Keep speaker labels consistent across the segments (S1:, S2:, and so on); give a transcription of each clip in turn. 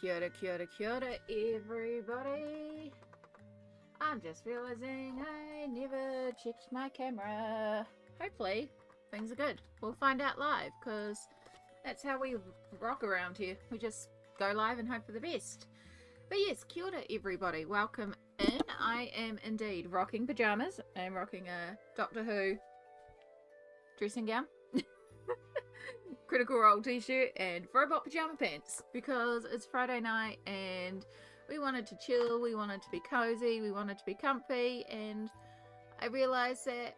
S1: Kia ora, everybody. I'm just realizing I never checked my camera. Hopefully, things are good. We'll find out live, because that's how we rock around here. We just go live and hope for the best. But yes, kia ora, everybody. Welcome in. I am indeed rocking pajamas. I'm rocking a Doctor Who dressing gown. Critical Role t-shirt and robot pajama pants because it's Friday night and we wanted to chill, we wanted to be cozy, we wanted to be comfy, and I realized that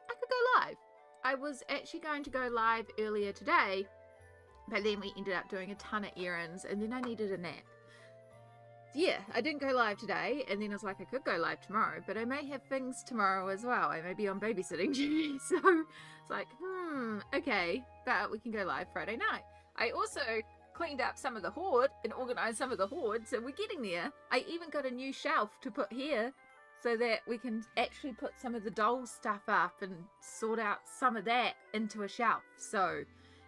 S1: I could go live. I was actually going to go live earlier today, but then we ended up doing a ton of errands and then I needed a nap. Yeah, I didn't go live today, and then I was like, I could go live tomorrow, but I may have things tomorrow as well. I may be on babysitting duty, so it's like, okay, but we can go live Friday night. I also cleaned up some of the hoard and organised some of the hoard, so we're getting there. I even got a new shelf to put here so that we can actually put some of the doll stuff up and sort out some of that into a shelf. So,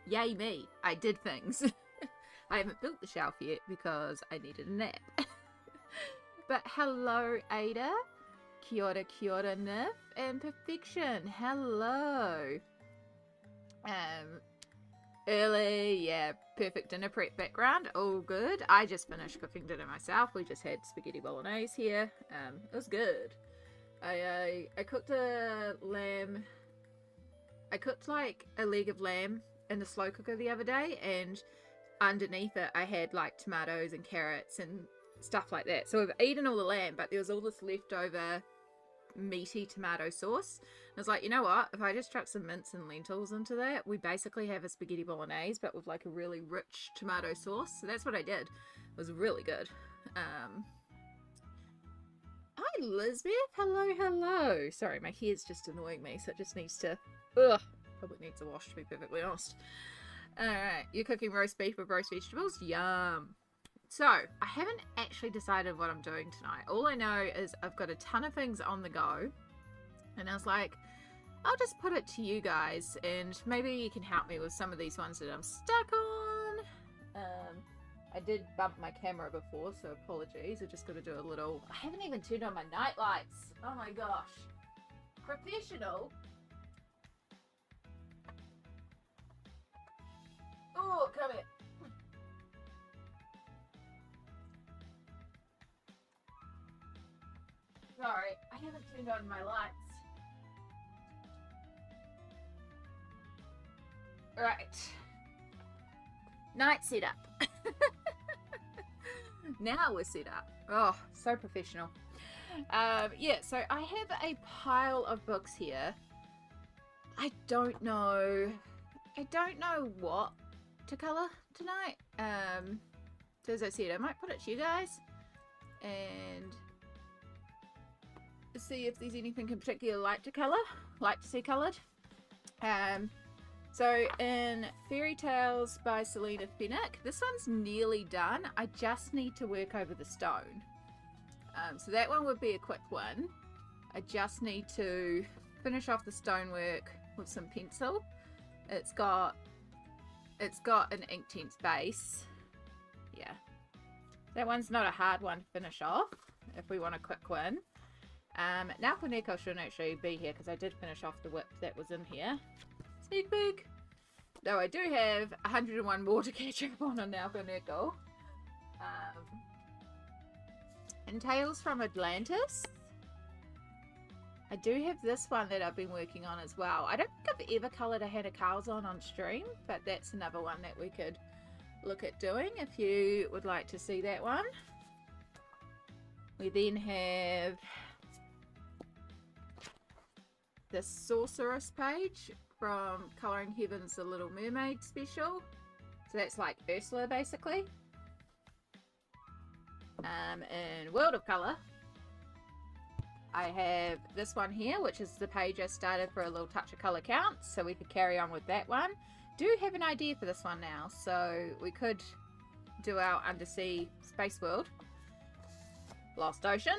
S1: yay me, I did things. I haven't built the shelf yet because I needed a nap. But hello, Ada. Kia ora, Nif. And Perfection. Hello. Early, yeah, perfect dinner prep background. All good. I just finished cooking dinner myself. We just had spaghetti bolognese here. It was good. I cooked a lamb. I cooked like a leg of lamb in the slow cooker the other day, and underneath it I had like tomatoes and carrots and stuff like that. So I've eaten all the lamb, but there was all this leftover meaty tomato sauce. And I was like, you know what, if I just chuck some mince and lentils into that, we basically have a spaghetti bolognese but with like a really rich tomato sauce. So that's what I did. It was really good. Hi Lisbeth, hello. Sorry, my hair's just annoying me, so it just needs to probably needs a wash, to be perfectly honest. Alright, you're cooking roast beef with roast vegetables? Yum. So, I haven't actually decided what I'm doing tonight. All I know is I've got a ton of things on the go. And I was like, I'll just put it to you guys and maybe you can help me with some of these ones that I'm stuck on. I did bump my camera before, so apologies. I just got to do a little... I haven't even turned on my night lights. Oh my gosh. Professional. Oh, come here. Sorry, I haven't turned on my lights. Right. Night setup. Now we're set up. Oh, so professional. Yeah, so I have a pile of books here. I don't know what to colour tonight. So as I said, I might put it to you guys and see if there's anything in particular like to see coloured. So in Fairy Tales by Selena Fenwick, this one's nearly done. I just need to work over the stone. So that one would be a quick one. I just need to finish off the stonework with some pencil. It's got an Inktense base. Yeah. That one's not a hard one to finish off if we want a quick one. Now Koneko shouldn't actually be here because I did finish off the whip that was in here. Sneak peek! Though I do have 101 more to catch up on now Koneko. And Tales from Atlantis. I do have this one that I've been working on as well. I don't think I've ever coloured a Hannah Carlson on stream, but that's another one that we could look at doing if you would like to see that one. We then have the Sorceress page from Colouring Heaven's The Little Mermaid special. So that's like Ursula basically. In World of Colour, I have this one here, which is the page I started for a little touch of colour count, so we could carry on with that one. Do have an idea for this one now, so we could do our undersea space world. Lost Ocean.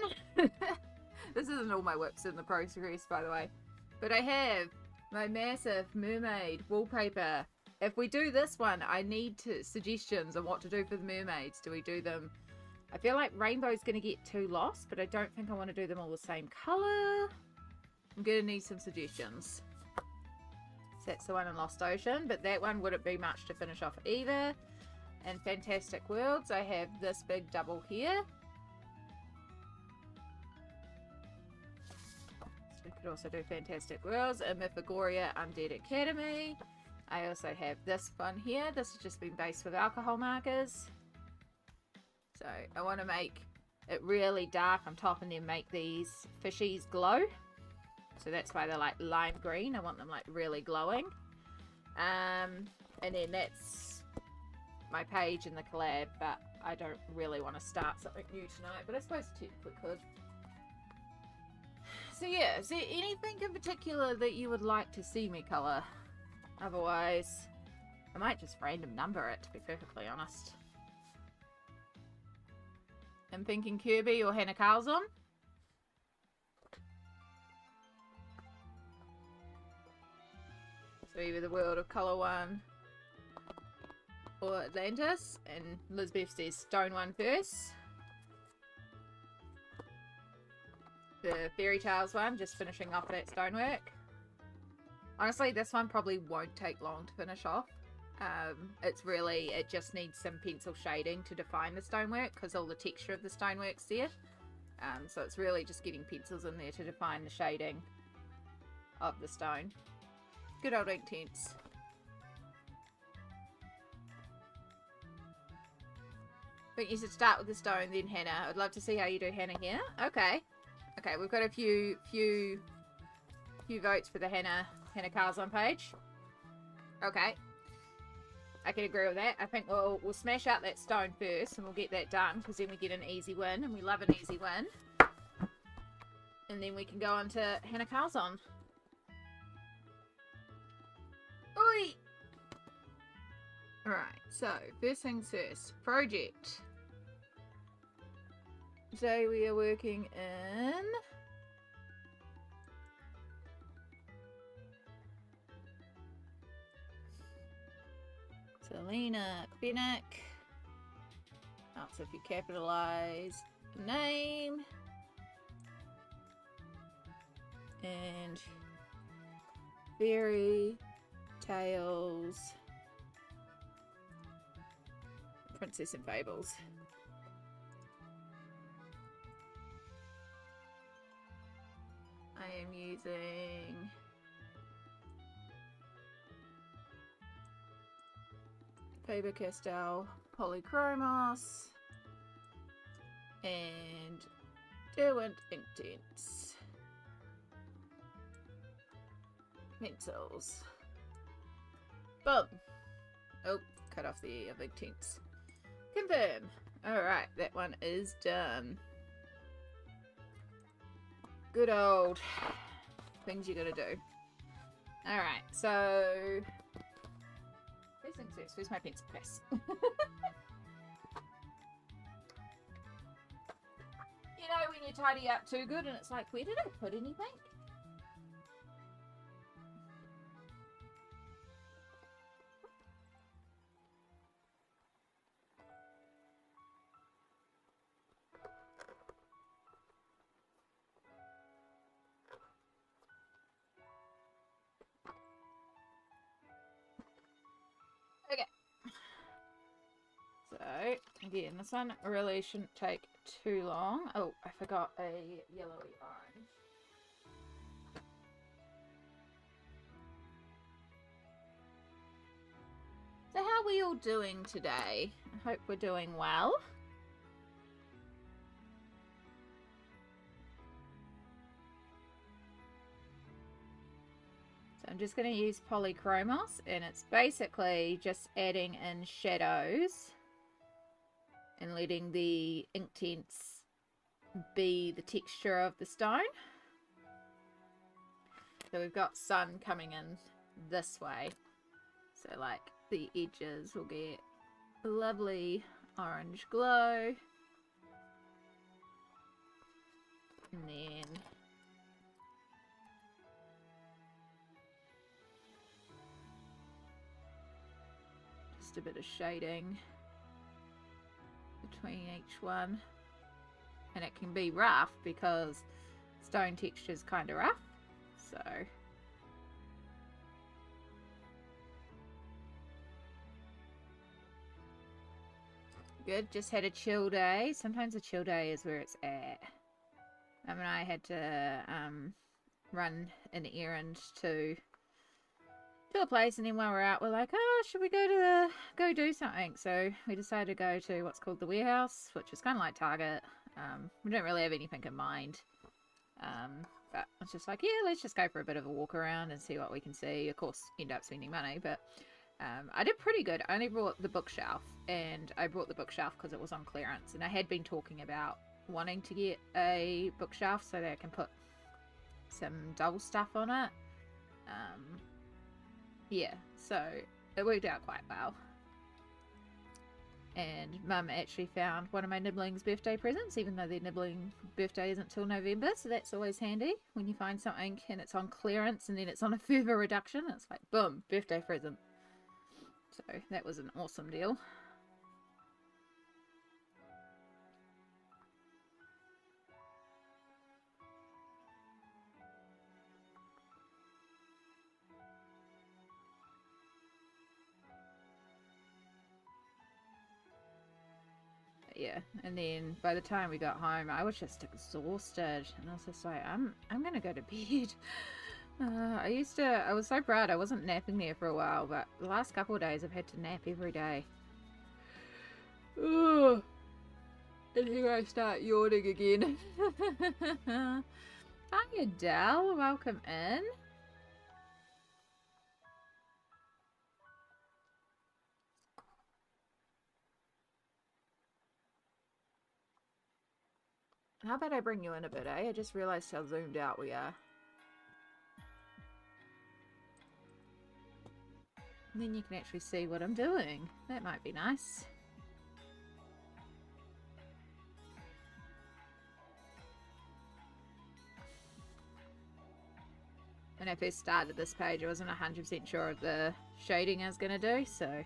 S1: This isn't all my whips in the progress, by the way. But I have my massive mermaid wallpaper if we do this one, I need suggestions on what to do for the mermaids. Do we do them? I feel like rainbow's going to get too lost, but I don't think I want to do them all the same color. I'm going to need some suggestions. So that's the one in Lost Ocean, but that one wouldn't be much to finish off either. And Fantastic Worlds, I have this big double here. So we could also do Fantastic Worlds and Mythagoria Undead Academy. I also have this one here. This has just been based with alcohol markers. So I want to make it really dark on top and then make these fishies glow. So that's why they're like lime green. I want them like really glowing. And then that's my page in the collab, but I don't really want to start something new tonight, but I suppose I technically could. So yeah, is there anything in particular that you would like to see me colour? Otherwise, I might just random number it, to be perfectly honest. I'm thinking Kirby or Hannah Carlson. So either the World of Colour one or Atlantis. And Lizbeth says Stone one first. The Fairy Tales one, just finishing off that stonework. Honestly, this one probably won't take long to finish off. It just needs some pencil shading to define the stonework because all the texture of the stonework's there. So it's really just getting pencils in there to define the shading of the stone. Good old Inktense. I think you should start with the stone, then Hannah. I'd love to see how you do Hannah here. Okay. Okay, we've got a few votes for the Hannah Carlson page. Okay. I can agree with that. I think we'll smash out that stone first and we'll get that done because then we get an easy win and we love an easy win. And then we can go on to Hannah Carlson. Oi! Alright, so first things first. Project. Today we are working in Selena Finnick. So if you capitalize the name and Fairy Tales Princess and Fables. I am using Faber-Castell Polychromos and Derwent Inktense pencils. Boom. Oh, cut off the Inktense. Confirm. Alright, that one is done. Good old things you gotta do. Alright, so first things first, where's my pencil press? You know when you tidy up too good and it's like, where did I put anything? Okay. So, again, this one really shouldn't take too long. Oh, I forgot a yellowy orange. So how are we all doing today? I hope we're doing well. So I'm just going to use Polychromos, and it's basically just adding in shadows and letting the Inktense be the texture of the stone. So we've got sun coming in this way. So like the edges will get a lovely orange glow. And then just a bit of shading between each one. And it can be rough because stone texture is kind of rough. So good. Just had a chill day. Sometimes a chill day is where it's at. I mean, I had to run an errand to a place, and then while we're out, we're like, oh, should we go do something? So we decided to go to what's called the Warehouse, which is kind of like Target. We don't really have anything in mind. But it's just like, yeah, let's just go for a bit of a walk around and see what we can see. Of course, end up spending money, but I did pretty good. I only brought the bookshelf, and I brought the bookshelf because it was on clearance, and I had been talking about wanting to get a bookshelf so that I can put some double stuff on it. Yeah, so it worked out quite well. And Mum actually found one of my nibblings' birthday presents, even though their nibbling birthday isn't till November, so that's always handy when you find something and it's on clearance and then it's on a further reduction. It's like, boom, birthday present. So that was an awesome deal. Yeah, and then by the time we got home, I was just exhausted, and I was just like, I'm gonna go to bed. I was so proud I wasn't napping there for a while, but the last couple of days I've had to nap every day. Ugh. And here I start yawning again. Hi, Adele, welcome in. How about I bring you in a bit, eh? I just realised how zoomed out we are. And then you can actually see what I'm doing. That might be nice. When I first started this page, I wasn't 100% sure of the shading I was going to do, so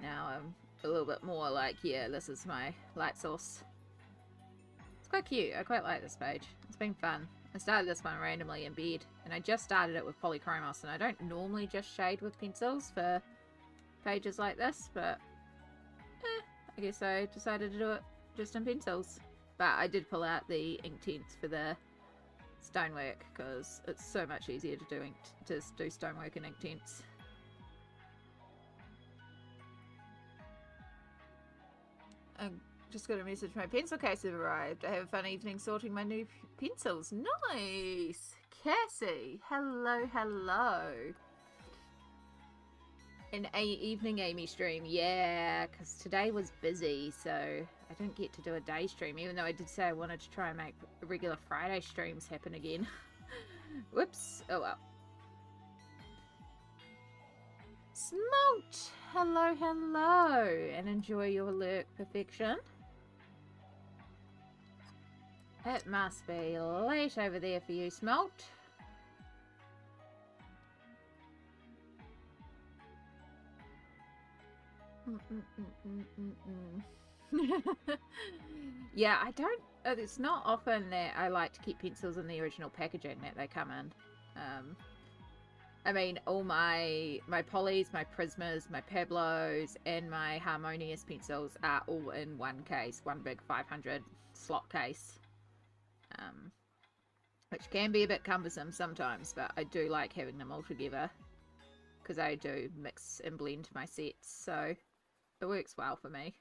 S1: now I'm a little bit more like, yeah, this is my light source. It's quite cute. I quite like this page. It's been fun. I started this one randomly in bed, and I just started it with Polychromos, and I don't normally just shade with pencils for pages like this, but I guess I decided to do it just in pencils. But I did pull out the Inktense for the stonework because it's so much easier to do stonework in Inktense. I just got a message. My pencil case have arrived. I have a fun evening sorting my new pencils. Nice! Cassie! Hello, hello! An evening Amy stream, yeah, because today was busy, so I didn't get to do a day stream, even though I did say I wanted to try and make regular Friday streams happen again. Whoops, oh well. Smote! Hello, hello, and enjoy your lurk perfection. It must be late over there for you, Smote. Yeah, I don't. It's not often that I like to keep pencils in the original packaging that they come in. I mean, all my Polys, my Prismas, my Pablos, and my Harmonious pencils are all in one case, one big 500 slot case. Which can be a bit cumbersome sometimes, but I do like having them all together because I do mix and blend my sets, so it works well for me.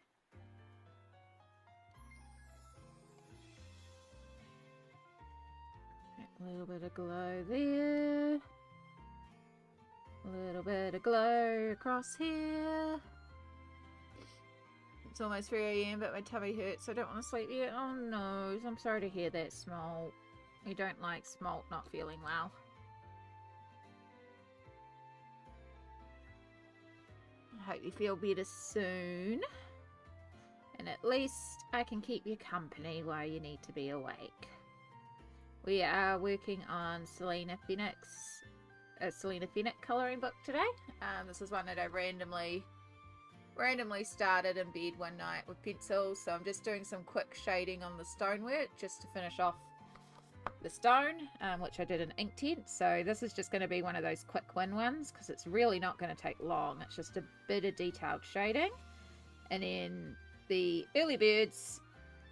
S1: A little bit of glow there. A little bit of glow across here. It's almost 3 AM, but my tummy hurts, so I don't want to sleep yet. Oh no, I'm sorry to hear that, Smolt. You don't like Smolt not feeling well. I hope you feel better soon. And at least I can keep you company while you need to be awake. We are working on Selena Fenwick's Selena Fenwick colouring book today. This is one that I randomly randomly started in bed one night with pencils, so I'm just doing some quick shading on the stonework just to finish off the stone, which I did in Inktense. So this is just going to be one of those quick win ones because it's really not going to take long. It's just a bit of detailed shading. And then the early birds,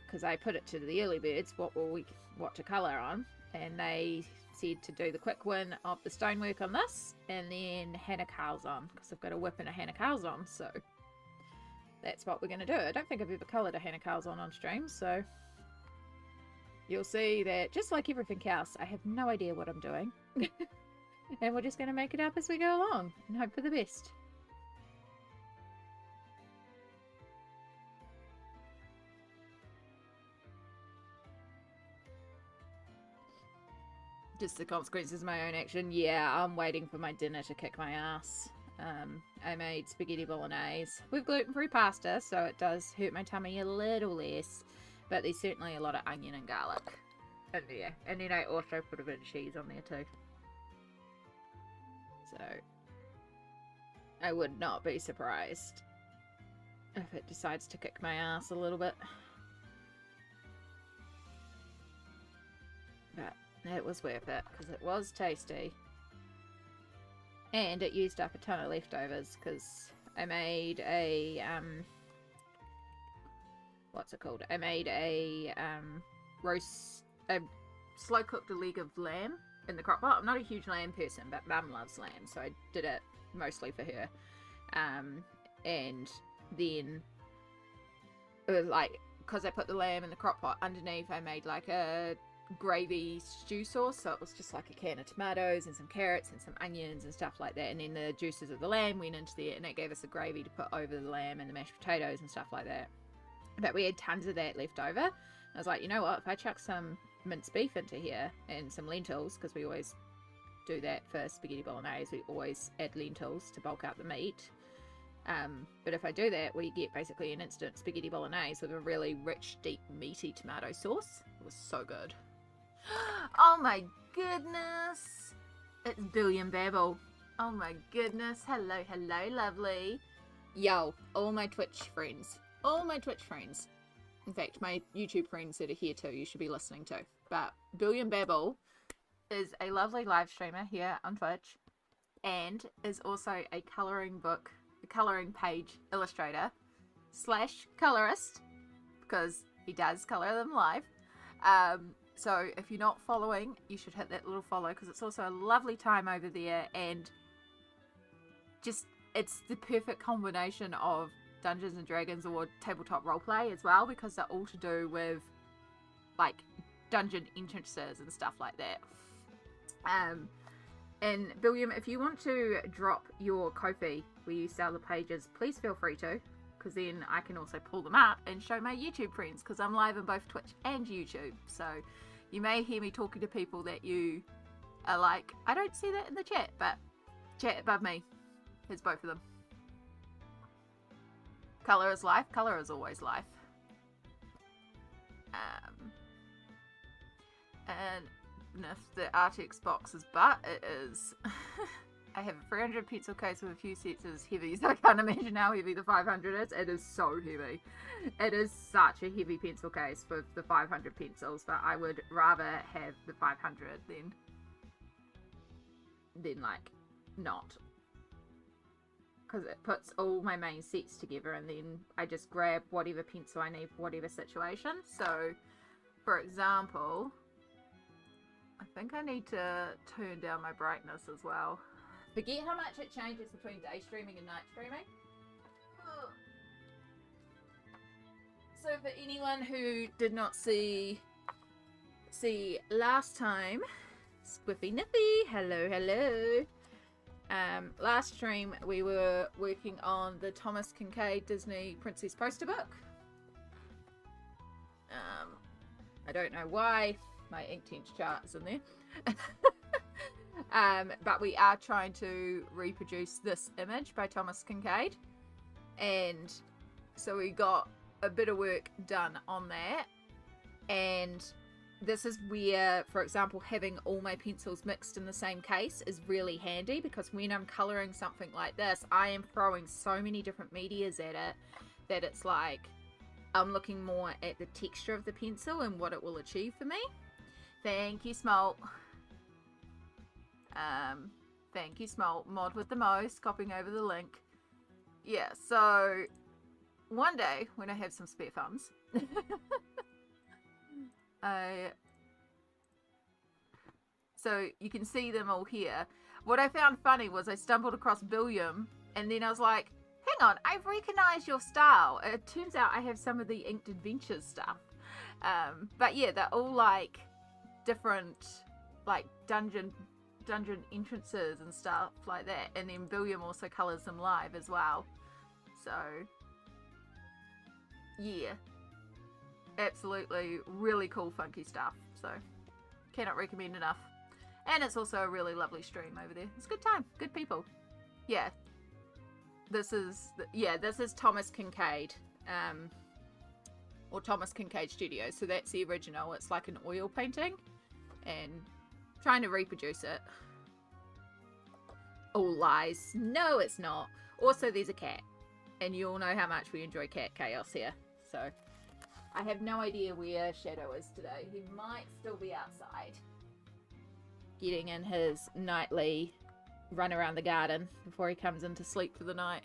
S1: because I put it to the early birds what to colour on, and they said to do the quick win of the stonework on this, and then Hannah Carl's on, because I've got a whip and a Hannah Carl's on, so that's what we're going to do. I don't think I've ever coloured a Hannah Carl's on stream, so you'll see that just like everything else, I have no idea what I'm doing. And we're just going to make it up as we go along and hope for the best. Just the consequences of my own action. Yeah, I'm waiting for my dinner to kick my ass. I made spaghetti bolognese with gluten-free pasta, so it does hurt my tummy a little less. But there's certainly a lot of onion and garlic in there. And then I also put a bit of cheese on there too. So I would not be surprised if it decides to kick my ass a little bit. But it was worth it because it was tasty. And it used up a ton of leftovers because I made a what's it called? I made a slow cooked a leg of lamb in the crock pot. I'm not a huge lamb person, but Mum loves lamb, so I did it mostly for her. And then it was like, because I put the lamb in the crock pot underneath, I made like a gravy stew sauce, so it was just like a can of tomatoes and some carrots and some onions and stuff like that, and then the juices of the lamb went into there, and it gave us a gravy to put over the lamb and the mashed potatoes and stuff like that. But we had tons of that left over. I was like, you know what, if I chuck some minced beef into here and some lentils, because we always do that for spaghetti bolognese, we always add lentils to bulk out the meat. But if I do that, we get basically an instant spaghetti bolognese with a really rich, deep, meaty tomato sauce. It was so good. Oh my goodness! It's Billion Babble. Oh my goodness. Hello, hello, lovely. Yo, all my Twitch friends. All my Twitch friends. In fact, my YouTube friends that are here too, you should be listening to. But Billion Babble is a lovely live streamer here on Twitch and is also a colouring page illustrator / colorist, because he does colour them live. So if you're not following, you should hit that little follow, because it's also a lovely time over there, and just it's the perfect combination of Dungeons and Dragons or tabletop roleplay as well, because they're all to do with like dungeon entrances and stuff like that. And Billiam, if you want to drop your Ko-fi where you sell the pages, please feel free to, because then I can also pull them up and show my YouTube friends, because I'm live on both Twitch and YouTube. So you may hear me talking to people that you are like, I don't see that in the chat, but chat above me. Here's both of them. Colour is life. Colour is always life. And if the Artex box is butt, it is. I have a 300 pencil case with a few sets as heavy, so I can't imagine how heavy the 500 is. It is so heavy. It is such a heavy pencil case for the 500 pencils, but I would rather have the 500 than like not. Because it puts all my main sets together, and then I just grab whatever pencil I need for whatever situation. So, for example, I think I need to turn down my brightness as well. Forget how much it changes between day streaming and night streaming. So for anyone who did not see last time, Squiffy Niffy, hello. Last stream we were working on the Thomas Kincaid Disney Princess poster book. I don't know why my Inktense chart is in there. But we are trying to reproduce this image by Thomas Kincaid, and so we got a bit of work done on that, and this is where, for example, having all my pencils mixed in the same case is really handy, because when I'm coloring something like this, I am throwing so many different medias at it that it's like I'm looking more at the texture of the pencil and what it will achieve for me. Thank you, Smolt. Thank you, Smolt. Mod with the most, copying over the link. Yeah, so one day when I have some spare funds, so you can see them all here. What I found funny was I stumbled across Billiam, and then I was like, hang on, I recognize your style. It turns out I have some of the Inked Adventures stuff. But yeah, they're all like different, like dungeon entrances and stuff like that. And then Billiam also colors them live as well. So yeah, absolutely really cool funky stuff. So cannot recommend enough. And it's also a really lovely stream over there. It's a good time, good people. Yeah, this is Thomas Kincaid, or Thomas Kincaid Studios. So that's the original. It's like an oil painting, and trying to reproduce it. All lies. No, it's not. Also, there's a cat, and you all know how much we enjoy cat chaos here. So I have no idea where Shadow is today. He might still be outside, getting in his nightly run around the garden before he comes in to sleep for the night.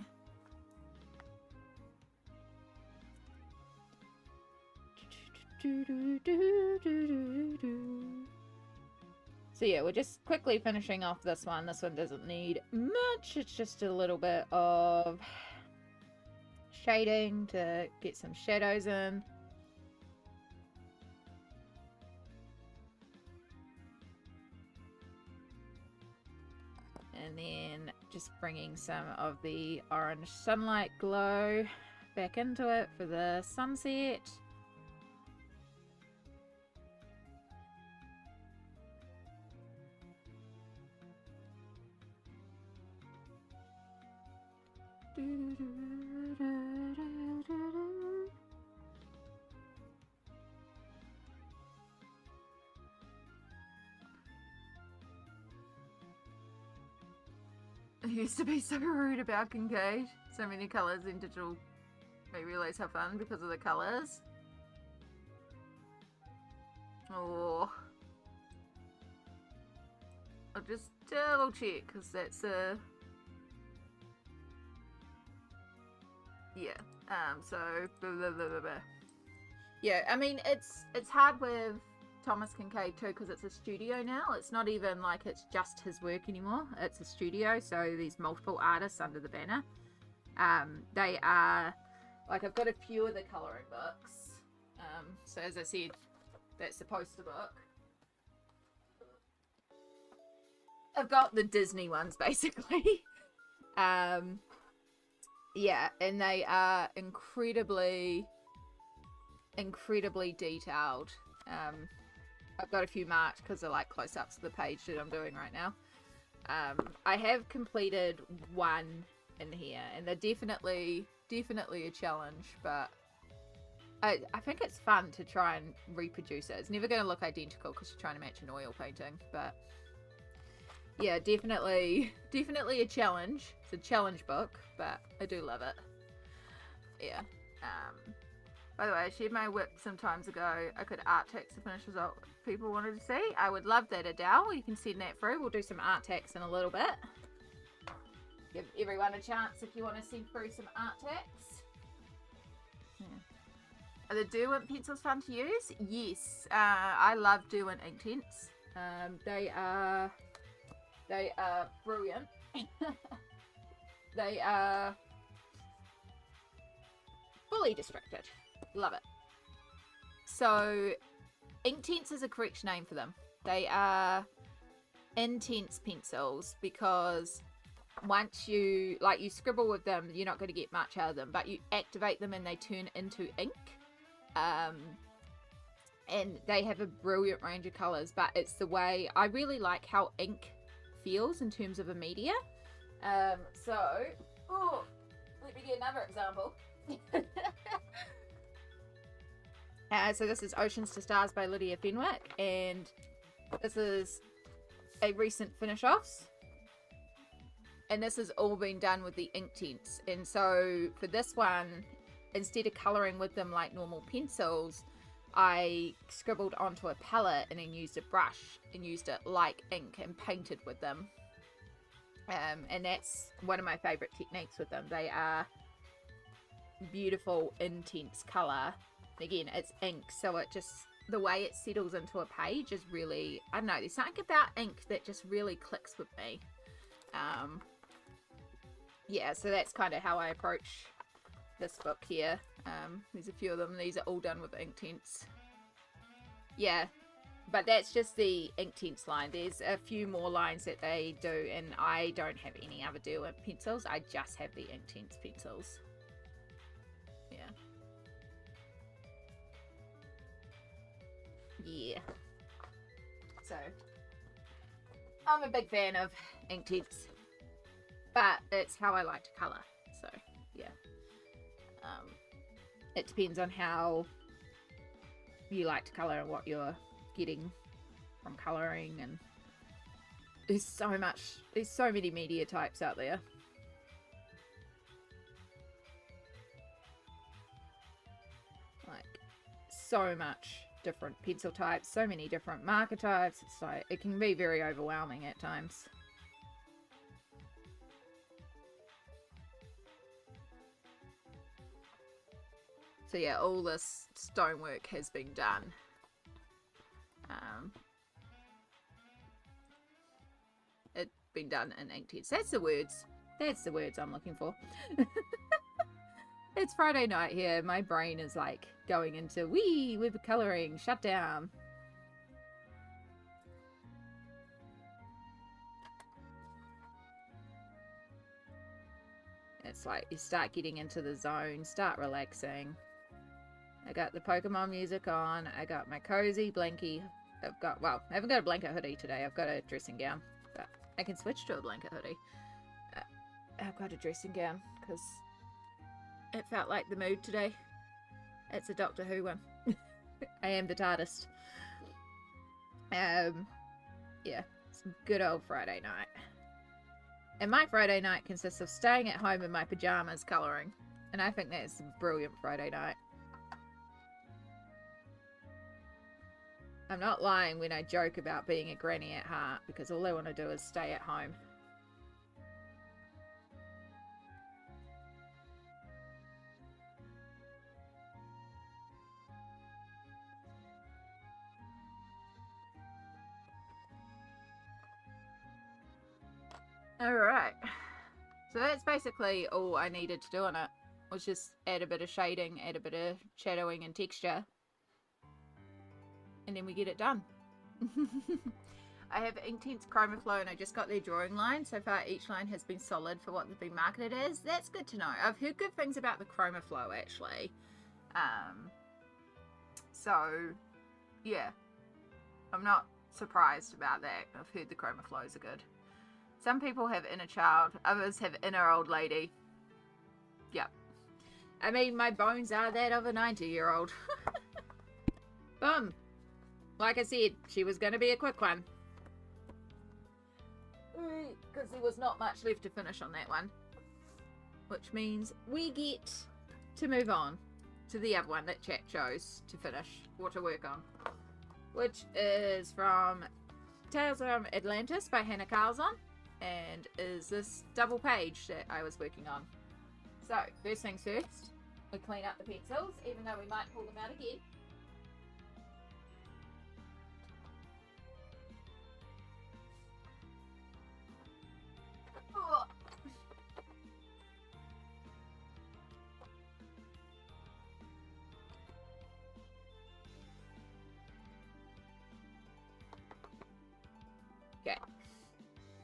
S1: So yeah, we're just quickly finishing off this one. This one doesn't need much. It's just a little bit of shading to get some shadows in. And then just bringing some of the orange sunlight glow back into it for the sunset. I used to be so rude about Kincaid. So many colours in digital. I realize how fun because of the colours. Oh. I'll just double check because that's a... Yeah. So blah, blah, blah, blah, blah. Yeah, I mean it's hard with Thomas Kincaid too, because it's a studio now. It's not even like it's just his work anymore. It's a studio, so there's multiple artists under the banner. They are, like, I've got a few of the colouring books. So as I said, that's the poster book. I've got the Disney ones basically. Yeah, and they are incredibly detailed. I've got a few marked because they're like close-ups of the page that I'm doing right now. I have completed one in here, and they're definitely a challenge, but I think it's fun to try and reproduce it. It's never going to look identical because you're trying to match an oil painting, but yeah, definitely a challenge. It's a challenge book, but I do love it. Yeah. By the way, I shared my whip some times ago. I could art text the finished result people wanted to see. I would love that, Adele. You can send that through. We'll do some art text in a little bit. Give everyone a chance if you want to send through some art text. Yeah. Are the Derwent pencils fun to use? Yes. I love Derwent Inktense. They are brilliant. They are fully distracted. Love it. So Inktense is a correct name for them. They are intense pencils because once you scribble with them, you're not going to get much out of them, but you activate them and they turn into ink. And they have a brilliant range of colors, but it's the way I really like how ink feels in terms of a media. So let me get another example. So this is Oceans to Stars by Lydia Fenwick, and this is a recent finish offs. And this has all been done with the Inktense. And so for this one, instead of colouring with them like normal pencils, I scribbled onto a palette and then used a brush and used it like ink and painted with them. And that's one of my favourite techniques with them. They are beautiful, intense colour. Again, it's ink, so it just, the way it settles into a page is really, I don't know, there's something about ink that just really clicks with me. Yeah, so that's kind of how I approach this book here. There's a few of them. These are all done with Inktense. Yeah, but that's just the Inktense line. There's a few more lines that they do, and I don't have any other Derwent pencils. I just have the Inktense pencils. Yeah. Yeah. So, I'm a big fan of Inktense, but it's how I like to colour. So, yeah. It depends on how you like to colour and what you're getting from colouring, and there's so many media types out there. Like, so much different pencil types, so many different marker types. It's like, it can be very overwhelming at times. So yeah, all this stonework has been done. It's been done in Inktense. That's the words. That's the words I'm looking for. It's Friday night here. My brain is like going into, we're colouring, shut down. It's like you start getting into the zone, start relaxing. I got the Pokemon music on. I got my cozy blankie. I haven't got a blanket hoodie today. I've got a dressing gown. But I can switch to a blanket hoodie. I've got a dressing gown because it felt like the mood today. It's a Doctor Who one. I am the TARDIS. Yeah, it's a good old Friday night. And my Friday night consists of staying at home in my pajamas colouring. And I think that's a brilliant Friday night. I'm not lying when I joke about being a granny at heart, because all I want to do is stay at home. Alright. So that's basically all I needed to do on it. Was just add a bit of shading, add a bit of shadowing and texture. And then we get it done. I have Inktense Chromaflow and I just got their drawing line. So far each line has been solid for what they've been marketed as. That's good to know. I've heard good things about the Chromaflow actually. So yeah, I'm not surprised about that. I've heard the Chromaflows are good. Some people have inner child, others have inner old lady. Yep. I mean, my bones are that of a 90-year-old. Boom. Like I said, she was going to be a quick one. Because there was not much left to finish on that one. Which means we get to move on to the other one that chat chose to finish or to work on. Which is from Tales from Atlantis by Hannah Carlson. And is this double page that I was working on. So, first things first, we clean up the pencils, even though we might pull them out again. Okay.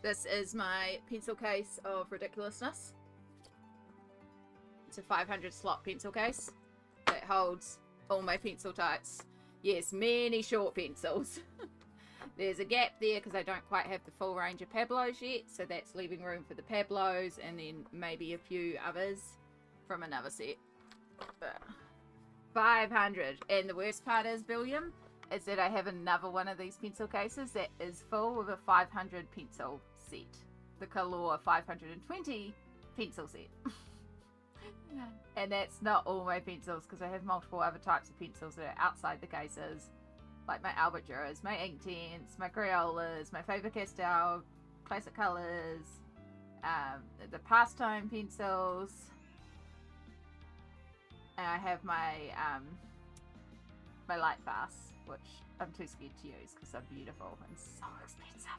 S1: This is my pencil case of ridiculousness. It's a 500 slot pencil case that holds all my pencil types. Yes, many short pencils. There's a gap there because I don't quite have the full range of Pablos yet, so that's leaving room for the Pablos and then maybe a few others from another set. But 500. And the worst part is, William, is that I have another one of these pencil cases that is full with a 500 pencil set. The Color 520 pencil set. And that's not all my pencils, because I have multiple other types of pencils that are outside the cases. Like my Albert Duras, my Inktense, my Crayolas, my Faber-Castell, Classic Colors, the Pastime pencils. And I have my my Light Fast, which I'm too scared to use because they're beautiful and so expensive.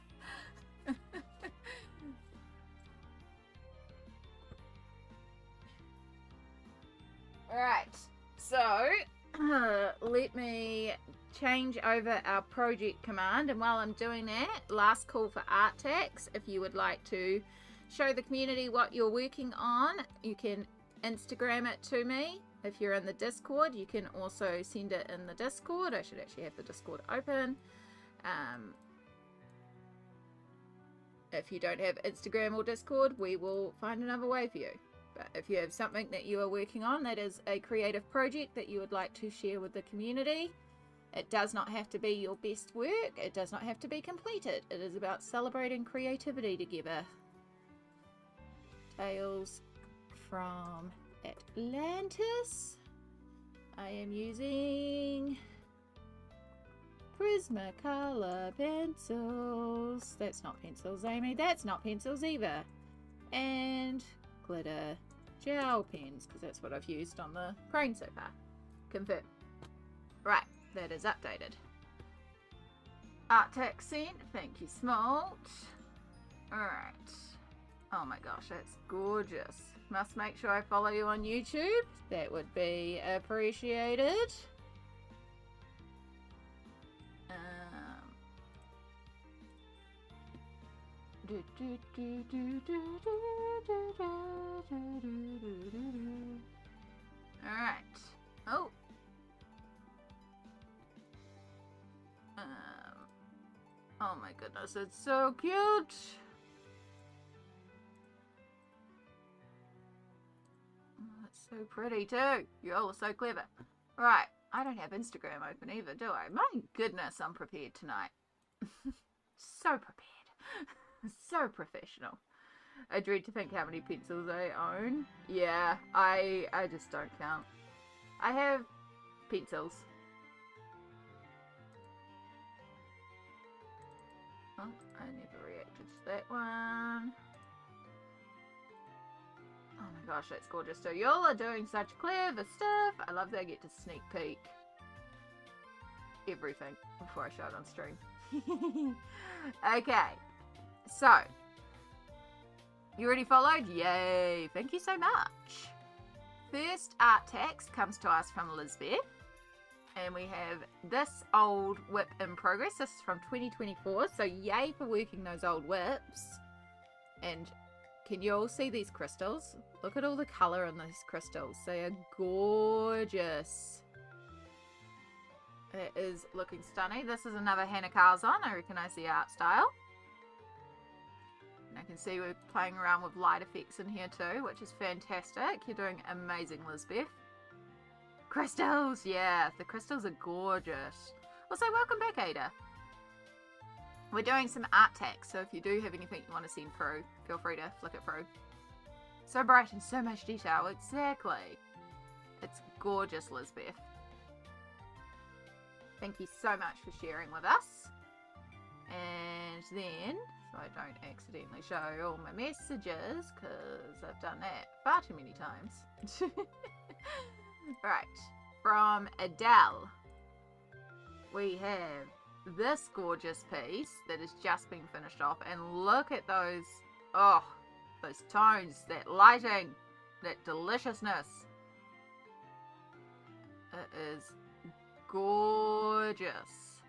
S1: Alright, so let me change over our project command, and while I'm doing that, last call for art tax. If you would like to show the community what you're working on, you can Instagram it to me. If you're in the Discord, you can also send it in the Discord. I should actually have the Discord open. If you don't have Instagram or Discord, we will find another way for you. But if you have something that you are working on that is a creative project that you would like to share with the community, it does not have to be your best work. It does not have to be completed. It is about celebrating creativity together. Tales from Atlantis. I am using Prismacolor pencils. That's not pencils, Amy. That's not pencils either. And glitter gel pens, because that's what I've used on the crane so far. Confirm. Right, that is updated. Art tax sent. Thank you, Smalt. Alright. Oh my gosh, that's gorgeous. Must make sure I follow you on YouTube. That would be appreciated. Alright. Oh. Oh my goodness, it's so cute. So pretty too. You all are so clever. Right, I don't have Instagram open either, do I? My goodness, I'm prepared tonight. So prepared. So professional. I dread to think how many pencils I own. Yeah, I just don't count. I have pencils. Oh, I never reacted to that one. Oh my gosh, that's gorgeous. So y'all are doing such clever stuff. I love that I get to sneak peek everything before I show it on stream. Okay, so you already followed? Yay, thank you so much. First art tax comes to us from Lisbeth, and we have this old whip in progress. This is from 2024, so yay for working those old whips. And can you all see these crystals? Look at all the colour in these crystals. They are gorgeous. It is looking stunning. This is another Hannah Carlson. I recognise the art style. And I can see we're playing around with light effects in here too, which is fantastic. You're doing amazing, Lisbeth. Crystals! Yeah, the crystals are gorgeous. Also, welcome back, Ada. We're doing some art tax, so if you do have anything you want to send through, feel free to flick it through. So bright and so much detail, exactly. It's gorgeous, Lisbeth. Thank you so much for sharing with us. And then, so I don't accidentally show all my messages, because I've done that far too many times. Right, from Adele, we have this gorgeous piece that has just been finished off, and look at those, oh, those tones, that lighting, that deliciousness. It is gorgeous.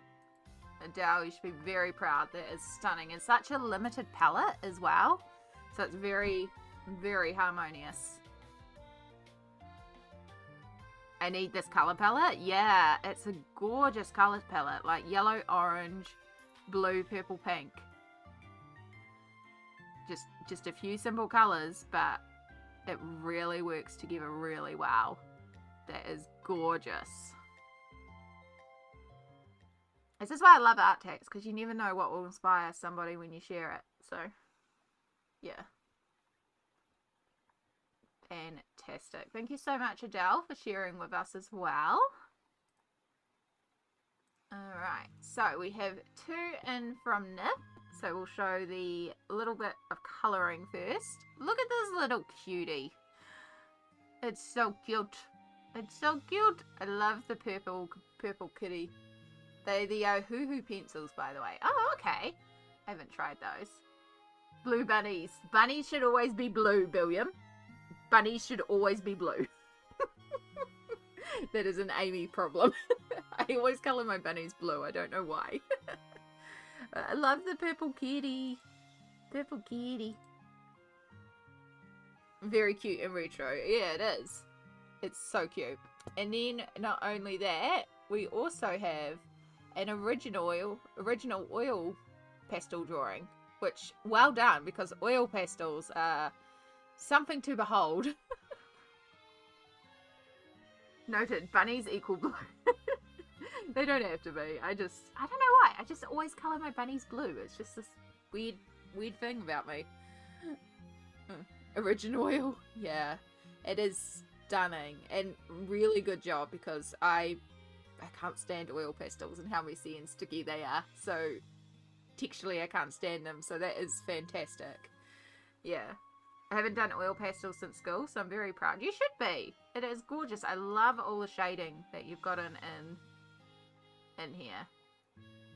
S1: Adele, you should be very proud. That is stunning. It's such a limited palette as well, so it's very, very harmonious. I need this color palette. Yeah, it's a gorgeous color palette, like yellow, orange, blue, purple, pink. Just a few simple colors, but it really works together really well. That is gorgeous. This is why I love art tags, because you never know what will inspire somebody when you share it. So, yeah. Fantastic. Thank you so much, Adele, for sharing with us as well. Alright, so we have 2 in from Nip. So we'll show the little bit of colouring first. Look at this little cutie. It's so cute. It's so cute. I love the purple kitty. They're the Ohuhu pencils, by the way. Oh, okay. I haven't tried those. Blue bunnies. Bunnies should always be blue, Billiam. Bunnies should always be blue. That is an Amy problem. I always colour my bunnies blue. I don't know why. I love the purple kitty. Purple kitty. Very cute and retro. Yeah, it is. It's so cute. And then, not only that, we also have an original oil pastel drawing. Which, well done, because oil pastels are something to behold. Noted, bunnies equal blue. They don't have to be. I don't know why. I just always colour my bunnies blue. It's just this weird thing about me. Original oil. Yeah. It is stunning. And really good job, because I can't stand oil pastels and how messy and sticky they are. So, texturally I can't stand them. So that is fantastic. Yeah. I haven't done oil pastels since school, so I'm very proud. You should be. It is gorgeous. I love all the shading that you've got in here.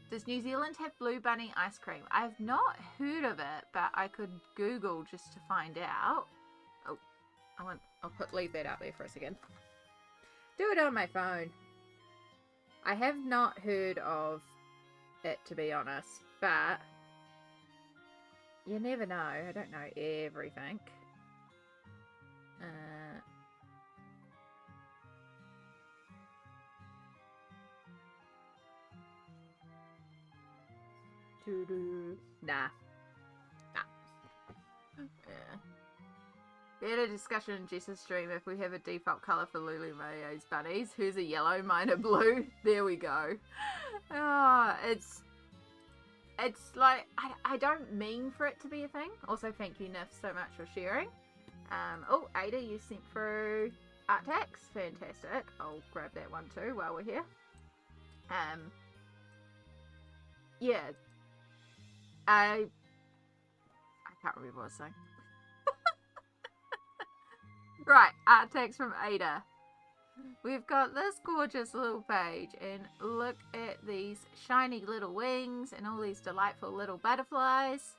S1: Does New Zealand have Blue Bunny ice cream? I've not heard of it, but I could Google just to find out. Oh, I'll leave that out there for a second. Do it on my phone. I have not heard of it, to be honest, but you never know. I don't know everything. Nah. Yeah. We had a discussion in Jess's stream if we have a default colour for Lulu Mayo's bunnies. Who's a yellow, mine are blue. There we go. Oh, it's like, I don't mean for it to be a thing. Also, thank you, Nif, so much for sharing. Oh, Ada, you sent through art tags. Fantastic. I'll grab that one too while we're here. Yeah. I can't remember what I was saying. Right, art tags from Ada. We've got this gorgeous little page, and look at these shiny little wings and all these delightful little butterflies.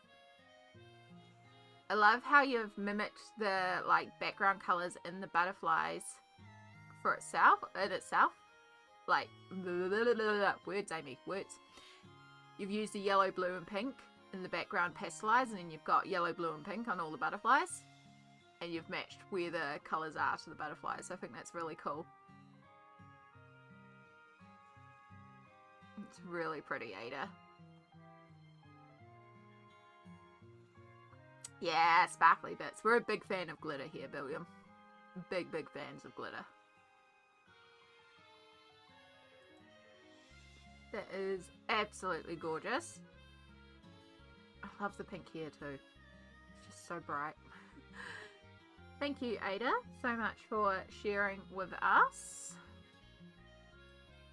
S1: I love how you've mimicked the background colors in the butterflies for itself. Like, words, Amy, words. You've used the yellow, blue, and pink in the background pastelize, and then you've got yellow, blue, and pink on all the butterflies. And you've matched where the colours are to the butterflies. So I think that's really cool. It's really pretty, Ada. Yeah, sparkly bits. We're a big fan of glitter here, Billiam. Big fans of glitter. That is absolutely gorgeous. I love the pink here too. It's just so bright. Thank you, Ada, so much for sharing with us.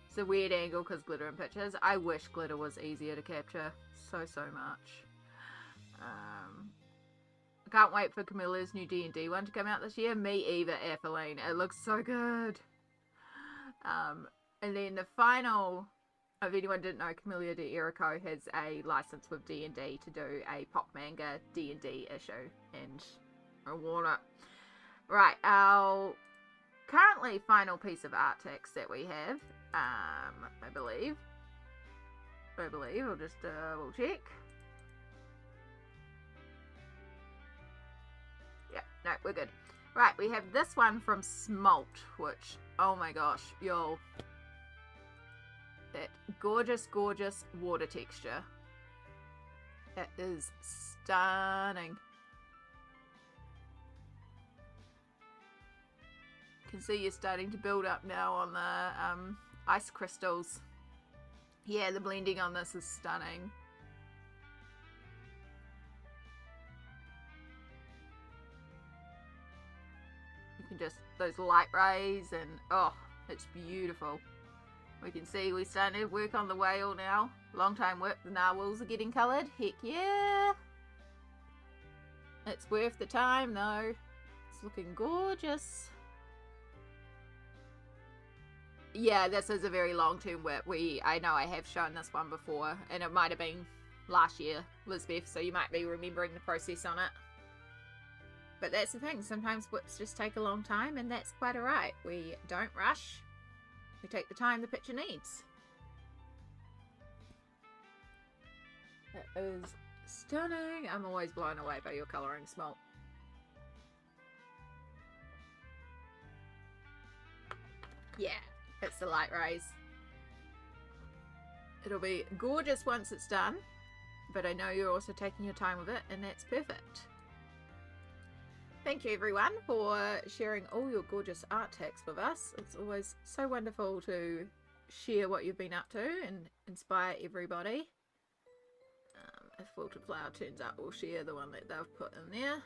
S1: It's a weird angle because glitter in pictures. I wish glitter was easier to capture so much. I can't wait for Camilla's new D&D one to come out this year. Me either, Athaline. It looks so good. And then the final, if anyone didn't know, Camilla de Erico has a license with D&D to do a pop manga D&D issue, and I want it. Right, our currently final piece of art text that we have, I believe, I'll just double check. Yeah, no, we're good. Right, we have this one from Smalt, which, oh my gosh, y'all. That gorgeous water texture. That is stunning. You can see you're starting to build up now on the ice crystals. Yeah, the blending on this is stunning. You can just, those light rays, and oh, it's beautiful. We can see we're starting to work on the whale now. Long time work, the narwhals are getting coloured. Heck yeah! It's worth the time though. It's looking gorgeous. Yeah, this is a very long-term work. I know I have shown this one before, and it might have been last year, Lisbeth, so you might be remembering the process on it. But that's the thing, sometimes whips just take a long time, and that's quite alright. We don't rush. We take the time the picture needs. That is stunning. I'm always blown away by your colouring, Smalt. Yeah, it's the light rays. It'll be gorgeous once it's done, but I know you're also taking your time with it, and that's perfect. Thank you everyone for sharing all your gorgeous art texts with us. It's always so wonderful to share what you've been up to and inspire everybody. If Wilted Flower turns up, we'll share the one that they've put in there.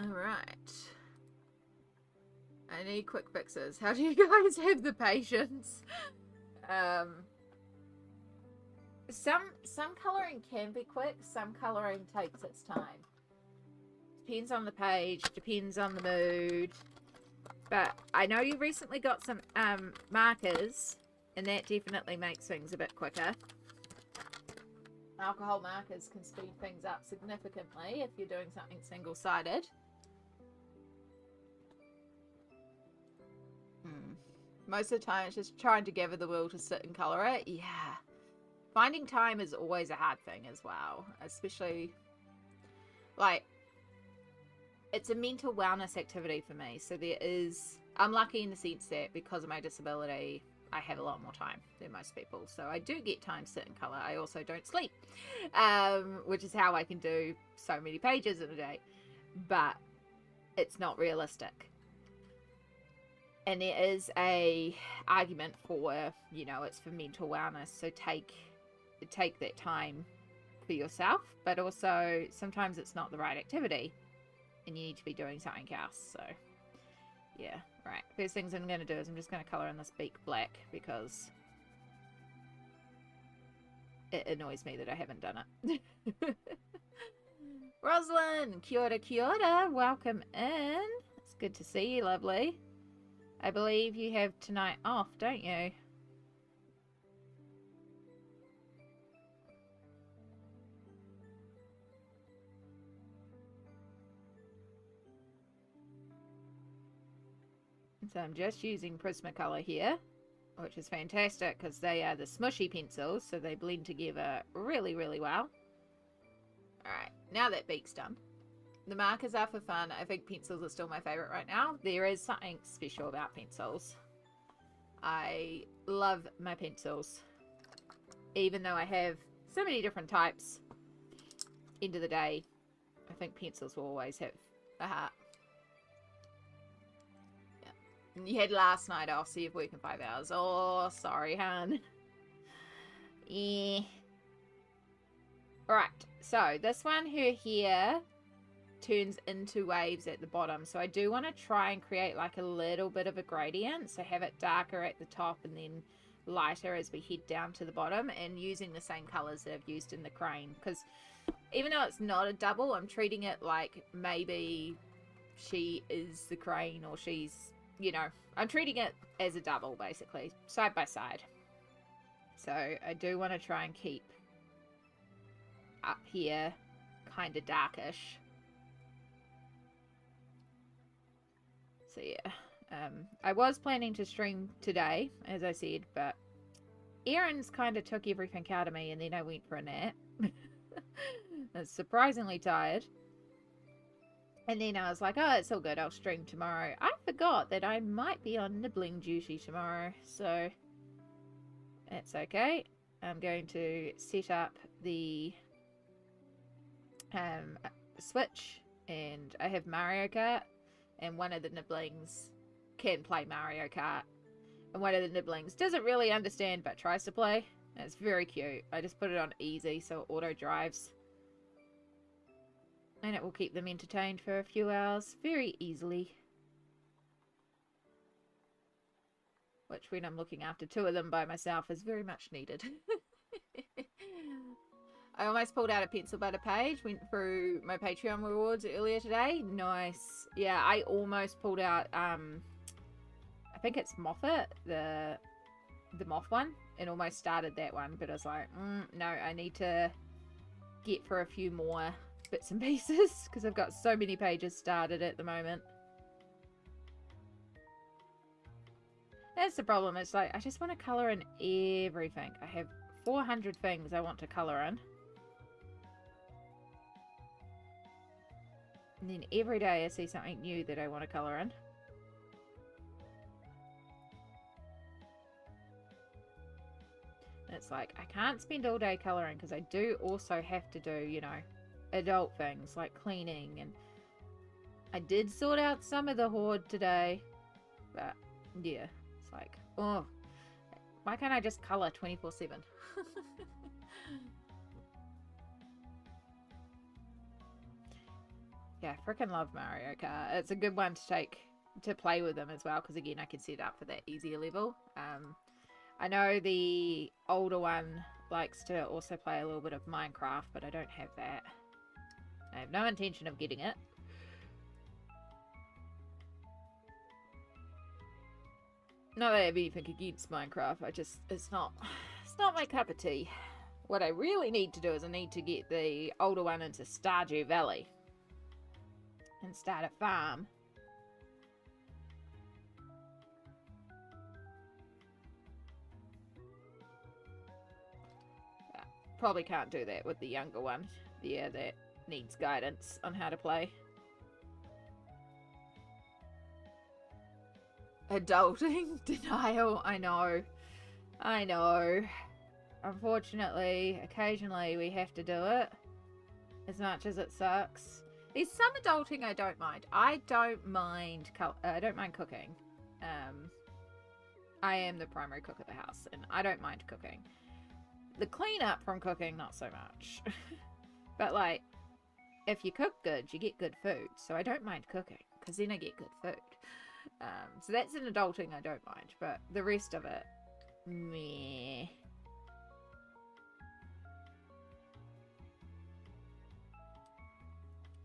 S1: Alright. I need quick fixes. How do you guys have the patience? Some colouring can be quick, some colouring takes its time. Depends on the page, depends on the mood. But I know you recently got some markers, and that definitely makes things a bit quicker. Alcohol markers can speed things up significantly if you're doing something single-sided. Most of the time it's just trying to gather the will to sit and colour it. Yeah. Finding time is always a hard thing as well. Especially, like, it's a mental wellness activity for me. So I'm lucky in the sense that because of my disability, I have a lot more time than most people. So I do get time to sit and colour. I also don't sleep, which is how I can do so many pages in a day. But it's not realistic. And there is a argument for, you know, it's for mental wellness. So take that time for yourself, but also sometimes it's not the right activity and you need to be doing something else. So yeah, right. First things I'm going to do is I'm just going to colour in this beak black because it annoys me that I haven't done it. Rosalind, kia ora, kia ora. Welcome in. It's good to see you, lovely. I believe you have tonight off, don't you? So I'm just using Prismacolor here, which is fantastic because they are the smushy pencils, so they blend together really, really well. Alright, now that beak's done. The markers are for fun. I think pencils are still my favourite right now. There is something special about pencils. I love my pencils. Even though I have so many different types, end of the day, I think pencils will always have a heart. Yeah. You had last night off, so you've worked in 5 hours. Oh, sorry, hun. Yeah. Alright, so this one here turns into waves at the bottom, so I do want to try and create like a little bit of a gradient, so have it darker at the top and then lighter as we head down to the bottom, and using the same colors that I've used in the crane, because even though it's not a double, I'm treating it like maybe she is the crane or she's, you know, I'm treating it as a double basically, side by side. So I do want to try and keep up here kind of darkish. So yeah, I was planning to stream today, as I said, but Erin's kind of took everything out of me and then I went for a nap. I was surprisingly tired. And then I was like, oh, it's all good, I'll stream tomorrow. I forgot that I might be on nibbling duty tomorrow, so that's okay. I'm going to set up the switch and I have Mario Kart, and one of the nibblings can play Mario Kart, and one of the nibblings doesn't really understand but tries to play. And it's very cute. I just put it on easy so it auto drives. And it will keep them entertained for a few hours very easily. Which, when I'm looking after two of them by myself, is very much needed. I almost pulled out a pencil butter page. Went through my Patreon rewards earlier today. Nice. Yeah, I almost pulled out, I think it's Moffat, the Moth one. And almost started that one. But I was like, no, I need to get for a few more bits and pieces. Because I've got so many pages started at the moment. That's the problem. It's like, I just want to colour in everything. I have 400 things I want to colour in. And then every day I see something new that I want to colour in. And it's like, I can't spend all day colouring because I do also have to do, you know, adult things like cleaning. And I did sort out some of the hoard today. But, yeah. Like, oh, why can't I just colour 24/7? Yeah, I freaking love Mario Kart. It's a good one to take to play with them as well, because again, I can set up for that easier level. I know the older one likes to also play a little bit of Minecraft, but I don't have that. I have no intention of getting it. Not that I have anything against Minecraft, it's not my cup of tea. What I really need to do is I need to get the older one into Stardew Valley. And start a farm. Probably can't do that with the younger one. Yeah, that needs guidance on how to play. Adulting denial. I know. Unfortunately, occasionally we have to do it. As much as it sucks. There's some adulting I don't mind. I don't mind cooking. I am the primary cook of the house, and I don't mind cooking. The cleanup from cooking, not so much. But like, if you cook good, you get good food. So I don't mind cooking, because then I get good food. So that's an adulting I don't mind, but the rest of it, meh.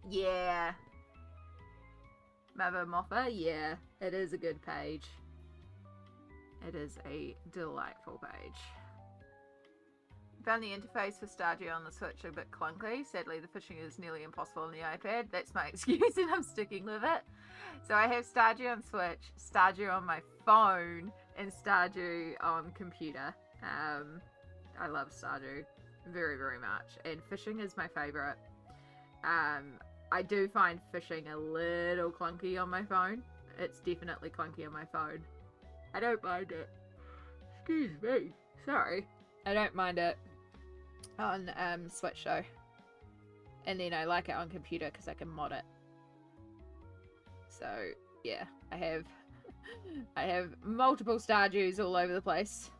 S1: Yeah. Mother Moffa, yeah, it is a good page. It is a delightful page. Found the interface for Stardew on the Switch a bit clunky. Sadly, the fishing is nearly impossible on the iPad. That's my excuse, and I'm sticking with it. So I have Stardew on Switch, Stardew on my phone, and Stardew on computer. I love Stardew very, very much, and fishing is my favourite. I do find fishing a little clunky on my phone. It's definitely clunky on my phone. I don't mind it. Excuse me. Sorry. I don't mind it on Switch though. And then I like it on computer because I can mod it. So yeah, I have multiple Stardews all over the place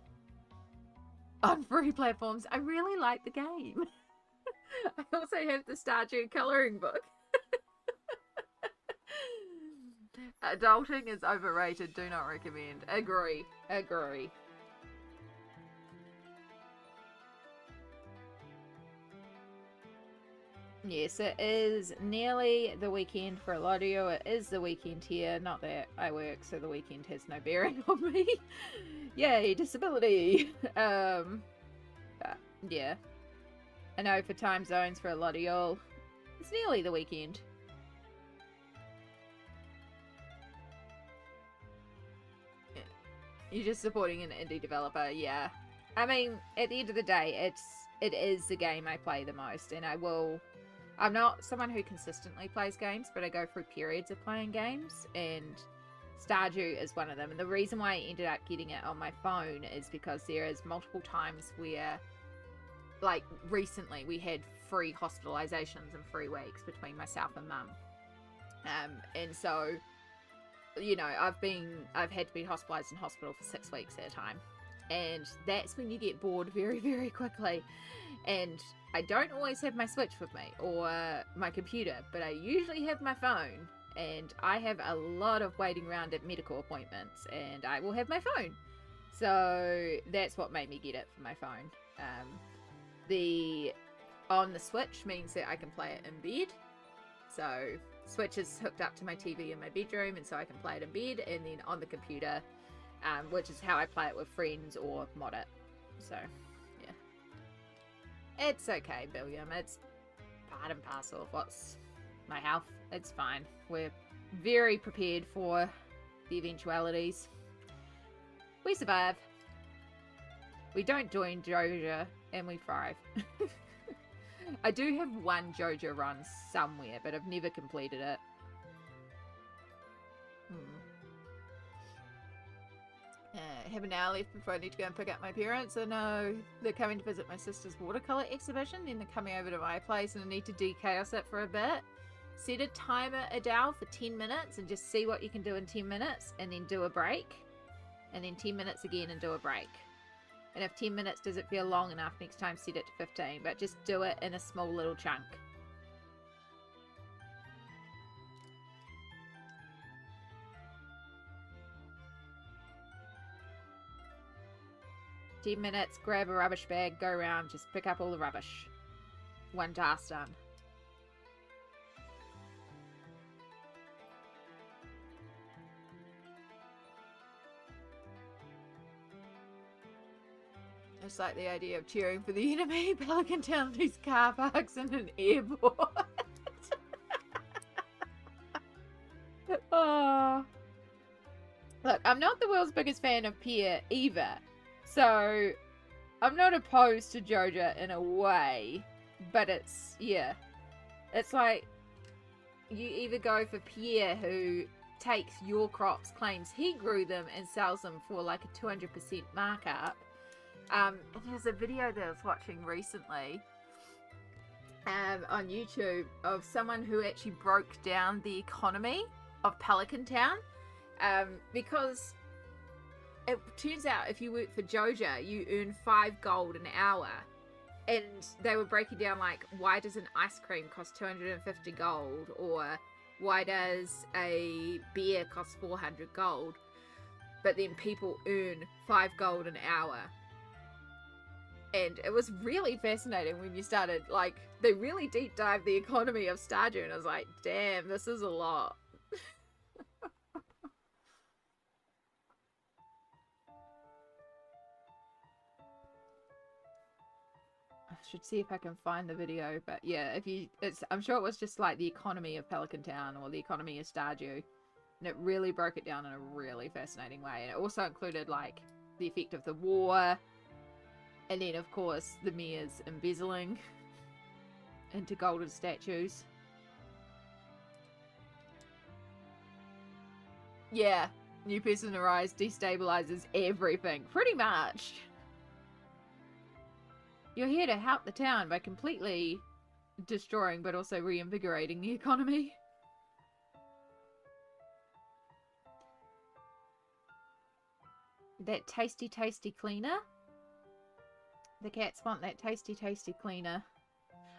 S1: on free platforms. I really like the game. I also have the Stardew colouring book. Adulting is overrated. Do not recommend. Agree. Yes, it is nearly the weekend for a lot of you. It is the weekend here. Not that I work, so the weekend has no bearing on me. Yay, disability. Yeah. I know for time zones for a lot of y'all, it's nearly the weekend. Yeah. You're just supporting an indie developer, yeah. I mean, at the end of the day, it is the game I play the most, and I'm not someone who consistently plays games, but I go through periods of playing games, and Stardew is one of them. And the reason why I ended up getting it on my phone is because there is multiple times where, like recently, we had free hospitalizations in 3 weeks between myself and Mum. And so, you know, I've had to be hospitalized in hospital for 6 weeks at a time. And that's when you get bored very, very quickly. And I don't always have my Switch with me or my computer, but I usually have my phone. And I have a lot of waiting around at medical appointments, and I will have my phone. So that's what made me get it for my phone. On the Switch means that I can play it in bed. So Switch is hooked up to my TV in my bedroom, and so I can play it in bed, and then on the computer, which is how I play it with friends or mod it. So, yeah. It's okay, Billiam. It's part and parcel of what's my health. It's fine. We're very prepared for the eventualities. We survive. We don't join Joja, and we thrive. I do have one Joja run somewhere, but I've never completed it. Have an hour left before I need to go and pick up my parents. I know they're coming to visit my sister's watercolour exhibition, then they're coming over to my place and I need to de-chaos it for a bit. Set a timer, Adele, for 10 minutes and just see what you can do in 10 minutes and then do a break. And then 10 minutes again and do a break. And if 10 minutes doesn't feel long enough, next time set it to 15. But just do it in a small little chunk. Minutes, grab a rubbish bag, go around, just pick up all the rubbish. One task done. Just like the idea of cheering for the enemy. Pelican Town these car parks in an airport. Oh. Look, I'm not the world's biggest fan of Pierre either. So, I'm not opposed to Joja in a way, but it's, yeah. It's like, you either go for Pierre, who takes your crops, claims he grew them, and sells them for like a 200% markup. And there's a video that I was watching recently on YouTube of someone who actually broke down the economy of Pelican Town, because it turns out if you work for Joja, you earn 5 gold an hour. And they were breaking down, like, why does an ice cream cost 250 gold? Or why does a beer cost 400 gold? But then people earn 5 gold an hour. And it was really fascinating when you started, like, they really deep dived the economy of Stardew. And I was like, damn, this is a lot. Should see if I can find the video, but yeah, I'm sure it was just like the economy of Pelican Town or the economy of Stardew, and it really broke it down in a really fascinating way. And it also included like the effect of the war, and then of course the mayor's embezzling into golden statues. Yeah, new person arrives, destabilizes everything, pretty much. You're here to help the town by completely destroying but also reinvigorating the economy. That tasty, tasty cleaner. The cats want that tasty, tasty cleaner.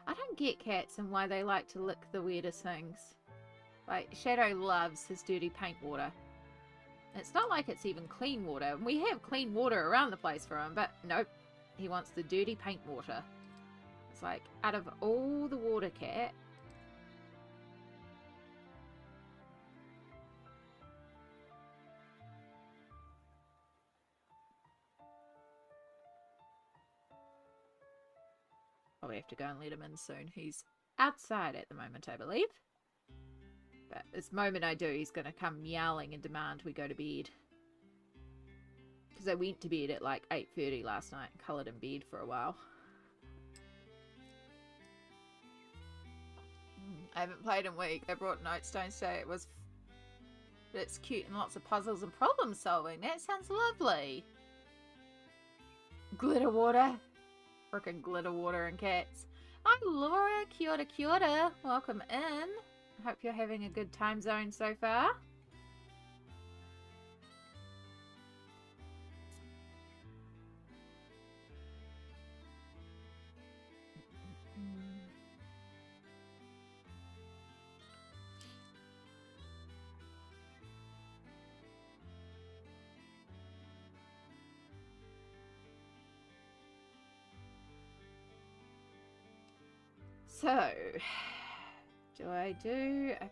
S1: I don't get cats and why they like to lick the weirdest things. Like, Shadow loves his dirty paint water. It's not like it's even clean water. We have clean water around the place for him, but nope. He wants the dirty paint water. It's like, out of all the water, cat. Oh, we have to go and let him in soon. He's outside at the moment, I believe. But this moment I do, he's going to come meowing and demand we go to bed. Because I went to bed at like 8:30 last night and coloured in bed for a while. I haven't played in a week. I brought Nightstone today. It's cute and lots of puzzles and problem solving. That sounds lovely. Glitter water. Frickin' glitter water and cats. Hi Laura, kia ora, kia ora. Welcome in. Hope you're having a good time zone so far. So, I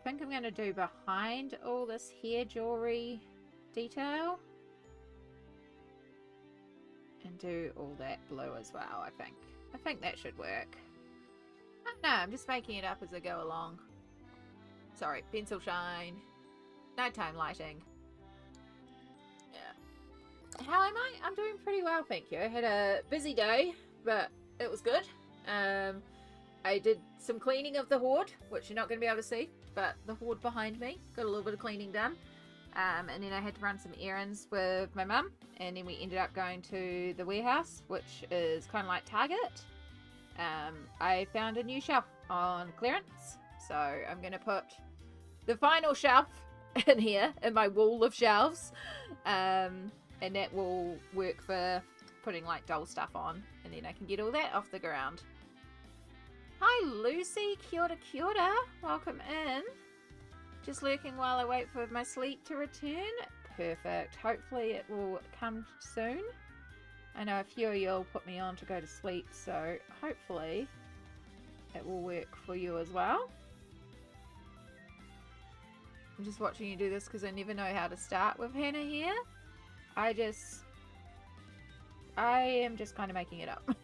S1: think I'm going to do behind all this hair jewelry detail. And do all that blue as well, I think. I think that should work. I don't know, I'm just making it up as I go along. Sorry, pencil shine. Nighttime lighting. Yeah. How am I? I'm doing pretty well, thank you. I had a busy day, but it was good. I did some cleaning of the hoard, which you're not going to be able to see, but the hoard behind me. Got a little bit of cleaning done. And then I had to run some errands with my mum, and then we ended up going to the warehouse, which is kind of like Target. I found a new shelf on clearance, so I'm going to put the final shelf in here, in my wall of shelves, and that will work for putting like doll stuff on, and then I can get all that off the ground. Hi Lucy, kia ora kia ora. Welcome in. Just lurking while I wait for my sleep to return. Perfect. Hopefully it will come soon. I know a few of you will put me on to go to sleep, so hopefully it will work for you as well. I'm just watching you do this because I never know how to start with Hannah here. I am just kind of making it up.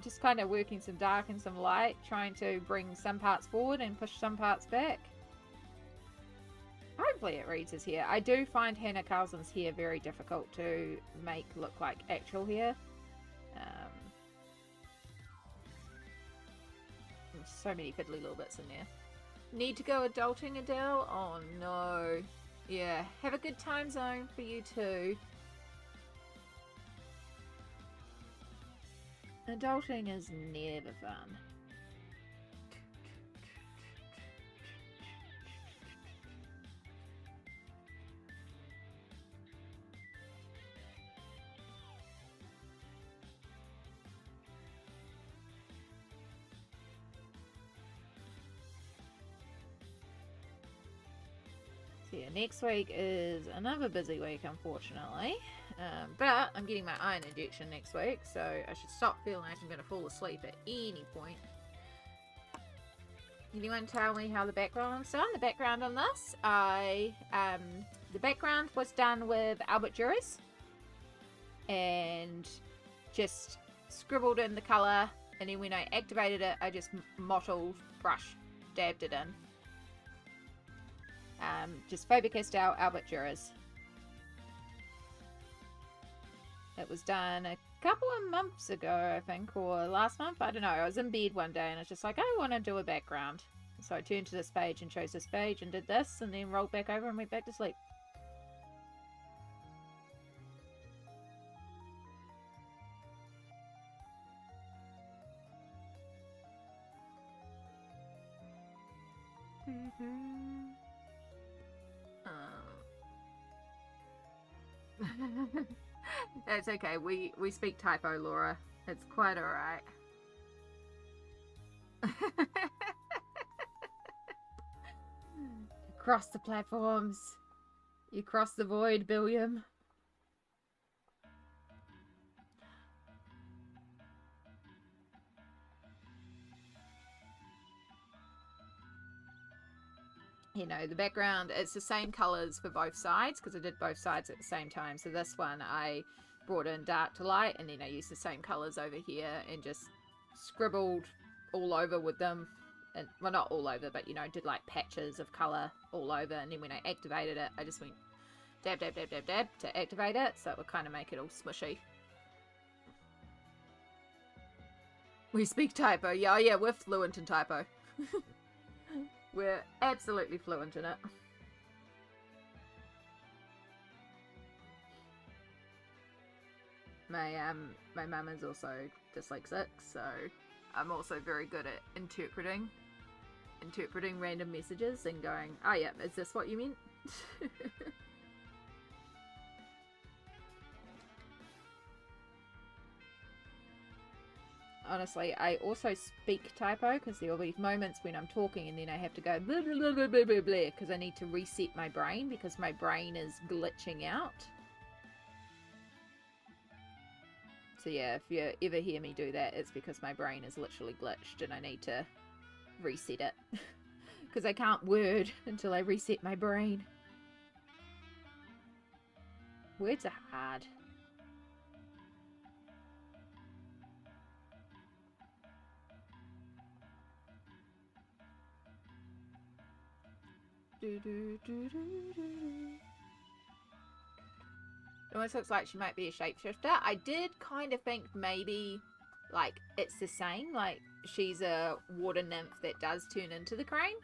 S1: Just kind of working some dark and some light, trying to bring some parts forward and push some parts back. Hopefully it reads as hair. I do find Hannah Carlson's hair very difficult to make look like actual hair. So many fiddly little bits in there. Need to go adulting, Adele? Oh no. Yeah, have a good time zone for you too. Adulting is never fun. So yeah, next week is another busy week, unfortunately. But I'm getting my iron injection next week, so I should stop feeling like I'm going to fall asleep at any point. Anyone tell me how the background's done? The background on this, the background was done with Albert Duras, and just scribbled in the colour, and then when I activated it, I just mottled, brush, dabbed it in. Just Faber-Castell Albert Duras. It was done a couple of months ago, I think, or last month. I don't know. I was in bed one day and I was just like, I want to do a background. So I turned to this page and chose this page and did this, and then rolled back over and went back to sleep. It's okay. We speak typo, Laura. It's quite alright. Across the platforms. You cross the void, Billiam. You know, the background, it's the same colours for both sides because I did both sides at the same time. So this one I brought in dark to light, and then I used the same colours over here and just scribbled all over with them. And, well, not all over, but, you know, did like patches of colour all over. And then when I activated it, I just went dab, dab, dab, dab, dab to activate it. So it would kind of make it all smushy. We speak typo. Yeah, we're fluent in typo. We're absolutely fluent in it. My mum is also dyslexic, so I'm also very good at interpreting interpreting random messages and going, oh yeah, is this what you meant? Honestly, I also speak typo because there will be moments when I'm talking and then I have to go blah blah blah blah blah blah because I need to reset my brain because my brain is glitching out. So yeah, if you ever hear me do that, it's because my brain is literally glitched and I need to reset it. Because I can't word until I reset my brain. Words are hard. It almost looks like she might be a shapeshifter. I did kind of think maybe, like, it's the same. Like, she's a water nymph that does turn into the crane.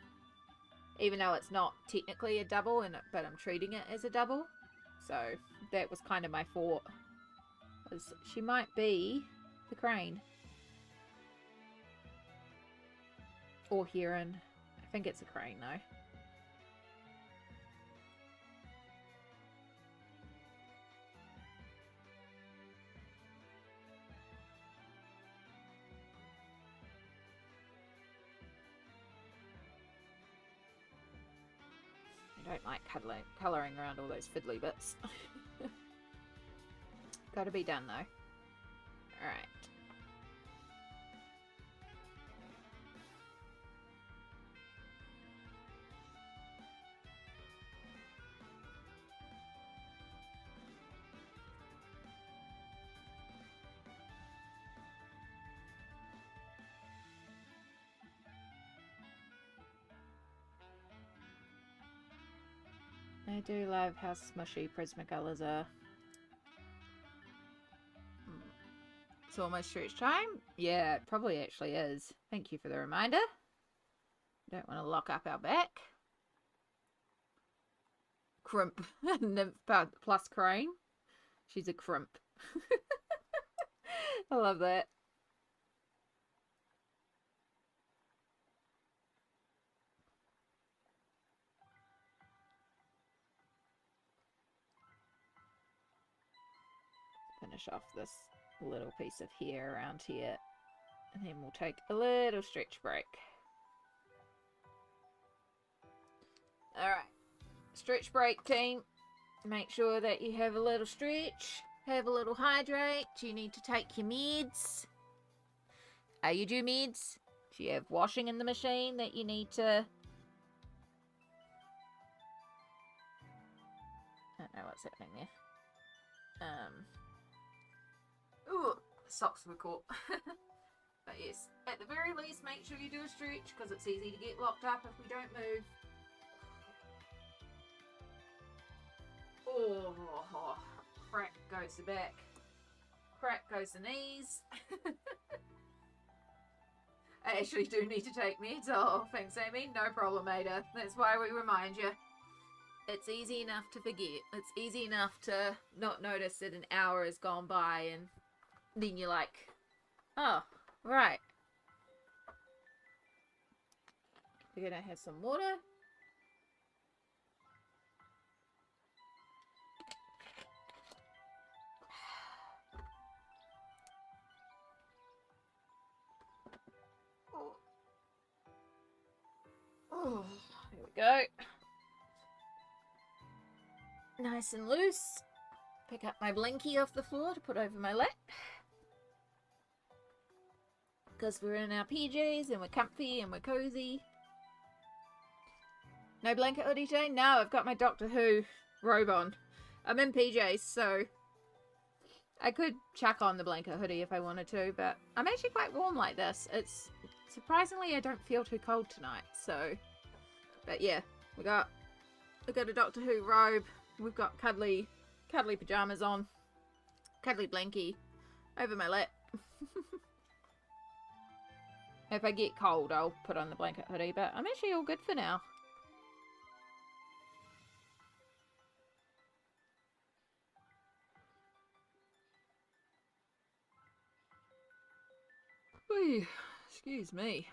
S1: Even though it's not technically a double, but I'm treating it as a double. So, that was kind of my thought. She might be the crane. Or heron. I think it's a crane, though. I don't like colouring around all those fiddly bits. Gotta be done, though. Alright. I do love how smushy Prismacolors are. It's almost stretch time? Yeah, it probably actually is. Thank you for the reminder. Don't want to lock up our back. Crimp. Nymph plus crane. She's a crimp. I love that. Finish off this little piece of hair around here. And then we'll take a little stretch break. Alright. Stretch break, team. Make sure that you have a little stretch. Have a little hydrate. Do you need to take your meds? Are you due meds? Do you have washing in the machine that you need to... I don't know what's happening there. Ooh, the socks were caught. But yes, at the very least, make sure you do a stretch because it's easy to get locked up if we don't move. Oh, crack goes the back. Crack goes the knees. I actually do need to take meds. Oh, thanks, Amy. No problem, Ada. That's why we remind you. It's easy enough to forget. It's easy enough to not notice that an hour has gone by and then you're like, oh, right. We're going to have some water. Oh, here we go. Nice and loose. Pick up my blankie off the floor to put over my lap. Because we're in our PJs and we're comfy and we're cozy. No blanket hoodie today? No, I've got my Doctor Who robe on. I'm in PJs, so I could chuck on the blanket hoodie if I wanted to, but I'm actually quite warm like this. It's surprisingly, I don't feel too cold tonight, so. But yeah, we got a Doctor Who robe. We've got cuddly pajamas on. Cuddly blankie over my lap. If I get cold, I'll put on the blanket hoodie, but I'm actually all good for now. Oy, excuse me.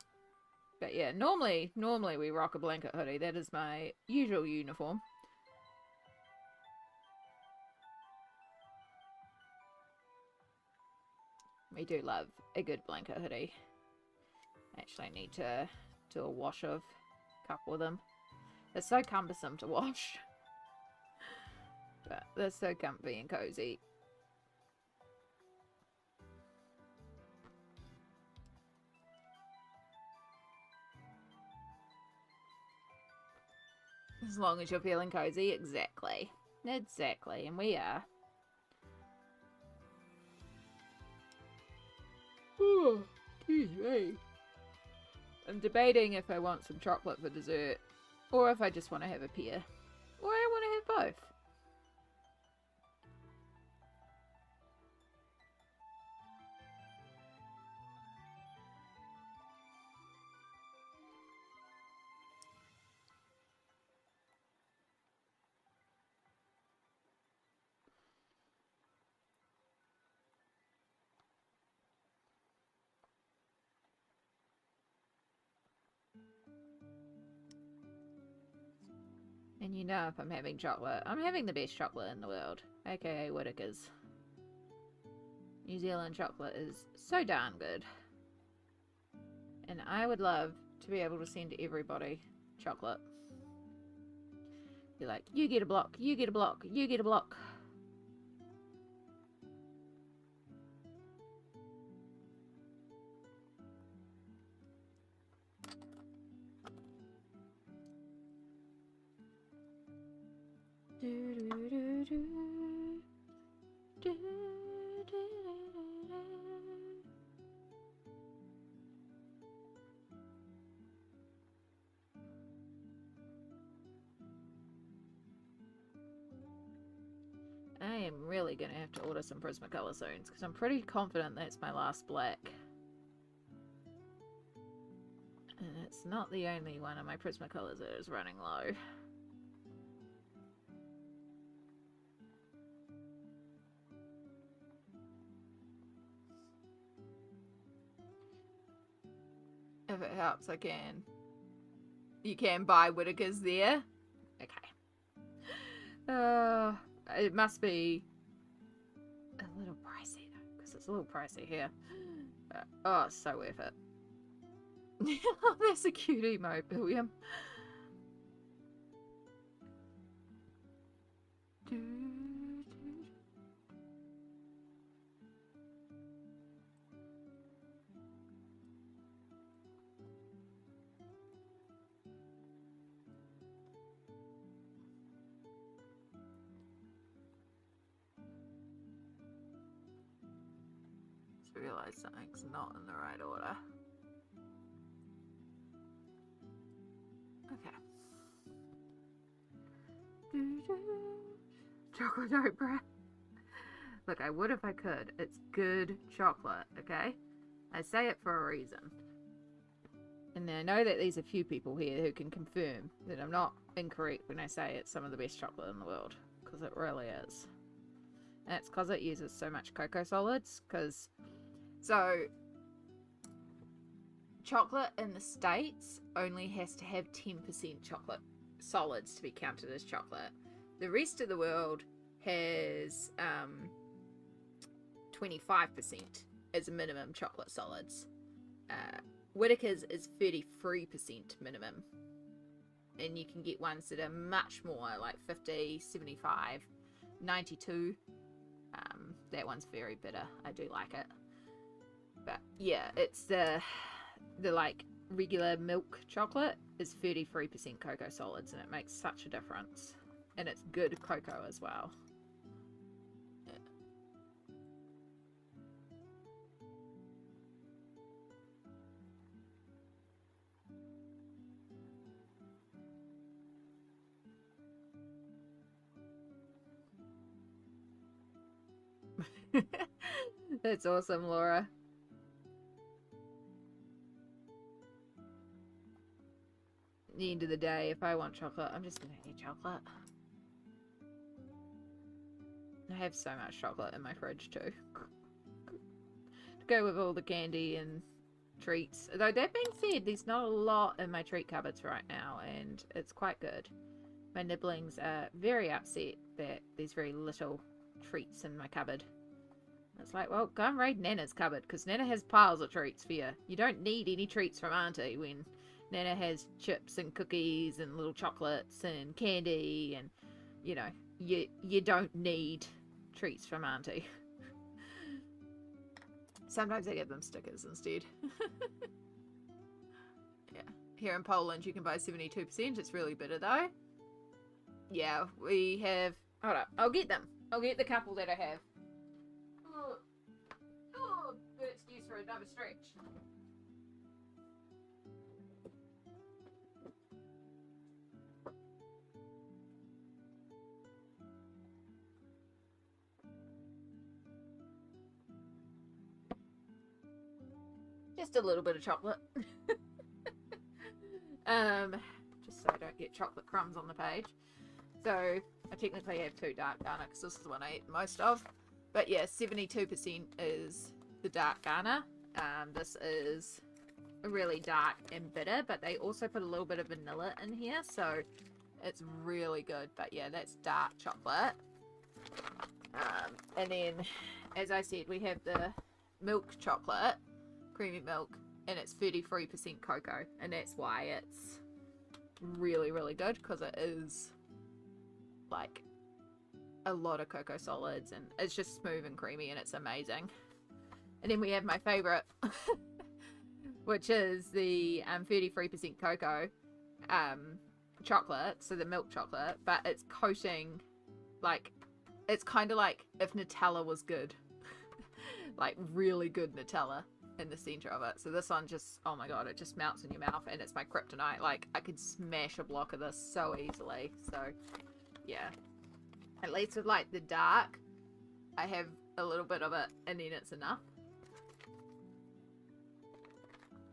S1: But yeah, normally we rock a blanket hoodie. That is my usual uniform. We do love a good blanket hoodie. Actually, I need to do a wash of a couple of them. It's so cumbersome to wash. But they're so comfy and cozy. As long as you're feeling cozy, exactly. Exactly, and we are. Oh, excuse me. I'm debating if I want some chocolate for dessert, or if I just want to have a pear, or I want to have both. And you know if I'm having chocolate, I'm having the best chocolate in the world, aka Whittaker's. New Zealand chocolate is so darn good. And I would love to be able to send everybody chocolate. Be like, you get a block, you get a block, you get a block. I am really going to have to order some Prismacolor soon, because I'm pretty confident that's my last black. And it's not the only one of my Prismacolors that is running low. If it helps, I can. You can buy Whittaker's there. Okay. It must be a little pricey though, because it's a little pricey here. Oh, it's so worth it. That's a cute emote, William. Just realised something's not in the right order. Okay. Chocolate Oprah. Look, I would if I could. It's good chocolate, okay? I say it for a reason. And I know that there's a few people here who can confirm that I'm not incorrect when I say it's some of the best chocolate in the world. Because it really is. And it's because it uses so much cocoa solids. So, chocolate in the States only has to have 10% chocolate solids to be counted as chocolate. The rest of the world has 25% as a minimum chocolate solids. Whittaker's is 33% minimum. And you can get ones that are much more, like 50, 75, 92. That one's very bitter. I do like it. But yeah, it's the like regular milk chocolate is 33% cocoa solids, and it makes such a difference. And it's good cocoa as well. That's awesome, Laura. At the end of the day, if I want chocolate, I'm just gonna eat chocolate. I have so much chocolate in my fridge too. To go with all the candy and treats. Though that being said, there's not a lot in my treat cupboards right now, and it's quite good. My nibblings are very upset that there's very little treats in my cupboard. It's like, well, go and raid Nana's cupboard, because Nana has piles of treats for you. You don't need any treats from Auntie when Nana has chips and cookies and little chocolates and candy, and, you know, you don't need treats from Auntie. Sometimes I give them stickers instead. Yeah. Here in Poland, you can buy 72%. It's really bitter, though. Yeah, we have... Hold up. I'll get them. I'll get the couple that I have. Oh, good excuse for another stretch. Just a little bit of chocolate. Just so I don't get chocolate crumbs on the page. So, I technically have 2 dark Ghana, because this is the one I eat most of. But yeah, 72% is the dark Ghana. This is really dark and bitter, but they also put a little bit of vanilla in here, so it's really good. But yeah, that's dark chocolate. And then, as I said, we have the milk chocolate, creamy milk, and it's 33% cocoa, and that's why it's really, really good, because it is like a lot of cocoa solids, and it's just smooth and creamy, and it's amazing. And then we have my favorite, which is the 33% cocoa chocolate, so the milk chocolate, but it's coating, like, it's kind of like if Nutella was good. Like really good Nutella in the center of it. So this one just, oh my god, it just melts in your mouth, and it's my kryptonite. Like, I could smash a block of this so easily. So yeah, at least with like the dark, I have a little bit of it, and then it's enough,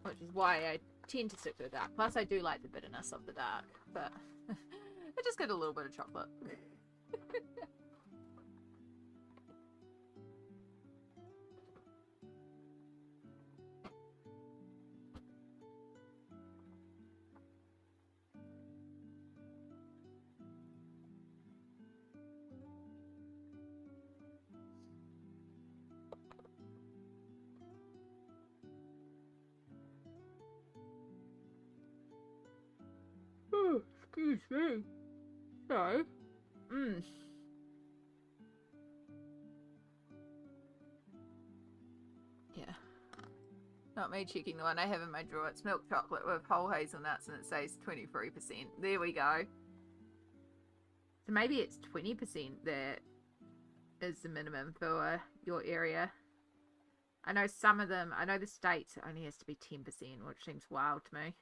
S1: which is why I tend to stick to the dark. Plus I do like the bitterness of the dark, but I just get a little bit of chocolate. Oh, excuse me. So, yeah. Not me checking the one I have in my drawer. It's milk chocolate with whole hazelnuts, and it says 23%. There we go. So maybe it's 20% that is the minimum for your area. I know some of them, I know the States it only has to be 10%, which seems wild to me.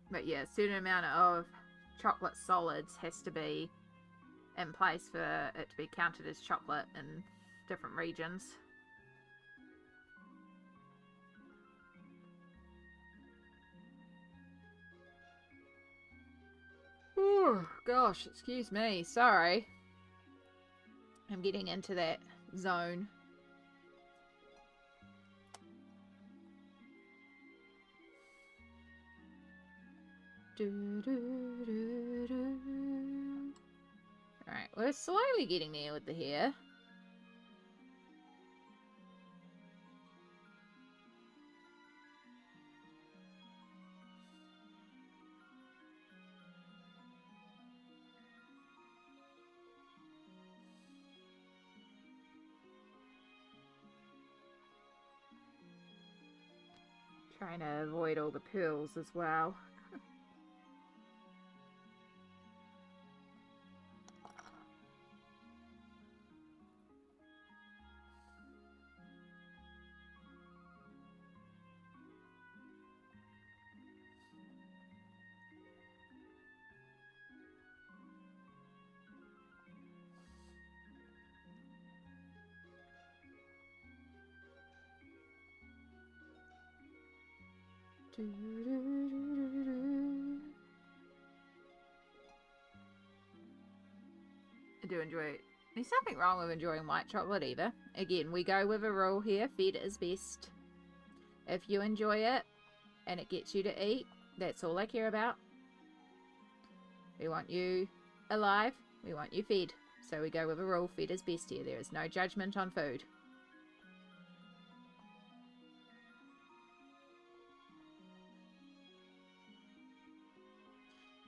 S1: But yeah, a certain amount of chocolate solids has to be in place for it to be counted as chocolate in different regions. Oh gosh, excuse me, sorry. I'm getting into that zone. Alright, we're slowly getting there with the hair. Trying to avoid all the pearls as well. I do enjoy There's nothing wrong with enjoying white chocolate either. Again, we go with a rule here, fed is best. If you enjoy it and it gets you to eat, that's all I care about. We want you alive, we want you fed. So we go with a rule, fed is best here. There is no judgment on food.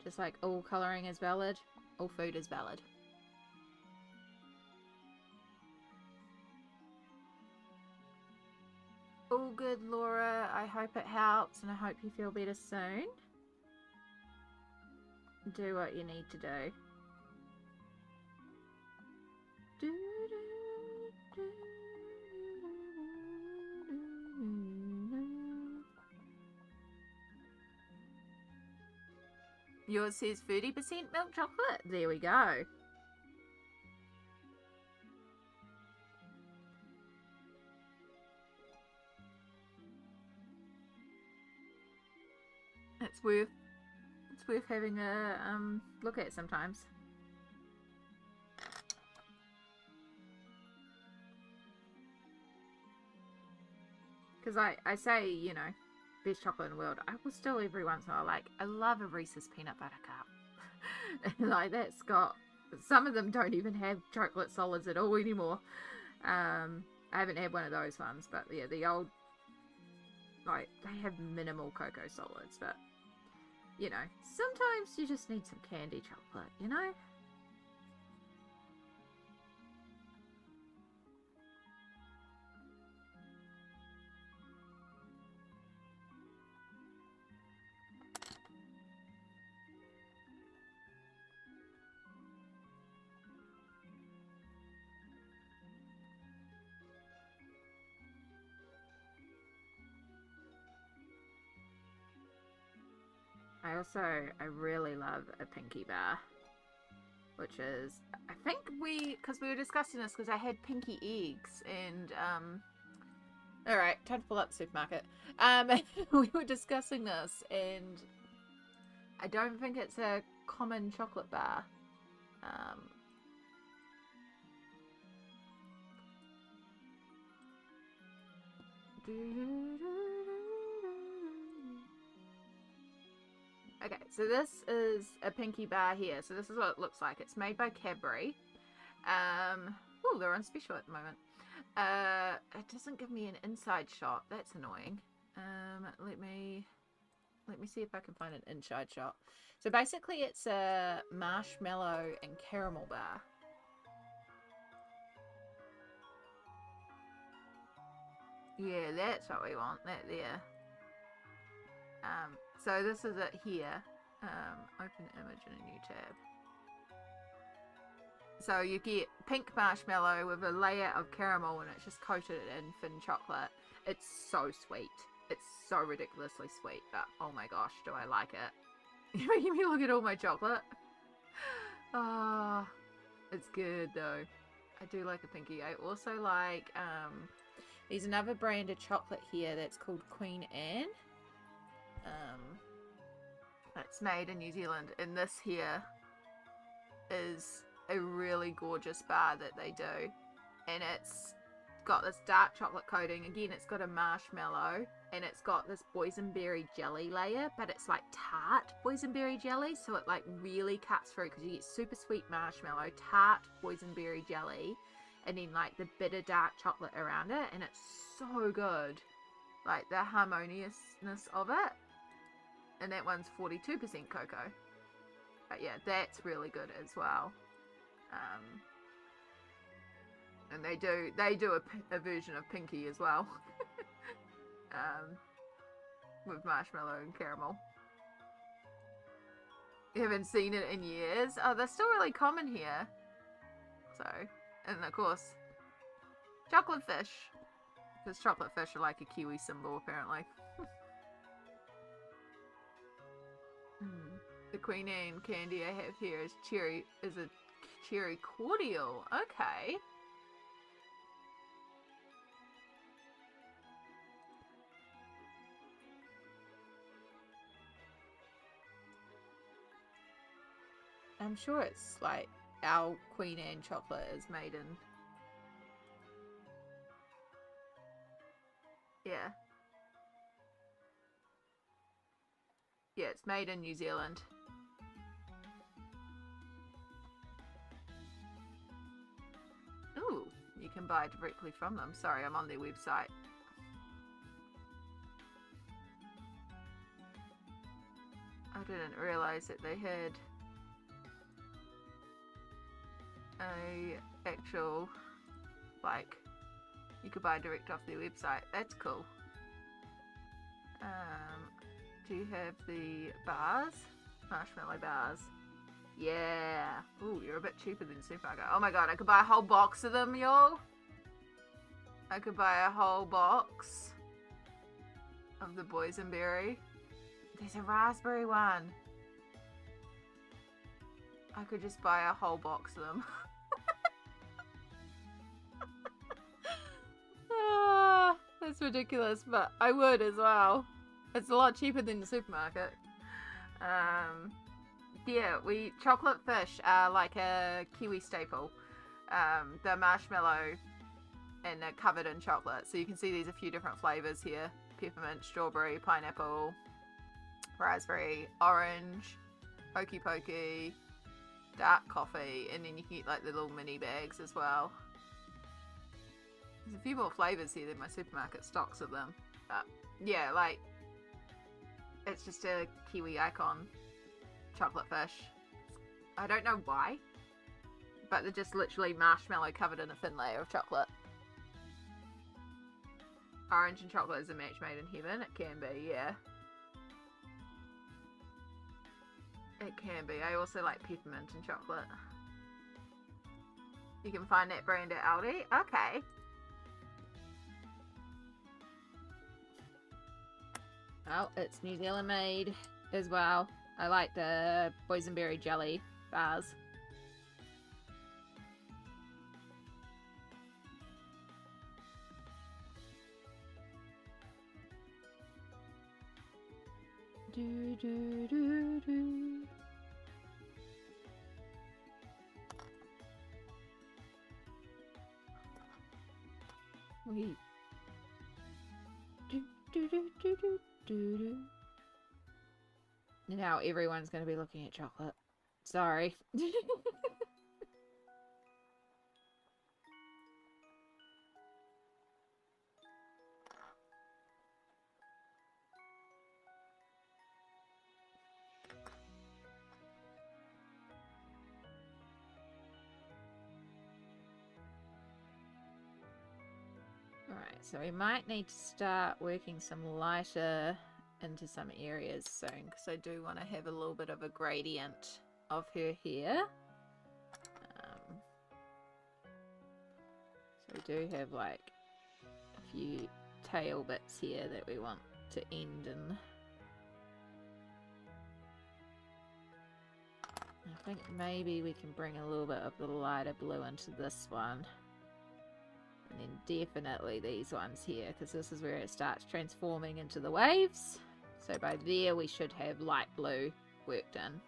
S1: Just like all colouring is valid, all food is valid. All good, Laura. I hope it helps and I hope you feel better soon. Do what you need to do. Yours says 30% milk chocolate. There we go. It's worth having a look at sometimes. Because I say, you know, best chocolate in the world. I will still every once in a while, like, I love a Reese's peanut butter cup. Like, that's got, some of them don't even have chocolate solids at all anymore. I haven't had one of those ones, but yeah, the old, like, they have minimal cocoa solids, but, you know, sometimes you just need some candy chocolate, you know? I really love a Pinky bar, which is, I think because we were discussing this because I had Pinky eggs and, alright, time to pull up the supermarket. We were discussing this and I don't think it's a common chocolate bar. Okay, so this is a Pinky bar here. So this is what it looks like. It's made by Cadbury. Oh, they're on special at the moment. It doesn't give me an inside shot. That's annoying. Let me see if I can find an inside shot. So basically it's a marshmallow and caramel bar. Yeah, that's what we want. That there. So this is it here. Open image in a new tab. So you get pink marshmallow with a layer of caramel and it's just coated in thin chocolate. It's so sweet. It's so ridiculously sweet, but oh my gosh, do I like it. You're making me look at all my chocolate. Ah, it's good though. I do like a Pinky. I also like, there's another brand of chocolate here that's called Queen Anne. It's made in New Zealand, and this here is a really gorgeous bar that they do, and it's got this dark chocolate coating. Again, it's got a marshmallow and it's got this boysenberry jelly layer, but it's like tart boysenberry jelly, so it like really cuts through because you get super sweet marshmallow, tart boysenberry jelly, and then like the bitter dark chocolate around it, and it's so good. Like the harmoniousness of it. And that one's 42% cocoa. But yeah, that's really good as well. And they do a version of Pinky as well. With marshmallow and caramel. You haven't seen it in years. Oh, they're still really common here. So, and of course, chocolate fish. Because chocolate fish are like a Kiwi symbol, apparently. The Queen Anne candy I have here is a cherry cordial. Okay. I'm sure it's like our Queen Anne chocolate is made in. Yeah. Yeah, it's made in New Zealand. Ooh, you can buy directly from them. Sorry, I'm on their website. I didn't realise that they had a actual, like, you could buy direct off their website. That's cool. Do you have the bars? Marshmallow bars. Yeah. Ooh, you're a bit cheaper than supermarket. Oh my god, I could buy a whole box of them, y'all. I could buy a whole box of the boysenberry. There's a raspberry one. I could just buy a whole box of them. Oh, that's ridiculous, but I would as well. It's a lot cheaper than the supermarket. Yeah, chocolate fish are like a Kiwi staple. They're marshmallow and they're covered in chocolate. So you can see there's a few different flavors here. Peppermint, strawberry, pineapple, raspberry, orange, hokey pokey, dark coffee, and then you can get like the little mini bags as well. There's a few more flavors here than my supermarket stocks of them. But yeah, like, it's just a Kiwi icon chocolate fish. I don't know why, but they're just literally marshmallow covered in a thin layer of chocolate. Orange and chocolate is a match made in heaven. It can be, yeah. It can be. I also like peppermint and chocolate. You can find that brand at Aldi. Okay. Well, it's New Zealand made as well. I like the boysenberry jelly bars. Do, do, do, do. Wait. Do, do, do, do, do, do, do. Now everyone's going to be looking at chocolate. Sorry. Alright, so we might need to start working some lighter into some areas soon, because I do want to have a little bit of a gradient of her hair. So we do have like a few tail bits here that we want to end in. I think maybe we can bring a little bit of the lighter blue into this one. And then definitely these ones here, because this is where it starts transforming into the waves. So by there we should have light blue worked in.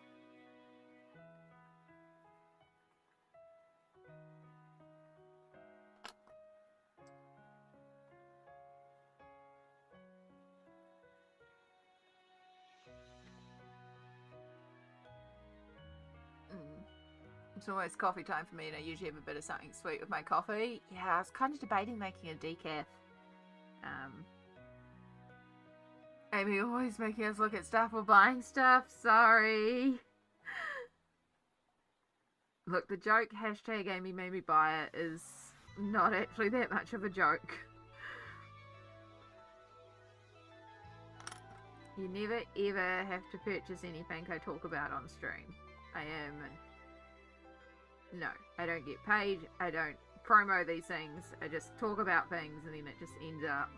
S1: It's always coffee time for me, and I usually have a bit of something sweet with my coffee. Yeah, I was kind of debating making a decaf. Amy always making us look at stuff or buying stuff. Sorry. Look, the joke hashtag Amy made me buy it is not actually that much of a joke. You never ever have to purchase anything I talk about on stream. No, I don't get paid. I don't promo these things. I just talk about things and then it just ends up.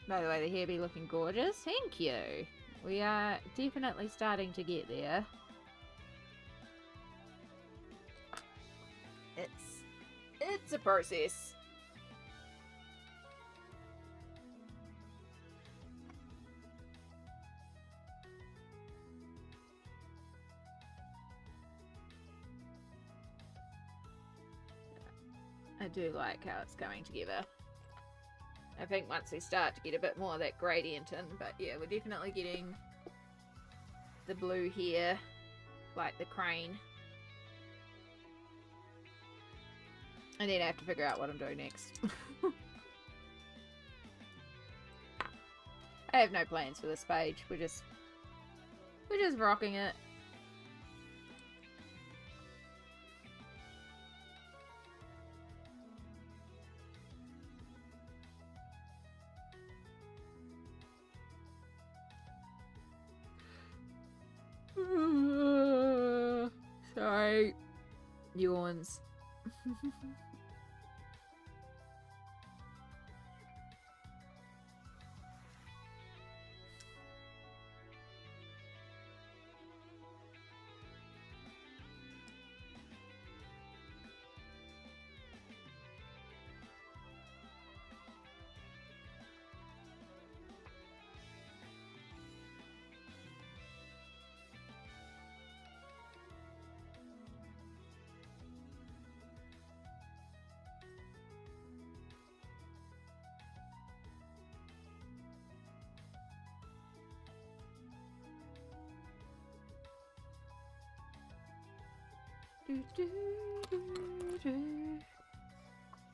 S1: By the way, the hair be looking gorgeous. Thank you. We are definitely starting to get there. It's a process. I do like how it's going together. I think once we start to get a bit more of that gradient in, but yeah, we're definitely getting the blue here, like the crane. And then I have to figure out what I'm doing next. I have no plans for this page. We're just rocking it. Sorry. Yawns.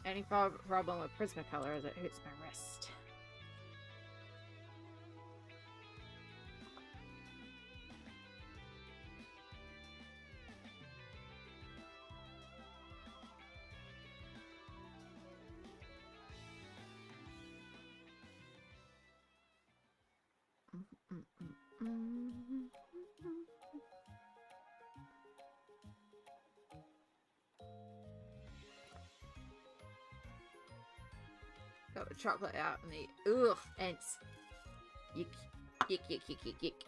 S1: Only problem with Prismacolor is it hurts my wrist. Got the chocolate out and the ants. Yick, yick, yick, yick, yick, yick.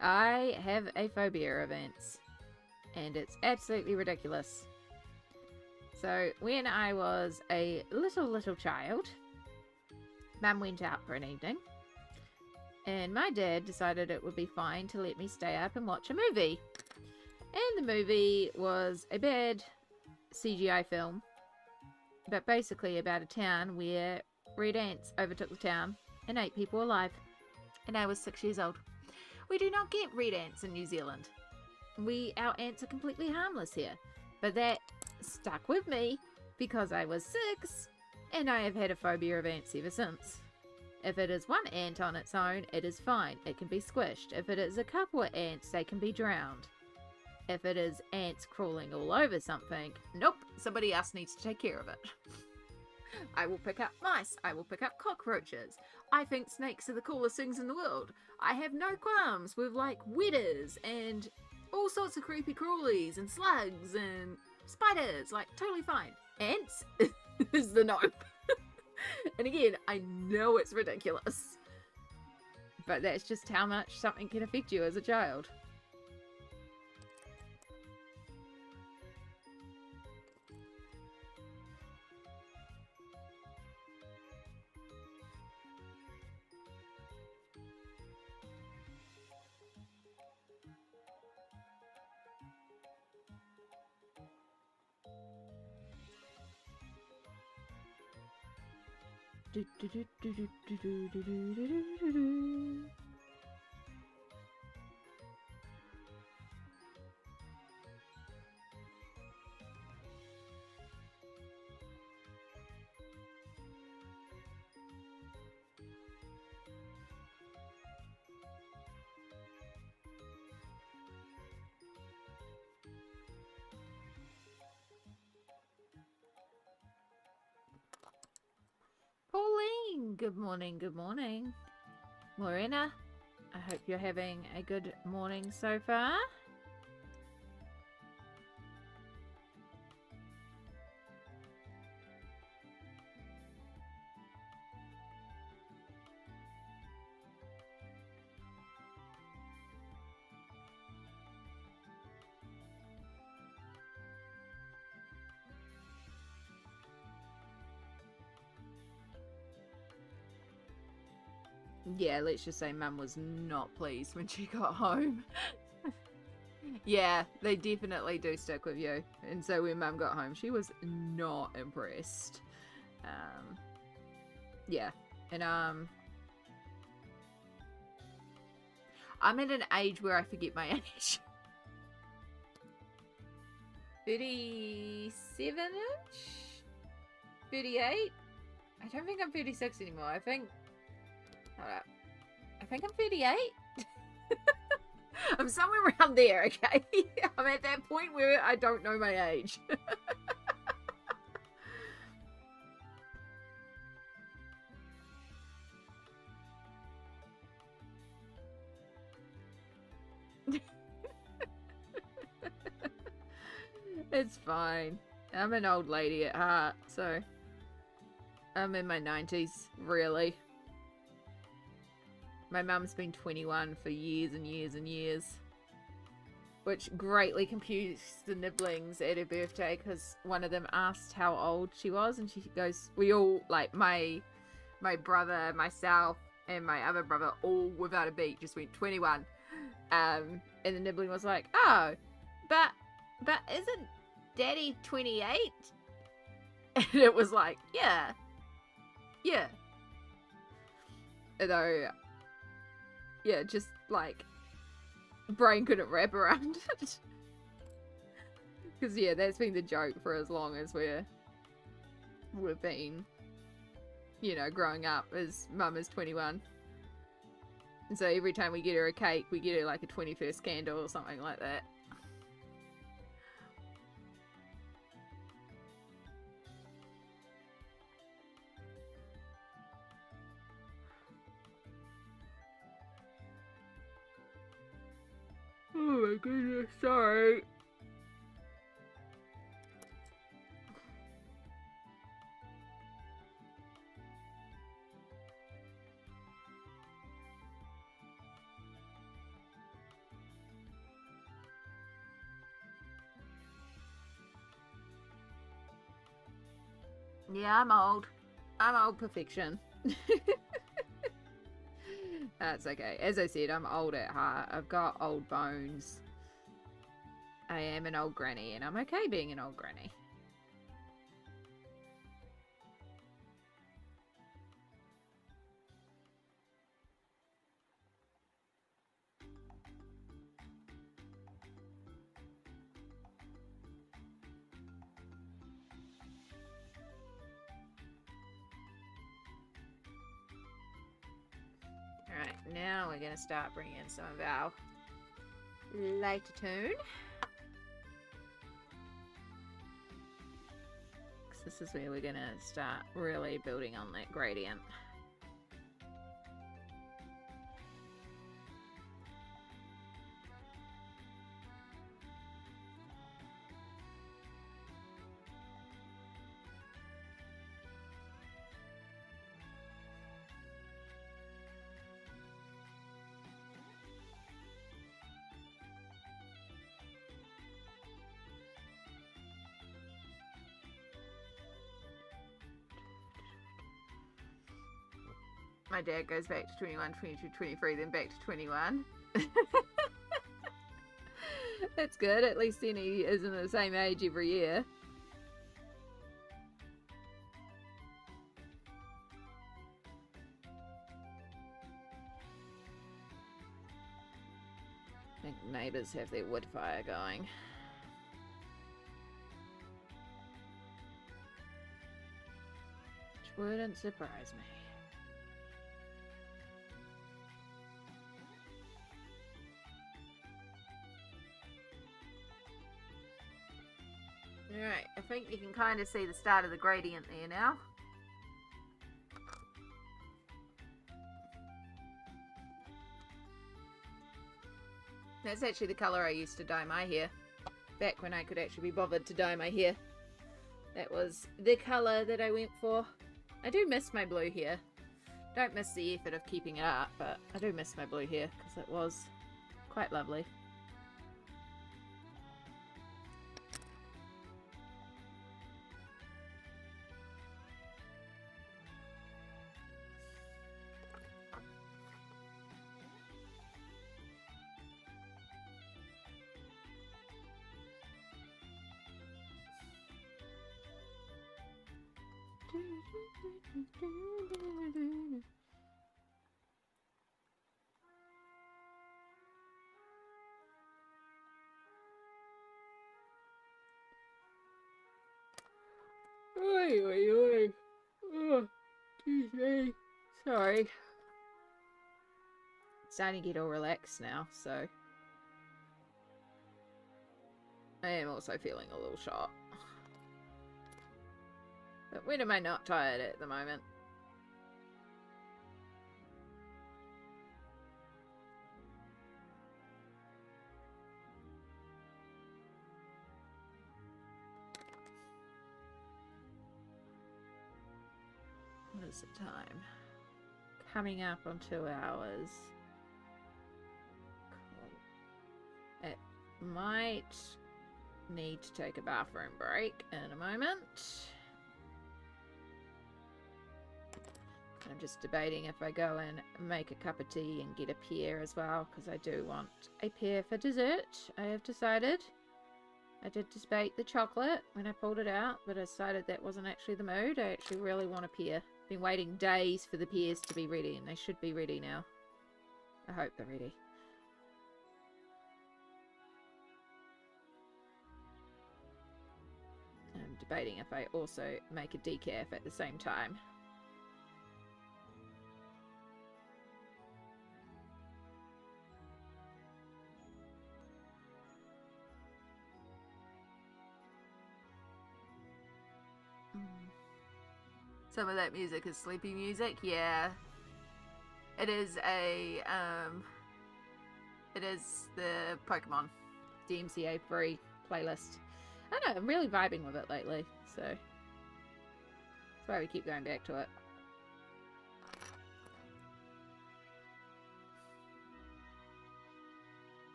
S1: I have a phobia of ants, and it's absolutely ridiculous. So when I was a little child, Mum went out for an evening, and my dad decided it would be fine to let me stay up and watch a movie. And the movie was a bad CGI film, but basically about a town where red ants overtook the town and ate people alive. And I was 6 years old. We do not get red ants in New Zealand. Our ants are completely harmless here. But that stuck with me because I was 6 and I have had a phobia of ants ever since. If it is one ant on its own, it is fine. It can be squished. If it is a couple of ants, they can be drowned. If it is ants crawling all over something, nope, somebody else needs to take care of it. I will pick up mice. I will pick up cockroaches. I think snakes are the coolest things in the world. I have no qualms with, like, wetters and all sorts of creepy crawlies and slugs and spiders. Like, totally fine. Ants is the no. And again, I know it's ridiculous. But that's just how much something can affect you as a child. Pauline, good morning, good morning. Morena, I hope you're having a good morning so far. Yeah, let's just say Mum was not pleased when she got home. Yeah, they definitely do stick with you. And so when Mum got home, she was not impressed. Yeah. And I'm at an age where I forget my age. 37-ish? 38? I don't think I'm 36 anymore. I think I'm 38. I'm somewhere around there, okay? I'm at that point where I don't know my age. It's fine. I'm an old lady at heart, so I'm in my 90s, really. My mum's been 21 for years and years and years, which greatly confused the Nibblings at her birthday because one of them asked how old she was, and she goes, we all, like, my brother, myself, and my other brother, all without a beat, just went 21. And the Nibbling was like, oh, but isn't Daddy 28? And it was like, yeah. Though, yeah, just like brain couldn't wrap around it. Because yeah, that's been the joke for as long as we've been, you know, growing up, as Mum is 21. And so every time we get her a cake, we get her like a 21st candle or something like that. Oh my goodness, sorry. Yeah, I'm old. I'm old perfection. That's okay. As I said, I'm old at heart. I've got old bones. I am an old granny, and I'm okay being an old granny. Alright, now we're going to start bringing in some of our lighter tone. This is where we're going to start really building on that gradient. My dad goes back to 21, 22, 23, then back to 21. That's good. At least then he isn't the same age every year. I think neighbours have their wood fire going. Which wouldn't surprise me. Alright, I think you can kind of see the start of the gradient there now. That's actually the colour I used to dye my hair. Back when I could actually be bothered to dye my hair. That was the colour that I went for. I do miss my blue hair. Don't miss the effort of keeping it up, but I do miss my blue hair because it was quite lovely. Oi, oi, oi. Oh, excuse me. Sorry. Starting to get all relaxed now, so I am also feeling a little shot. But when am I not tired at the moment? What is the time? Coming up on 2 hours. Cool. It might need to take a bathroom break in a moment. I'm just debating if I go and make a cup of tea and get a pear as well, because I do want a pear for dessert. I have decided. I did debate the chocolate when I pulled it out, but I decided that wasn't actually the mood. I actually really want a pear. Been waiting days for the pears to be ready, and they should be ready now. I hope they're ready. I'm debating if I also make a decaf at the same time. Some of that music is sleepy music, yeah. It is a, it is the Pokemon DMCA free playlist. I don't know, I'm really vibing with it lately, so that's why we keep going back to it.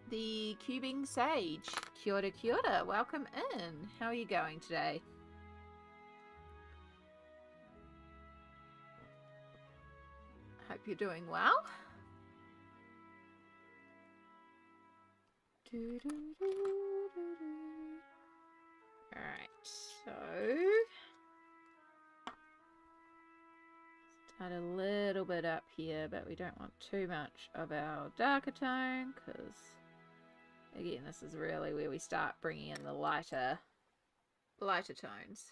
S1: The Cubing Sage. Kia ora, kia ora. Welcome in. How are you going today? Hope you're doing well. Alright, so start a little bit up here, but we don't want too much of our darker tone, because again, this is really where we start bringing in the lighter tones.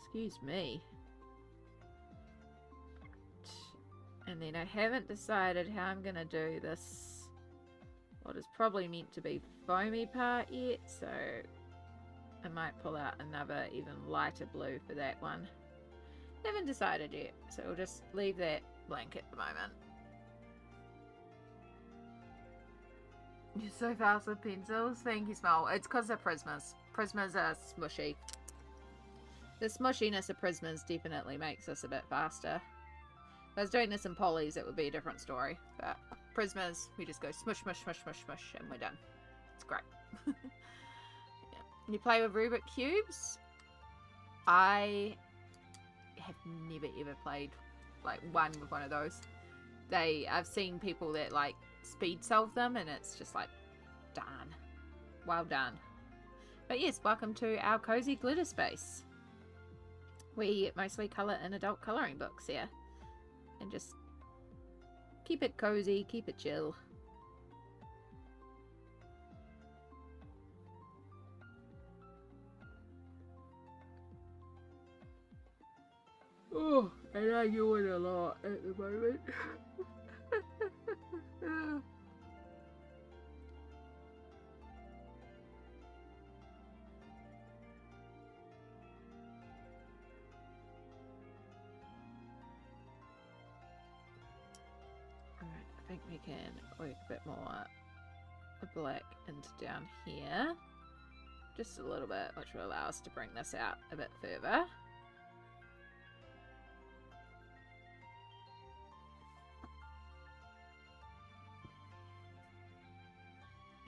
S1: Excuse me. And then I haven't decided how I'm going to do this, what is probably meant to be foamy part yet, so I might pull out another even lighter blue for that one. Haven't decided yet, so we'll just leave that blank at the moment. You're so fast with pencils. Thank you, Small. It's because they're Prismas. Prismas are smushy. The smushiness of Prismas definitely makes us a bit faster. If I was doing this in polys, it would be a different story. But Prismas, we just go smush, smush, smush, smush, smush, and we're done. It's great. Yeah. You play with Rubik cubes? I have never ever played like one with one of those. I've seen people that like speed solve them, and it's just like, darn. Well done. But yes, welcome to our cozy glitter space. We mostly colour in adult colouring books here. And just keep it cozy, keep it chill. Oh, and I yawn a lot at the moment. I think we can work a bit more black into down here. Just a little bit, which will allow us to bring this out a bit further.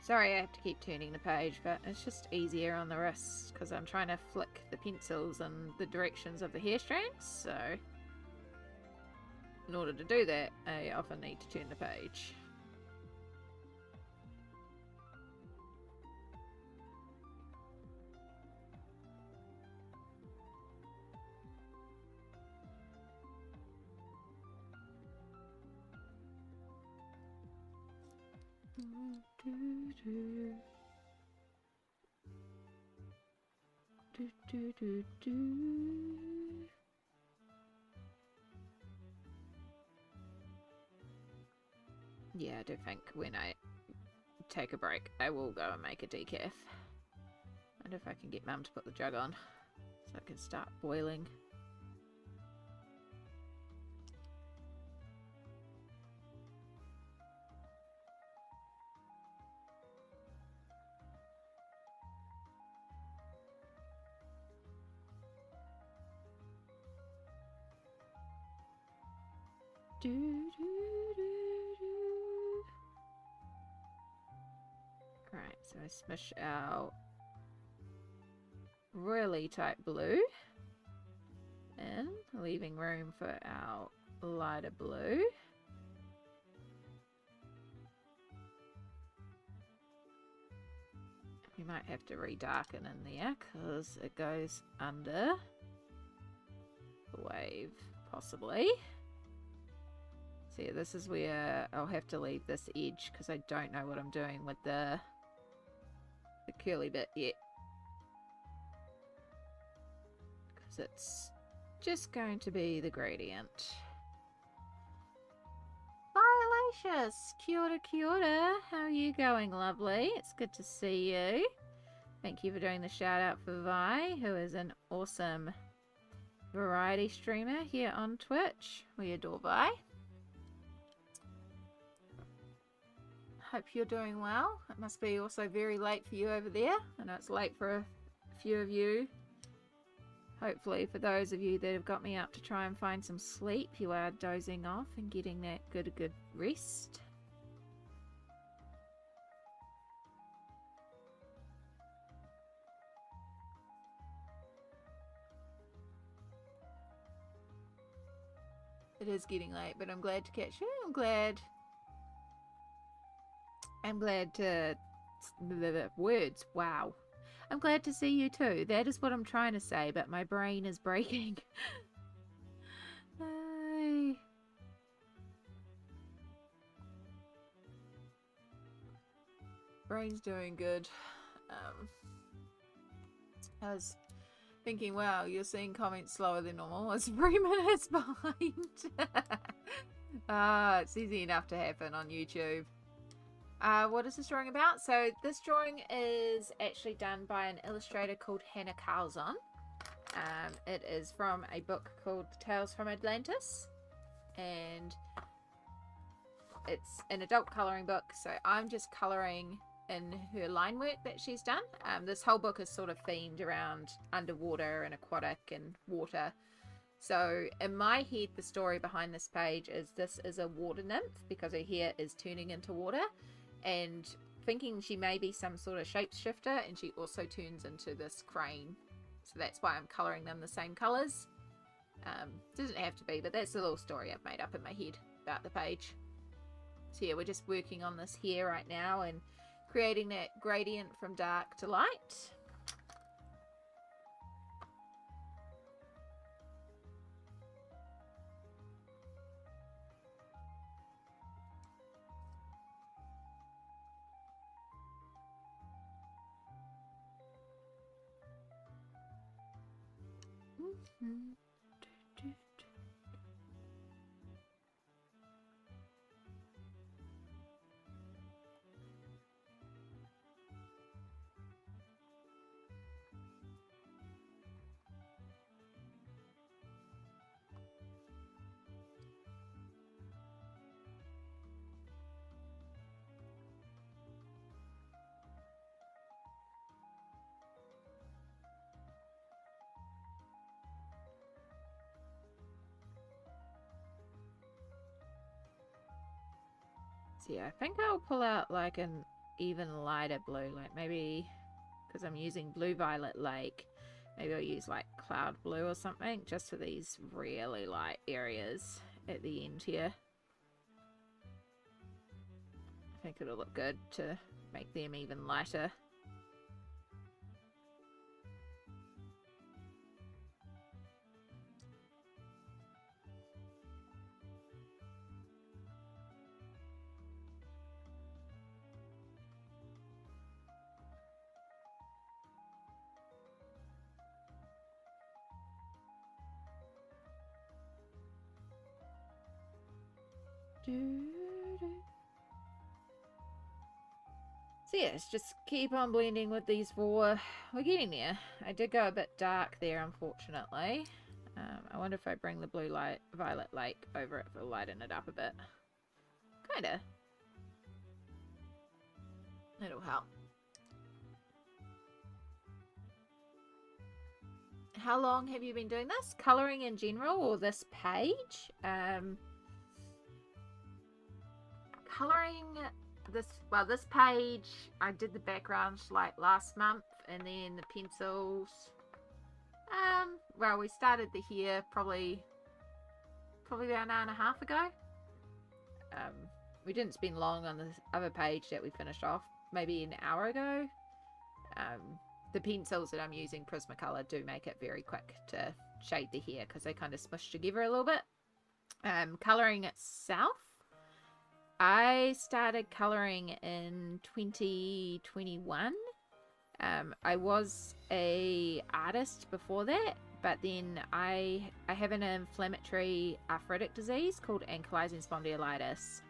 S1: Sorry I have to keep turning the page, but it's just easier on the wrist because I'm trying to flick the pencils in the directions of the hair strands, so in order to do that, I often need to turn the page. Yeah, I do think when I take a break, I will go and make a decaf. I wonder if I can get Mum to put the jug on so it can start boiling. Right, so I smash our really tight blue in, leaving room for our lighter blue. We might have to redarken in there because it goes under the wave, possibly. So yeah, this is where I'll have to leave this edge because I don't know what I'm doing with the curly bit yet. Because it's just going to be the gradient. Violacious! Kia ora, kia ora. How are you going, lovely? It's good to see you. Thank you for doing the shout out for Vi, who is an awesome variety streamer here on Twitch. We adore Vi. Hope you're doing well. It must be also very late for you over there. I know it's late for a few of you. Hopefully for those of you that have got me up to try and find some sleep, you are dozing off and getting that good rest. It is getting late, but I'm glad to catch you. I'm glad to... words, wow. I'm glad to see you too. That is what I'm trying to say, but my brain is breaking. Brain's doing good. I was thinking, wow, you're seeing comments slower than normal. It's 3 minutes behind. It's easy enough to happen on YouTube. What is this drawing about? So this drawing is actually done by an illustrator called Hannah Carlzon. It is from a book called Tales from Atlantis, and it's an adult colouring book, so I'm just colouring in her line work that she's done. This whole book is sort of themed around underwater and aquatic and water. So in my head, the story behind this page is this is a water nymph because her hair is turning into water, and thinking she may be some sort of shapeshifter, and she also turns into this crane. So that's why I'm colouring them the same colours. Doesn't have to be, but that's a little story I've made up in my head about the page. So yeah, we're just working on this hair right now and creating that gradient from dark to light. So yeah, I think I'll pull out like an even lighter blue, like maybe because I'm using Blue Violet Lake, maybe I'll use like Cloud Blue or something just for these really light areas at the end here. I think it'll look good to make them even lighter. So yes, just keep on blending with these four. We're getting there. I did go a bit dark there, unfortunately. I wonder if I bring the Blue Violet Lake over it, if it'll lighten it up a bit. Kinda. It'll help. How long have you been doing this? Colouring in general or this page? Colouring this page, I did the background like last month, and then the pencils. Well, we started the hair probably about an hour and a half ago. We didn't spend long on the other page that we finished off, maybe an hour ago. The pencils that I'm using, Prismacolor, do make it very quick to shade the hair because they kind of smush together a little bit. Colouring itself, I started colouring in 2021. I was a artist before that, but then I have an inflammatory arthritic disease called ankylosing spondylitis,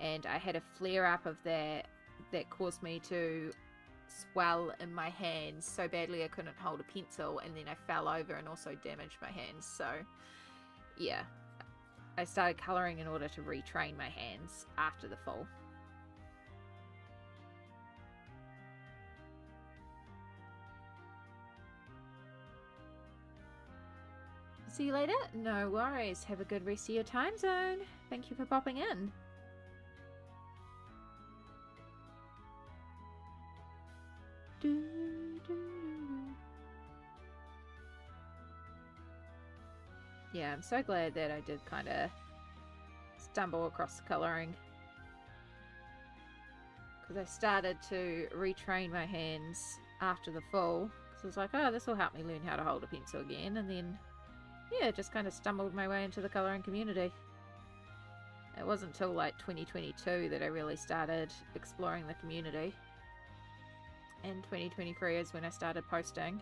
S1: and I had a flare-up of that caused me to swell in my hands so badly I couldn't hold a pencil, and then I fell over and also damaged my hands. So yeah, I started colouring in order to retrain my hands after the fall. See you later. No worries. Have a good rest of your time zone. Thank you for popping in. Yeah, I'm so glad that I did kind of stumble across the colouring, because I started to retrain my hands after the fall. So I was like, oh, this will help me learn how to hold a pencil again, and then yeah, just kind of stumbled my way into the colouring community. It wasn't until like 2022 that I really started exploring the community. And 2023 is when I started posting.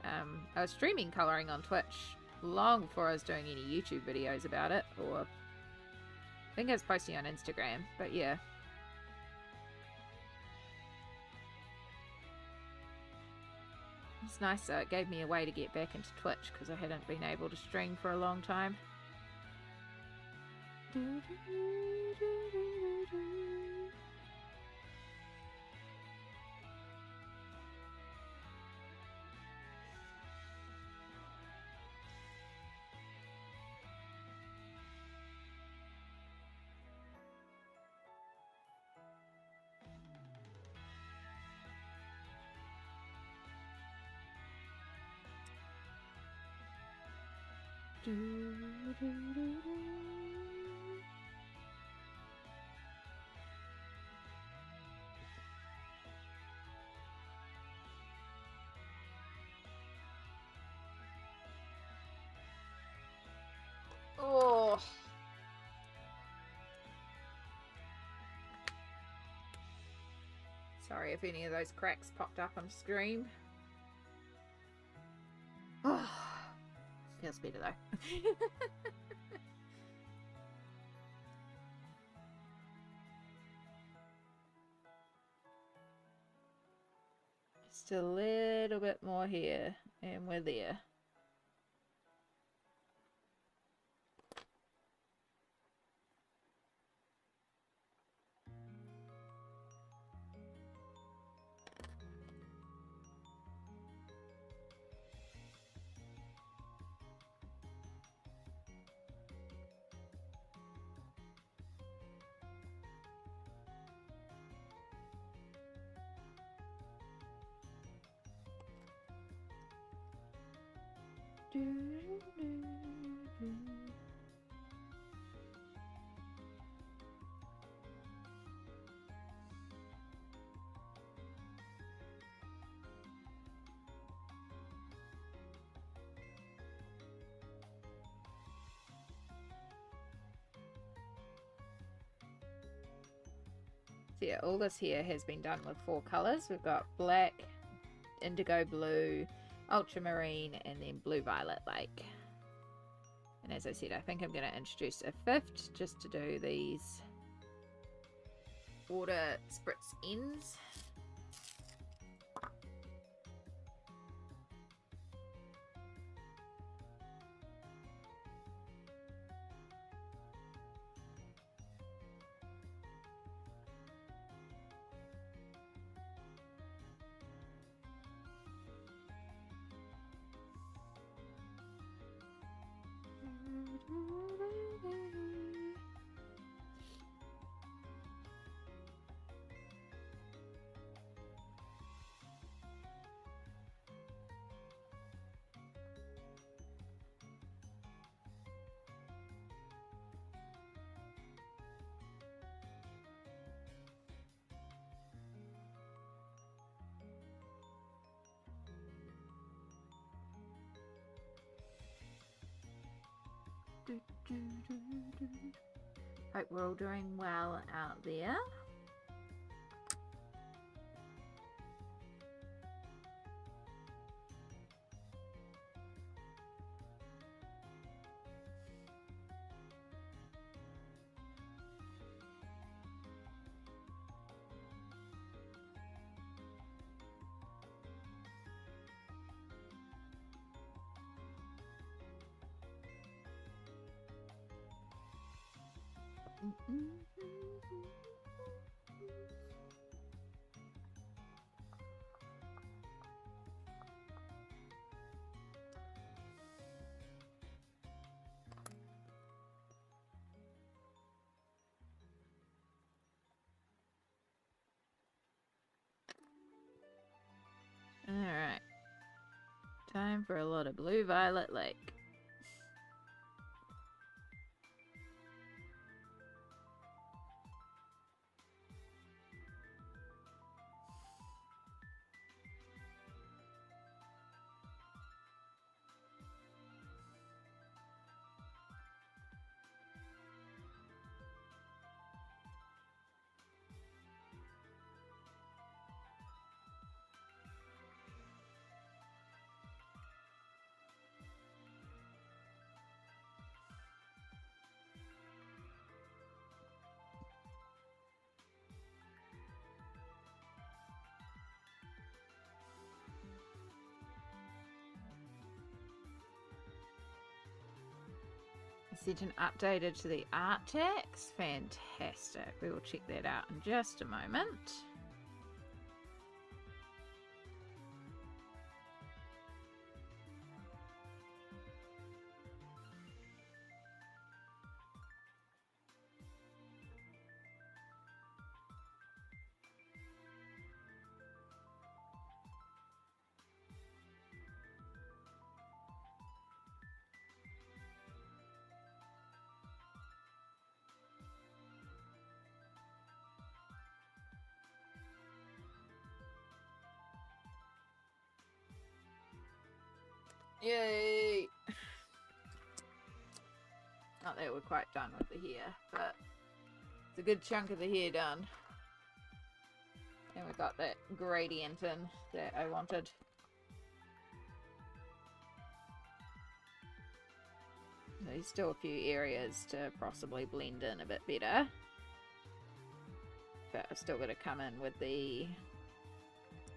S1: I was streaming colouring on Twitch long before I was doing any YouTube videos about it, or I think I was posting on Instagram, but yeah. It's nice though, it gave me a way to get back into Twitch because I hadn't been able to stream for a long time. Oh. Sorry if any of those cracks popped up on screen. Oh. Feels better though. Just a little bit more here, and we're there. So yeah, all this here has been done with 4 colours. We've got black, indigo blue, ultramarine, and then blue violet lake. And as I said, I think I'm going to introduce a 5th just to do these water spritz ends. Hope we're all doing well out there. Alright. Time for a lot of blue violet lake. Setting updated to the art text. Fantastic. We will check that out in just a moment. Yay! Not that we're quite done with the hair, but it's a good chunk of the hair done. And we got that gradient in that I wanted. There's still a few areas to possibly blend in a bit better. But I've still got to come in with the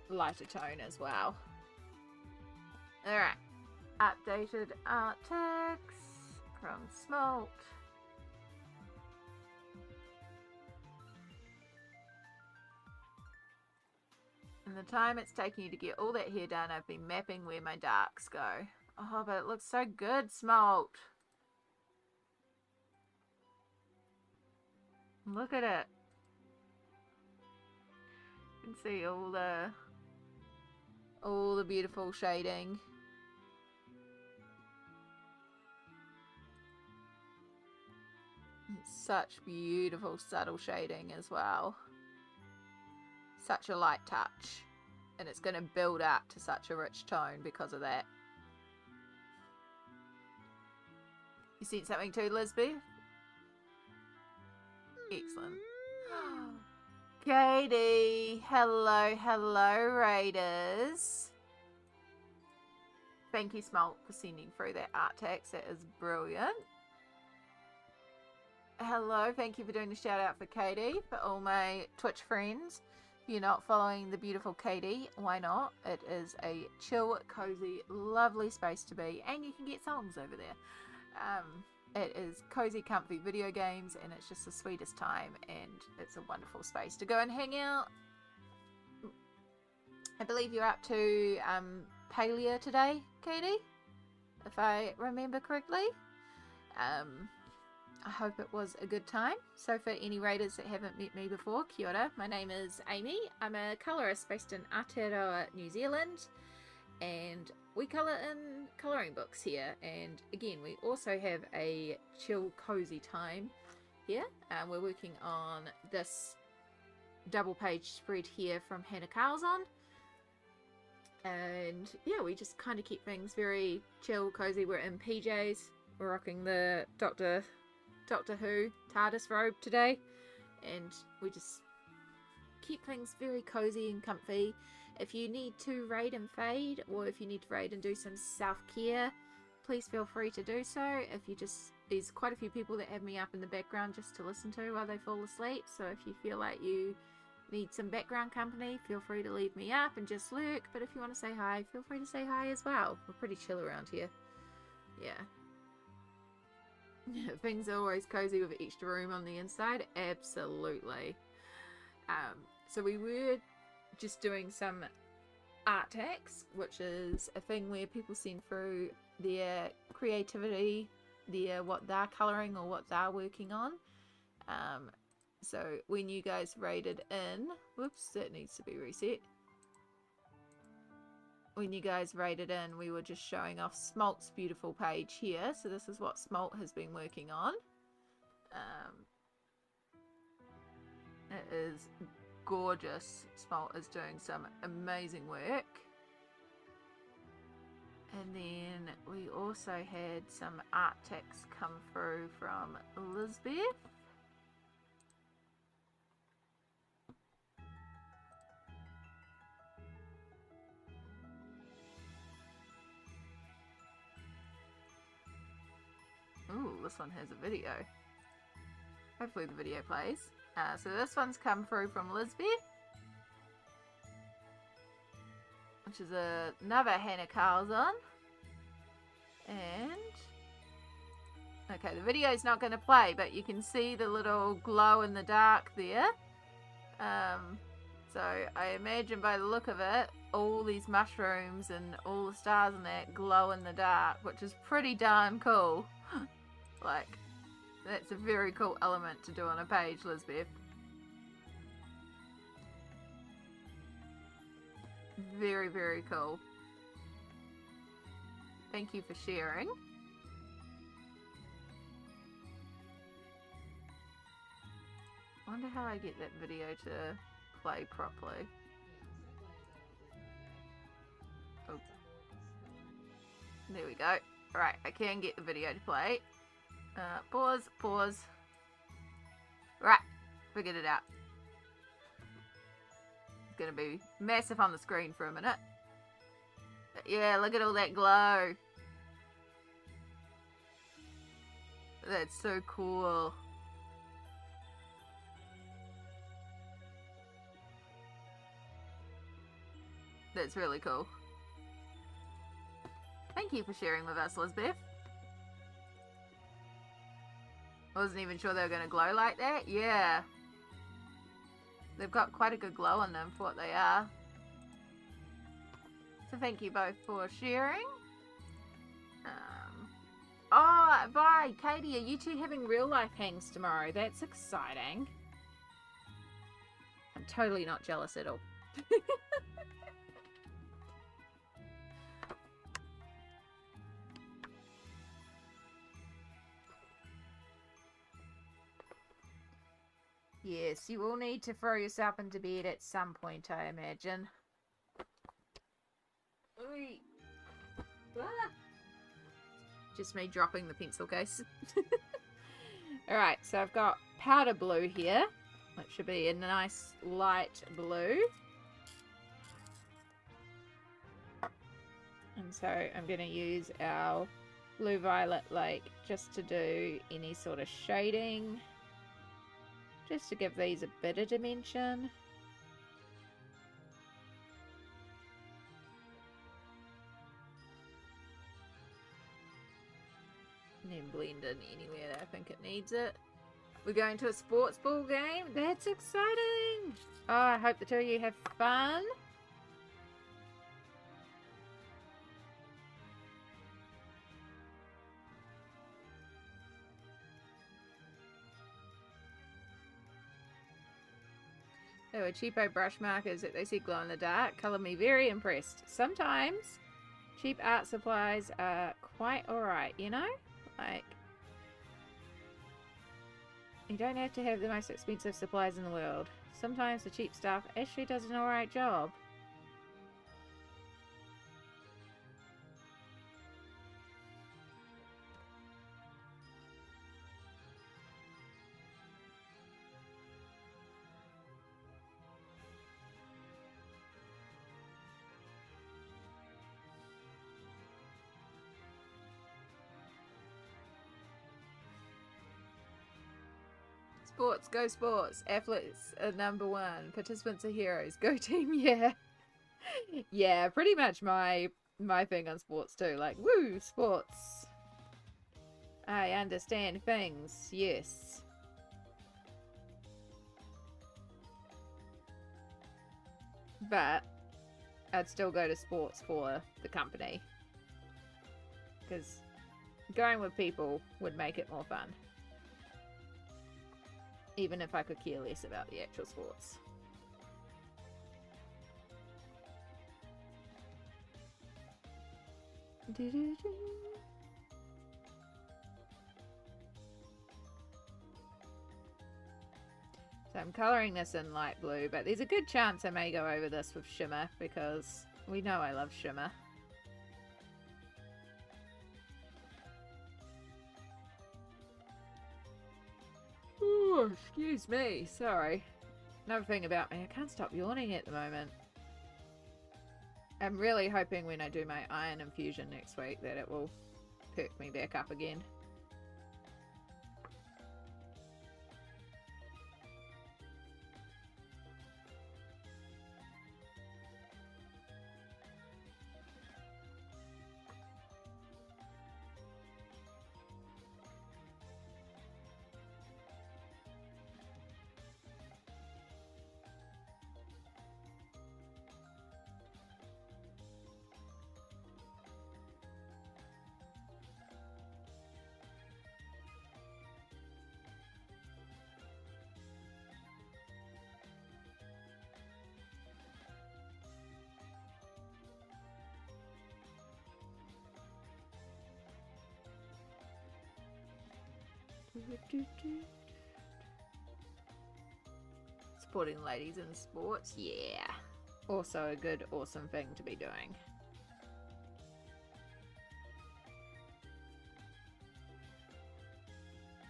S1: lighter tone as well. Alright. Updated art text from Smalt. And the time it's taking you to get all that hair done, I've been mapping where my darks go. Oh, but it looks so good, Smalt. Look at it. You can see all the beautiful shading. Such beautiful subtle shading as well. Such a light touch. And it's going to build up to such a rich tone because of that. You seen something too, Lisbeth? Excellent. Katie! Hello, hello, Raiders. Thank you, Smalt, for sending through that art text. That is brilliant. Hello, thank you for doing the shout out for Katie, for all my Twitch friends. If you're not following the beautiful Katie, why not? It is a chill, cozy, lovely space to be, and you can get songs over there. It is cozy, comfy video games, and it's just the sweetest time, and it's a wonderful space to go and hang out. I believe you're up to Palia today, Katie, if I remember correctly. I hope it was a good time. So for any Raiders that haven't met me before, kia ora. My name is Amy. I'm a colourist based in Aotearoa, New Zealand, and we colour in colouring books here. And again, we also have a chill, cozy time here. We're working on this double page spread here from Hannah Carlson. And yeah, we just kind of keep things very chill, cozy. We're in PJs. We're rocking the Doctor Who TARDIS robe today, and we just keep things very cozy and comfy. If you need to raid and fade, or if you need to raid and do some self-care, please feel free to do so. There's quite a few people that have me up in the background just to listen to while they fall asleep, so if you feel like you need some background company, feel free to leave me up and just lurk. But if you want to say hi, feel free to say hi as well. We're pretty chill around here. Yeah. Things are always cozy with extra room on the inside. Absolutely. So we were just doing some art tags, which is a thing where people send through their creativity, what they're colouring or what they're working on. So when you guys raided in, whoops, that needs to be reset. When you guys raided in, we were just showing off Smalt's beautiful page here. So this is what Smalt has been working on. It is gorgeous. Smalt is doing some amazing work. And then we also had some art text come through from Elizabeth. Ooh, this one has a video. Hopefully the video plays. So this one's come through from Lisbeth, which is another Hannah Carlson. And okay, the video's not going to play, but you can see the little glow in the dark there. So I imagine by the look of it, all these mushrooms and all the stars and that glow in the dark, which is pretty darn cool. Like, that's a very cool element to do on a page, Lisbeth. Very, very cool. Thank you for sharing. I wonder how I get that video to play properly. Oh. There we go. Alright, I can get the video to play. Pause. Right, figured it out. It's gonna be massive on the screen for a minute. But yeah, look at all that glow. That's so cool. That's really cool. Thank you for sharing with us, Lisbeth. I wasn't even sure they were going to glow like that. Yeah. They've got quite a good glow on them for what they are. So thank you both for sharing. Oh, bye. Katie, are you two having real life hangs tomorrow? That's exciting. I'm totally not jealous at all. Yes, you will need to throw yourself into bed at some point, I imagine. Just me dropping the pencil case. Alright, so I've got powder blue here, which should be a nice light blue. And so I'm going to use our blue violet lake just to do any sort of shading. Just to give these a bit of dimension. And then blend in anywhere that I think it needs it. We're going to a sports ball game. That's exciting. Oh, I hope the two of you have fun. They were cheapo brush markers that they said glow in the dark. Colour me very impressed. Sometimes cheap art supplies are quite alright, you know? Like, you don't have to have the most expensive supplies in the world. Sometimes the cheap stuff actually does an alright job. Sports, go sports. Athletes are number one. Participants are heroes. Go team, yeah. Yeah, pretty much my thing on sports too. Like, woo, sports. I understand things, yes. But I'd still go to sports for the company. Because going with people would make it more fun. Even if I could care less about the actual sports. So I'm colouring this in light blue, but there's a good chance I may go over this with shimmer because we know I love shimmer. Oh, excuse me, sorry. Another thing about me, I can't stop yawning at the moment. I'm really hoping when I do my iron infusion next week that it will perk me back up again. Supporting ladies in sports, yeah. Also a good, awesome thing to be doing.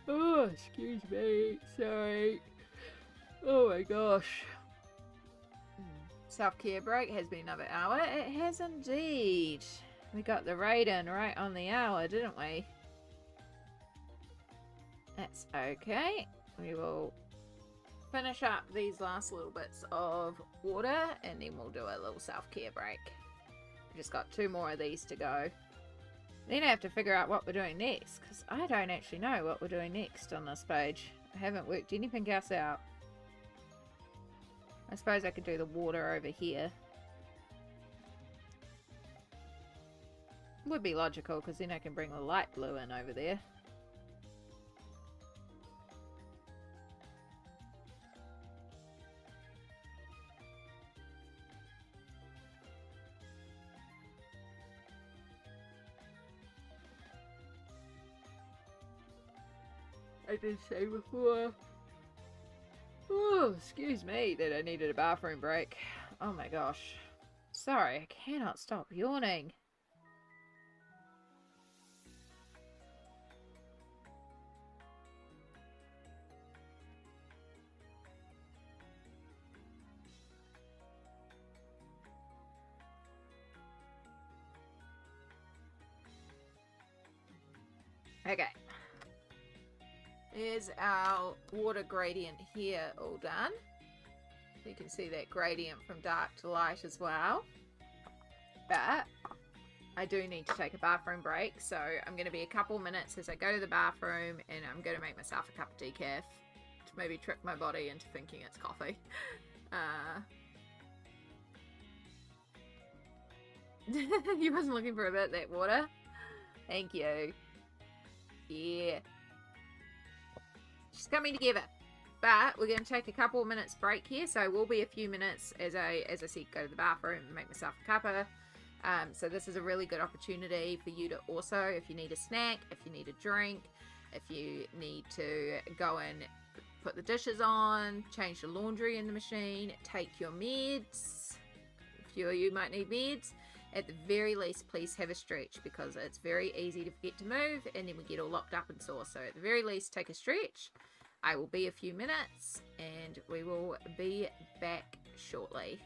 S1: Oh, excuse me, sorry. Oh my gosh. Self-care break has been another hour. It has indeed. We got the raid in right on the hour, didn't we? That's okay. We will finish up these last little bits of water and then we'll do a little self-care break. We've just got 2 more of these to go. Then I have to figure out what we're doing next because I don't actually know what we're doing next on this page. I haven't worked anything else out. I suppose I could do the water over here. Would be logical because then I can bring the light blue in over there. I did say before. Oh, excuse me that I needed a bathroom break. Oh my gosh. Sorry, I cannot stop yawning. Okay. There's our water gradient here all done. You can see that gradient from dark to light as well. But I do need to take a bathroom break, so I'm going to be a couple minutes as I go to the bathroom, and I'm going to make myself a cup of decaf to maybe trick my body into thinking it's coffee. You wasn't looking for a bit of that water? Thank you. Yeah. She's coming together. But we're going to take a couple of minutes break here, so it will be a few minutes as I said, go to the bathroom and make myself a cuppa. So this is a really good opportunity for you to also, if you need a snack, if you need a drink, if you need to go and put the dishes on, change the laundry in the machine, take your meds. A few of you might need meds. At the very least, please have a stretch, because it's very easy to forget to move and then we get all locked up and sore. So at the very least, take a stretch. I will be a few minutes and we will be back shortly.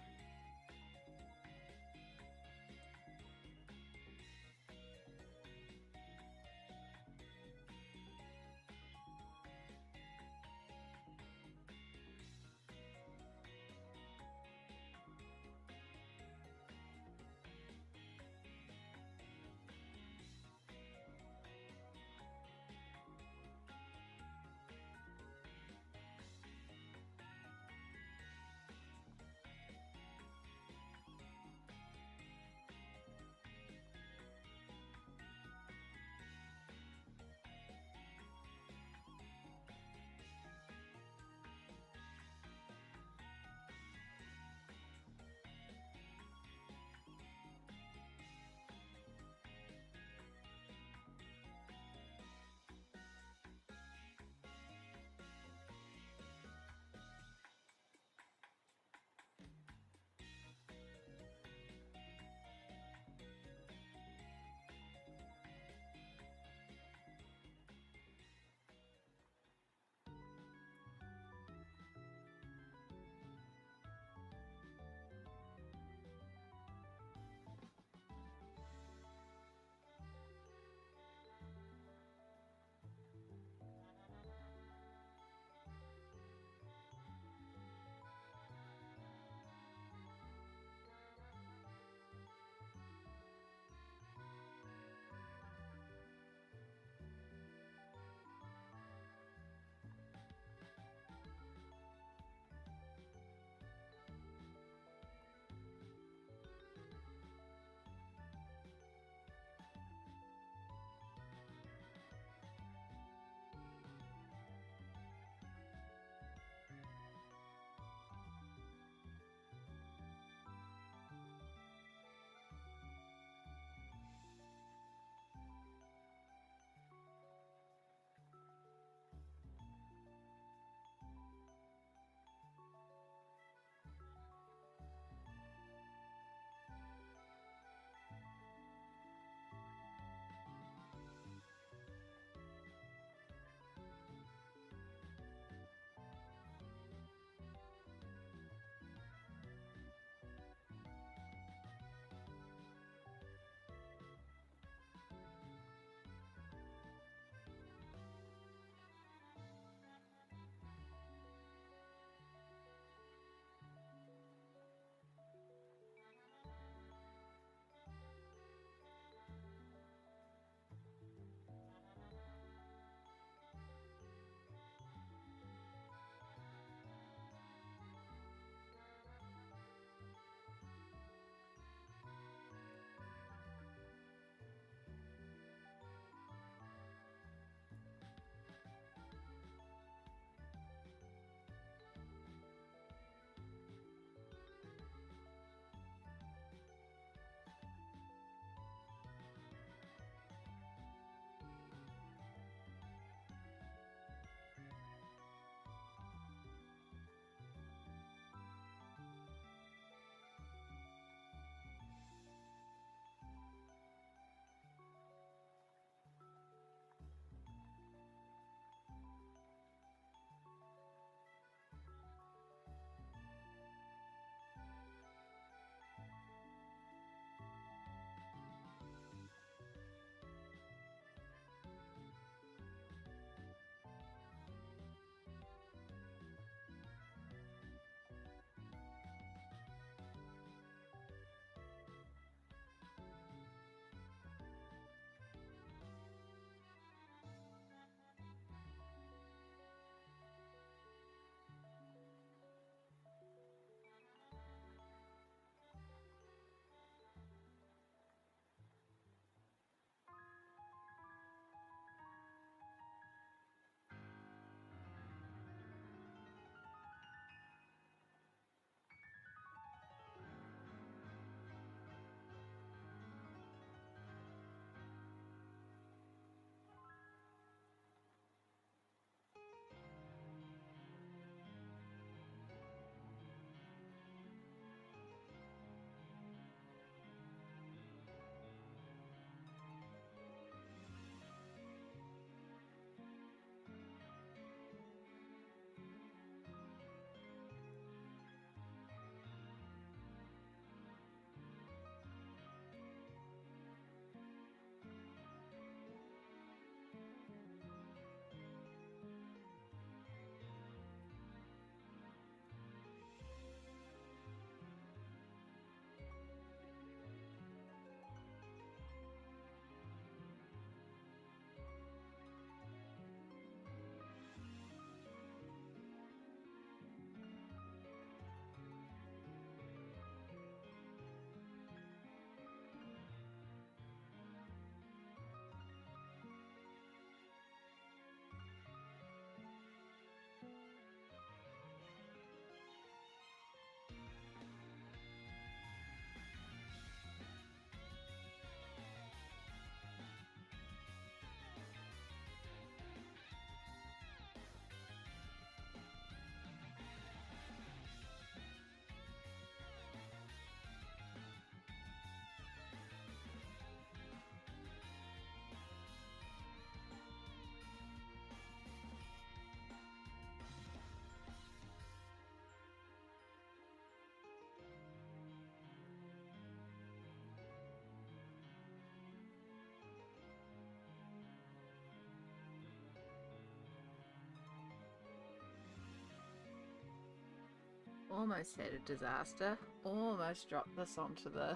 S1: Almost had a disaster. Almost dropped this onto the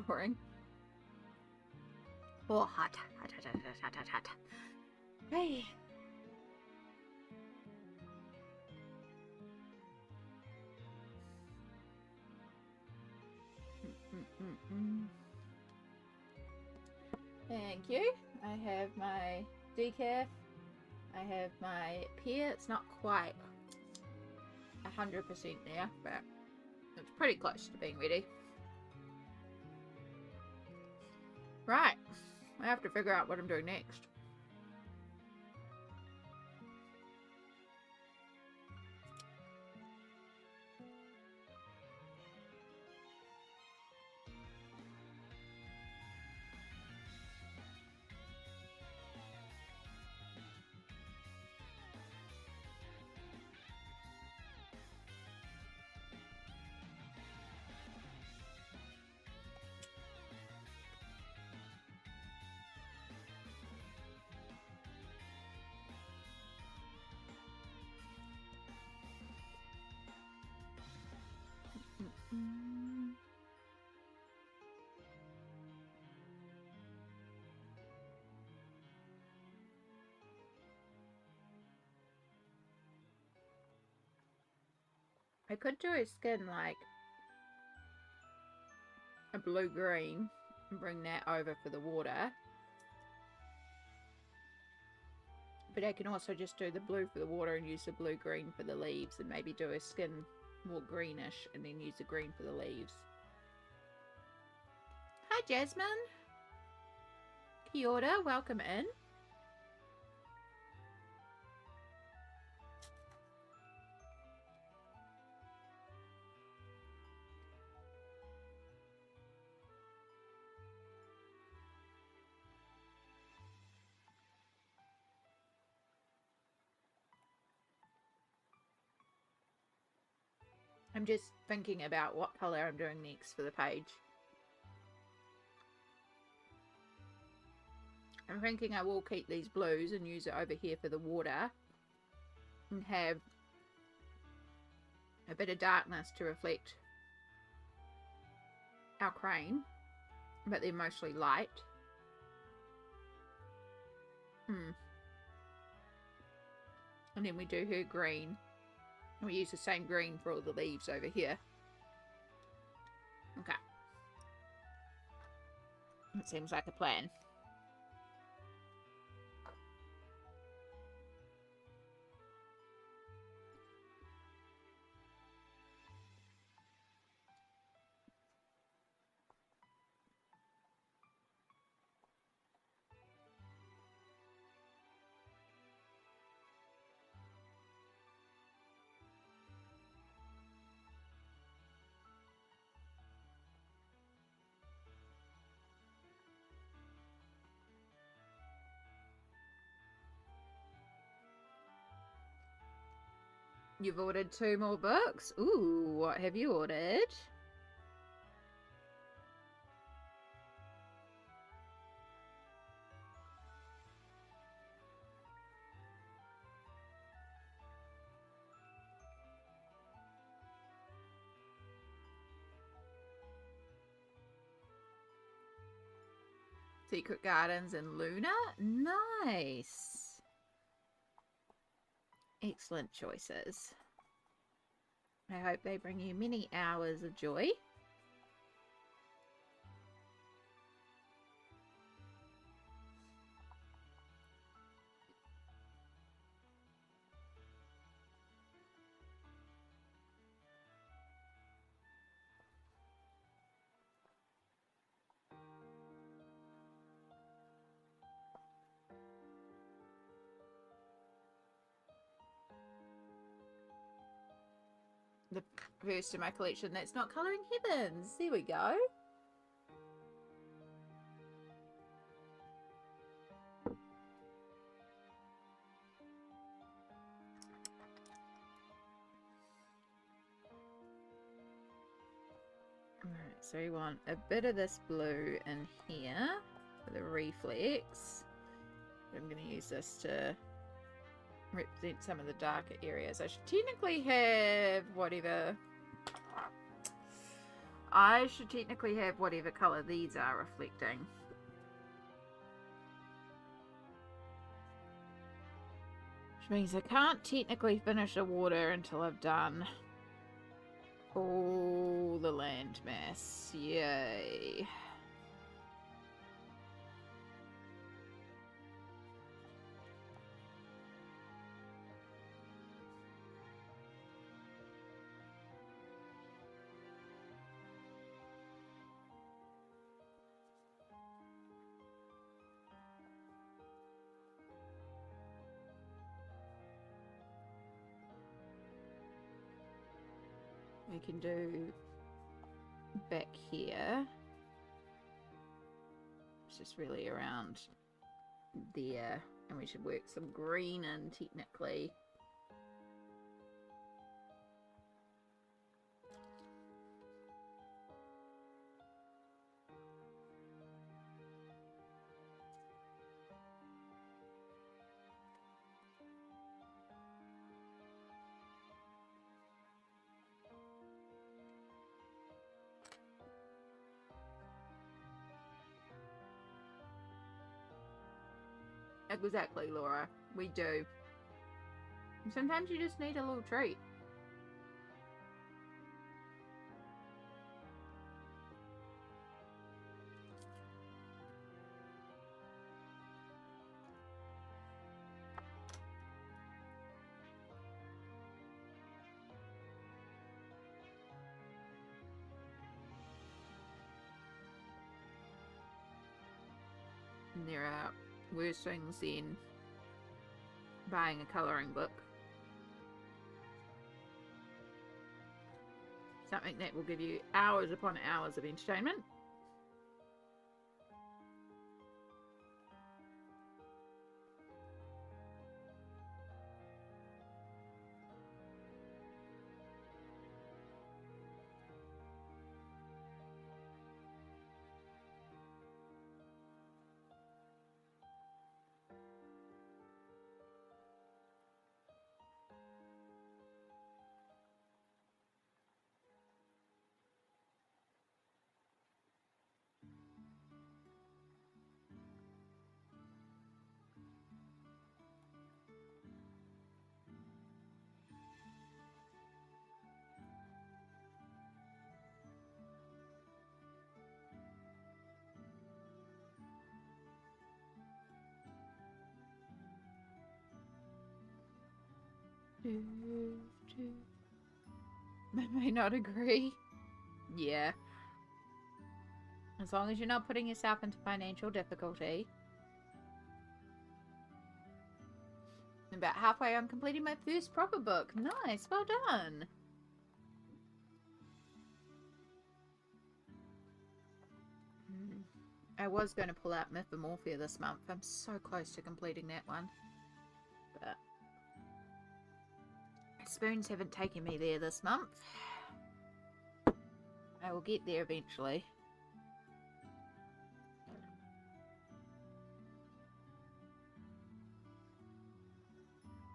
S1: drawing. Oh, hot. Hey. Thank you. I have my decaf. I have my pear. It's not quite 100% there, but it's pretty close to being ready. Right. I have to figure out what I'm doing next. I could do a skin like a blue-green and bring that over for the water. But I can also just do the blue for the water and use the blue-green for the leaves, and maybe do a skin more greenish and then use the green for the leaves. Hi Jasmine! Kia ora, welcome in. I'm just thinking about what colour I'm doing next for the page. I'm thinking I will keep these blues and use it over here for the water. And have a bit of darkness to reflect our crane. But they're mostly light. And then we do her green. And we use the same green for all the leaves over here. Okay. It seems like a plan. You've ordered 2 more books? Ooh, what have you ordered? Secret Gardens and Luna? Nice. Excellent choices. I hope they bring you many hours of joy. The first in my collection that's not Colouring Heavens. There we go. Alright, so we want a bit of this blue in here for the reflex. I'm going to use this to represent some of the darker areas. I should technically have whatever... I should technically have whatever colour these are reflecting. Which means I can't technically finish the water until I've done all the landmass. Yay. We can do back here. It's just really around there. And we should work some green in technically. Exactly, Laura. We do. Sometimes you just need a little treat. And there are worse things than buying a colouring book. Something that will give you hours upon hours of entertainment. I may not agree. Yeah. As long as you're not putting yourself into financial difficulty. I'm about halfway on completing my first proper book. Nice, well done. I was going to pull out Mythomorphia this month. I'm so close to completing that one. But spoons haven't taken me there this month. I will get there eventually.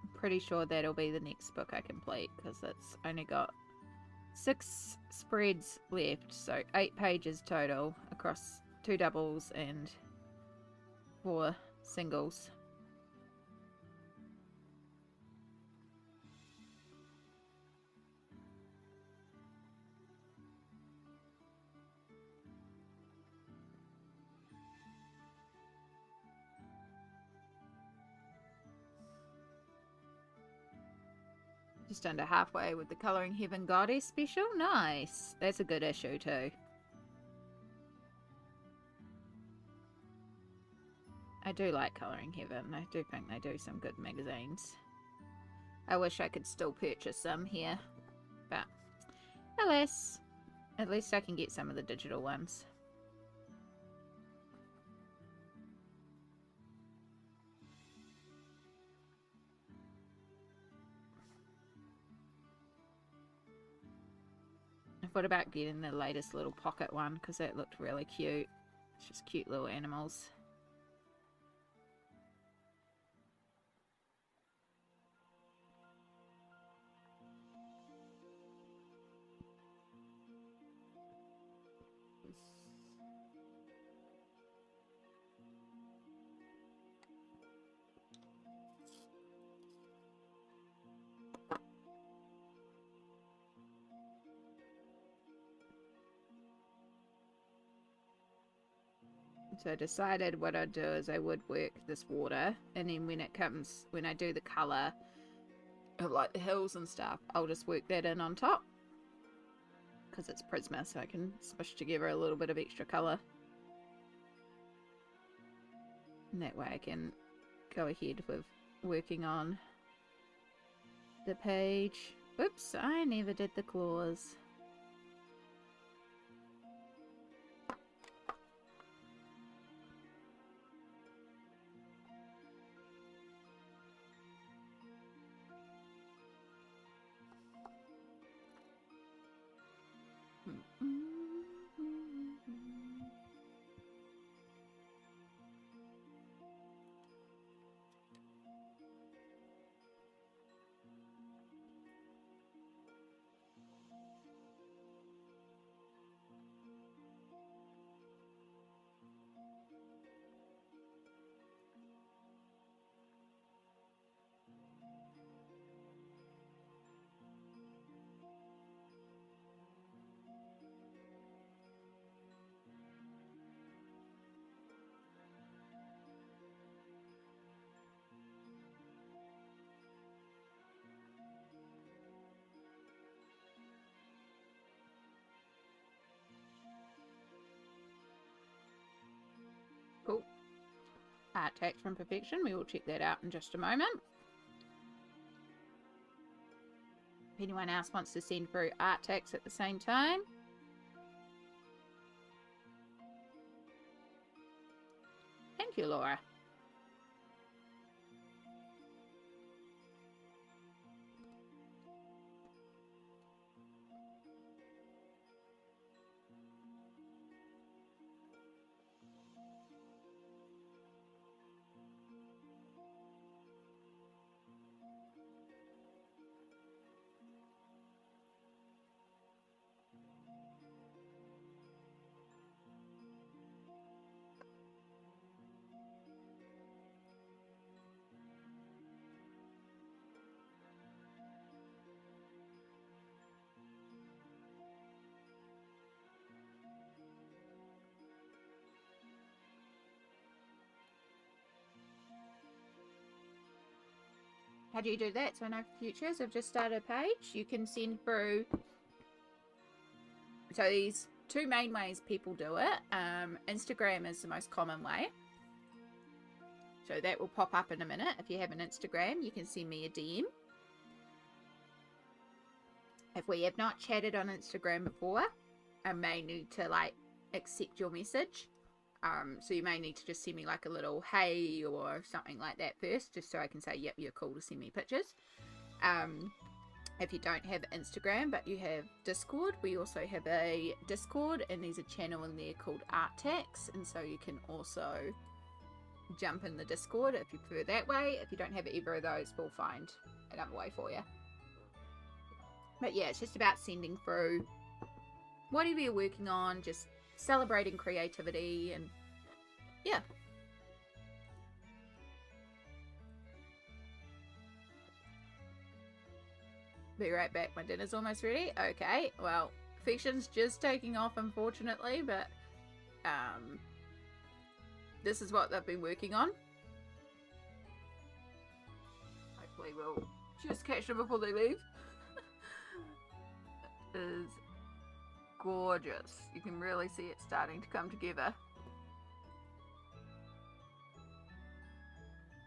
S1: I'm pretty sure that'll be the next book I complete because it's only got 6 spreads left, so 8 pages total across 2 doubles and 4 singles. Just under halfway with the Colouring Heaven Goddess special. Nice. That's a good issue too. I do like Colouring Heaven. I do think they do some good magazines. I wish I could still purchase some here. But alas, at least I can get some of the digital ones. I thought about getting the latest little pocket one because that looked really cute. It's just cute little animals. So I decided what I'd do is I would work this water, and then when I do the colour of like the hills and stuff, I'll just work that in on top. Because it's Prisma, so I can smush together a little bit of extra colour. And that way I can go ahead with working on the page. Oops, I never did the claws. Cool. Art text from Perfection. We will check that out in just a moment. If anyone else wants to send through art text at the same time. Thank you, Laura. How do you do that? So no futures. I've just started a page. You can send through. So these two main ways people do it. Instagram is the most common way. So that will pop up in a minute. If you have an Instagram, you can send me a DM. If we have not chatted on Instagram before, I may need to like accept your message. So you may need to just send me like a little hey or something like that first, just so I can say, yep, you're cool to send me pictures. If you don't have Instagram, but you have Discord, we also have a Discord, and there's a channel in there called Artax, and so you can also jump in the Discord if you prefer that way. If you don't have either of those, we'll find another way for you. But yeah, it's just about sending through whatever you're working on, just celebrating creativity, and yeah. Be right back, my dinner's almost ready. Okay, well, fiction's just taking off, unfortunately, but this is what they've been working on. Hopefully we'll just catch them before they leave. It is gorgeous. You can really see it starting to come together.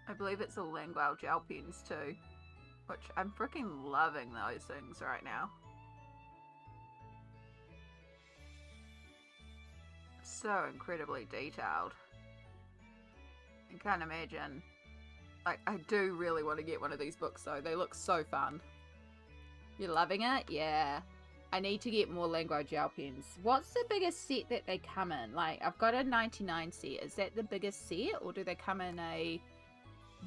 S1: I believe it's all Langwell gel pens too, which I'm freaking loving those things right now. So incredibly detailed. I can't imagine. Like, I do really want to get one of these books though. They look so fun. You're loving it? Yeah. I need to get more Langwell gel pens. What's the biggest set that they come in? Like, I've got a 99 set. Is that the biggest set, or do they come in a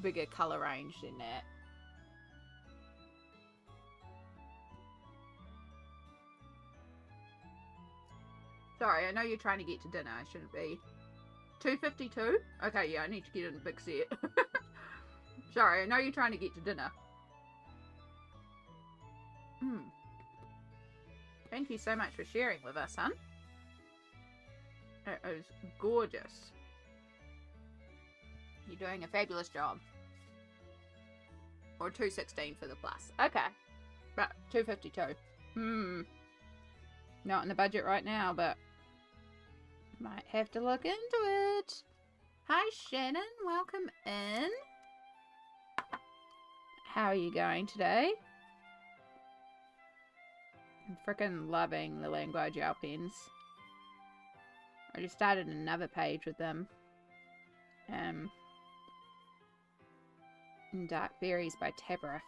S1: bigger colour range than that? Sorry, I know you're trying to get to dinner. I shouldn't be. 252? Okay, yeah, I need to get in a big set. Sorry, I know you're trying to get to dinner. Thank you so much for sharing with us, hon. It is gorgeous. You're doing a fabulous job. Or 216 for the plus. Okay. Right, 252. Not in the budget right now, but might have to look into it. Hi, Shannon. Welcome in. How are you going today? I'm freaking loving the Langua gel pens. I just started another page with them. Dark Berries by Tabra.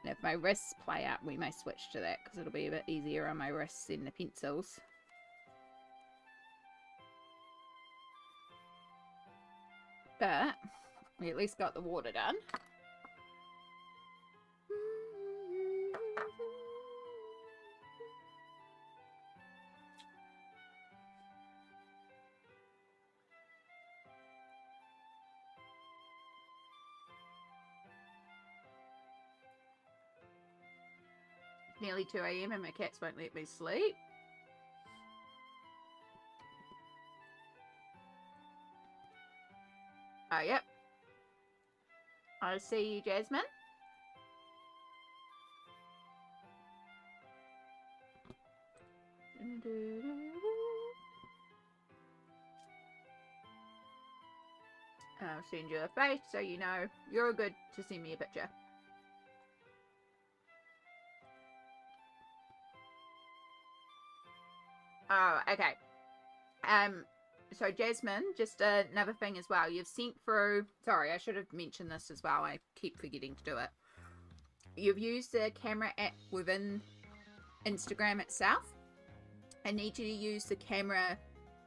S1: And if my wrists play up, we may switch to that because it'll be a bit easier on my wrists than the pencils. But we at least got the water done. Nearly 2 AM and my cats won't let me sleep. Oh, yep. I see you, Jasmine. I'll send you a face so you know you're good to send me a picture. Oh, okay. So Jasmine, just another thing as well. You've sent through... Sorry, I should have mentioned this as well. I keep forgetting to do it. You've used the camera app within Instagram itself. I need you to use the camera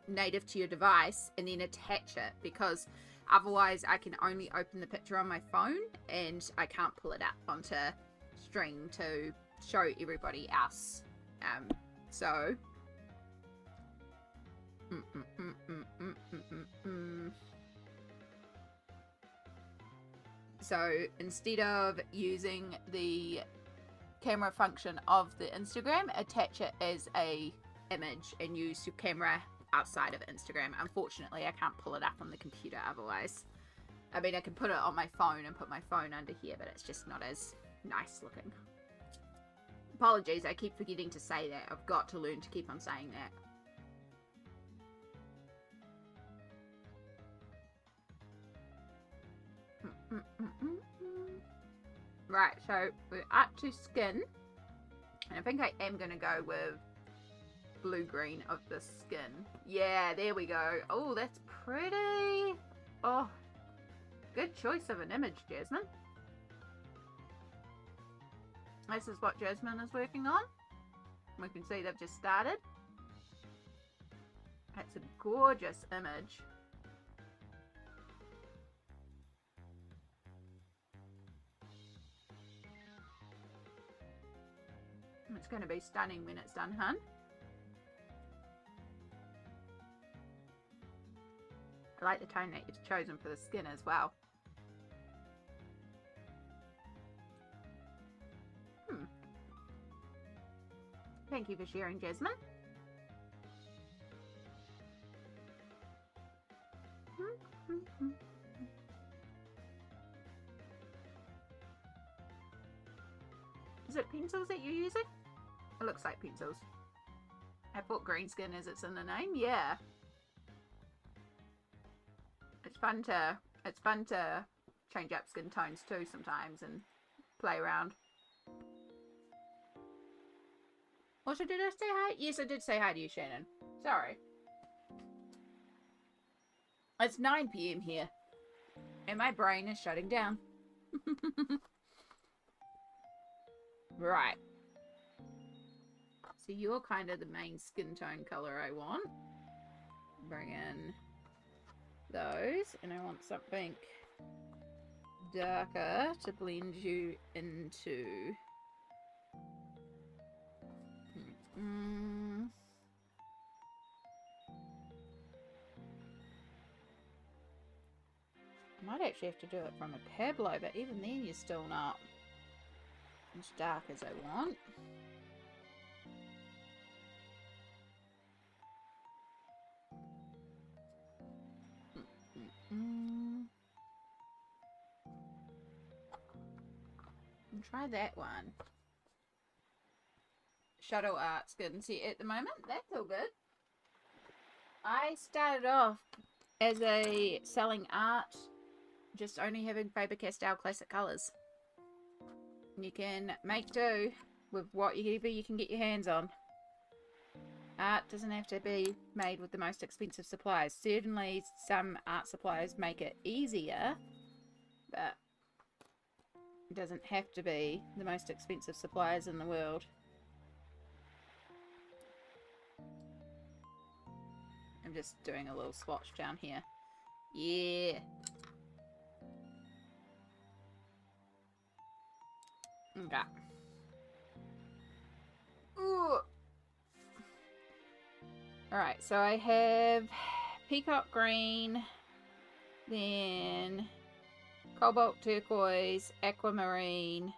S1: native to your device and then attach it, because otherwise I can only open the picture on my phone and I can't pull it up onto stream to show everybody else. So instead of using the camera function of the Instagram, attach it as a image and use your camera outside of Instagram. Unfortunately, I can't pull it up on the computer otherwise. I mean, I can put it on my phone and put my phone under here, but it's just not as nice looking. Apologies, I keep forgetting to say that. I've got to learn to keep on saying that. Right, so we're up to skin. And I think I am going to go with blue-green of the skin. Yeah, there we go. Oh, that's pretty. Oh, good choice of an image, Jasmine. This is what Jasmine is working on. We can see they've just started. That's a gorgeous image. It's going to be stunning when it's done, hun. I like the tone that you've chosen for the skin as well. Thank you for sharing, Jasmine. Is it pencils that you're using? It looks like pencils. I thought green skin as it's in the name. Yeah. It's fun to change up skin tones too sometimes and play around. Also, did I say hi? Yes, I did say hi to you, Shannon. Sorry. It's 9 PM here. And my brain is shutting down. Right. So you're kind of the main skin tone color I want. Bring in those. And I want something darker to blend you into. I might actually have to do it from a Pablo, but even then you're still not as dark as I want. try that one. Shuttle art skin. See, at the moment, that's all good. I started off as a selling art, just only having Faber-Castell classic colours. You can make do with whatever you can get your hands on. Art doesn't have to be made with the most expensive supplies. Certainly some art supplies make it easier, but it doesn't have to be the most expensive supplies in the world. I'm just doing a little swatch down here. Yeah. Okay. Ooh. Alright, so I have peacock green, then cobalt turquoise, aquamarine,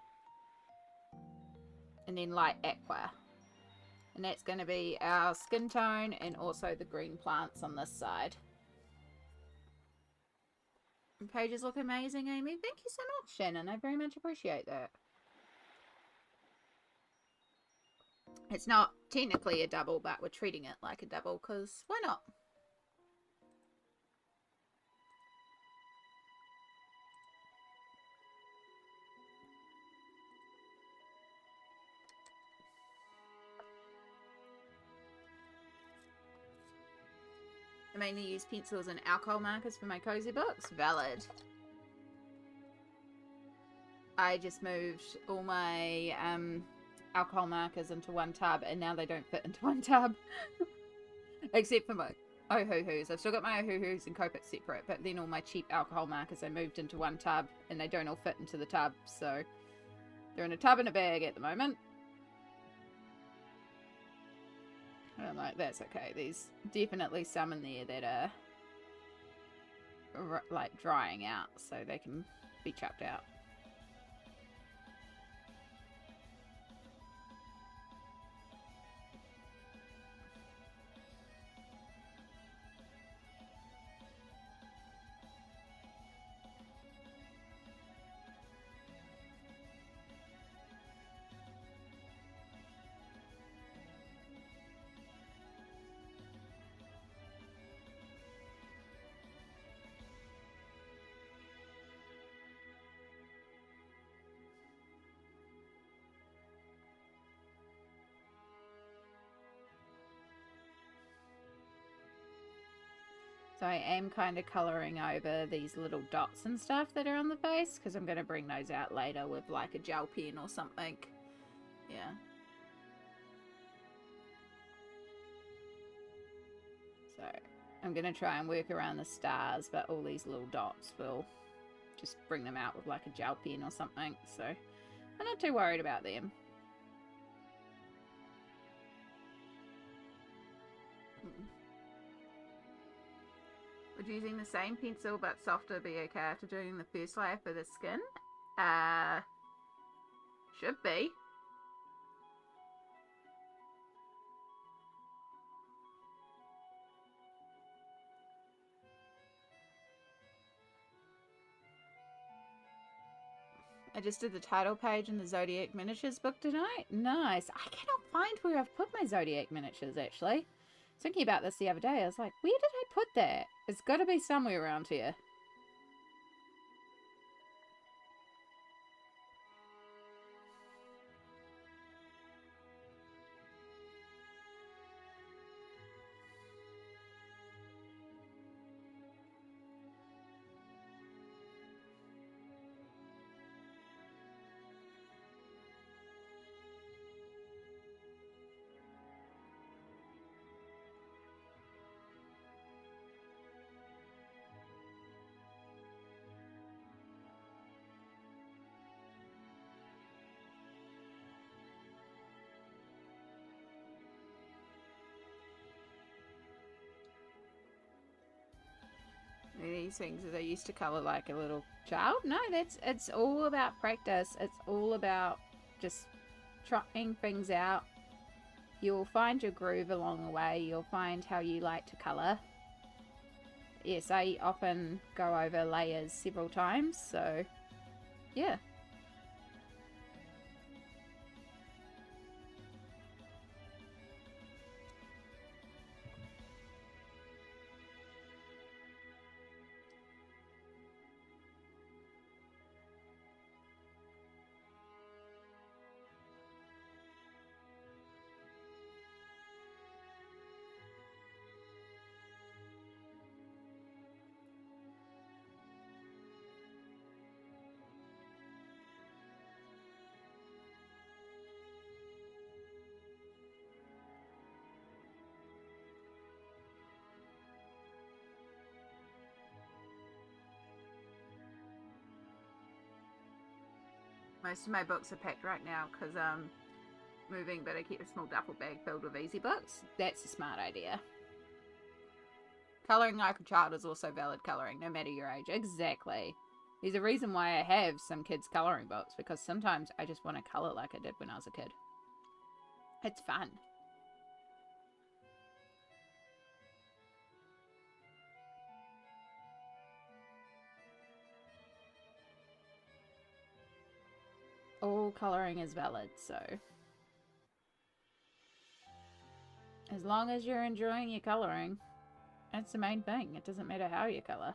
S1: and then light aqua. And that's going to be our skin tone and also the green plants on this side. And pages look amazing, Amy. Thank you so much, Shannon. I very much appreciate that. It's not technically a double, but we're treating it like a double because why not? I mainly use pencils and alcohol markers for my cozy books. Valid. I just moved all my alcohol markers into one tub, and now they don't fit into one tub. Except for my Ohuhus. I've still got my Ohuhus and Copics separate, but then all my cheap alcohol markers I moved into one tub, and they don't all fit into the tub, so they're in a tub and a bag at the moment. And I'm like, that's okay. There's definitely some in there that are like drying out, so they can be chucked out. So I am kind of colouring over these little dots and stuff that are on the face, because I'm going to bring those out later with like a gel pen or something. Yeah. So I'm going to try and work around the stars, but all these little dots will just bring them out with like a gel pen or something. So I'm not too worried about them. Would using the same pencil but softer be okay after doing the first layer for the skin? Should be. I just did the title page in the Zodiac Miniatures book tonight. Nice. I cannot find where I've put my Zodiac Miniatures, actually. I was thinking about this the other day. I was like, where did I put that? It's got to be somewhere around here. These things that I used to colour like a little child. No, it's all about practice. It's all about just trying things out. You'll find your groove along the way. You'll find how you like to colour. Yes, I often go over layers several times, so yeah. Most of my books are packed right now because I'm moving, but I keep a small duffel bag filled with easy books. That's a smart idea. Colouring like a child is also valid colouring, no matter your age. Exactly. There's a reason why I have some kids' colouring books, because sometimes I just want to colour like I did when I was a kid. It's fun. All colouring is valid, so... as long as you're enjoying your colouring, that's the main thing. It doesn't matter how you colour.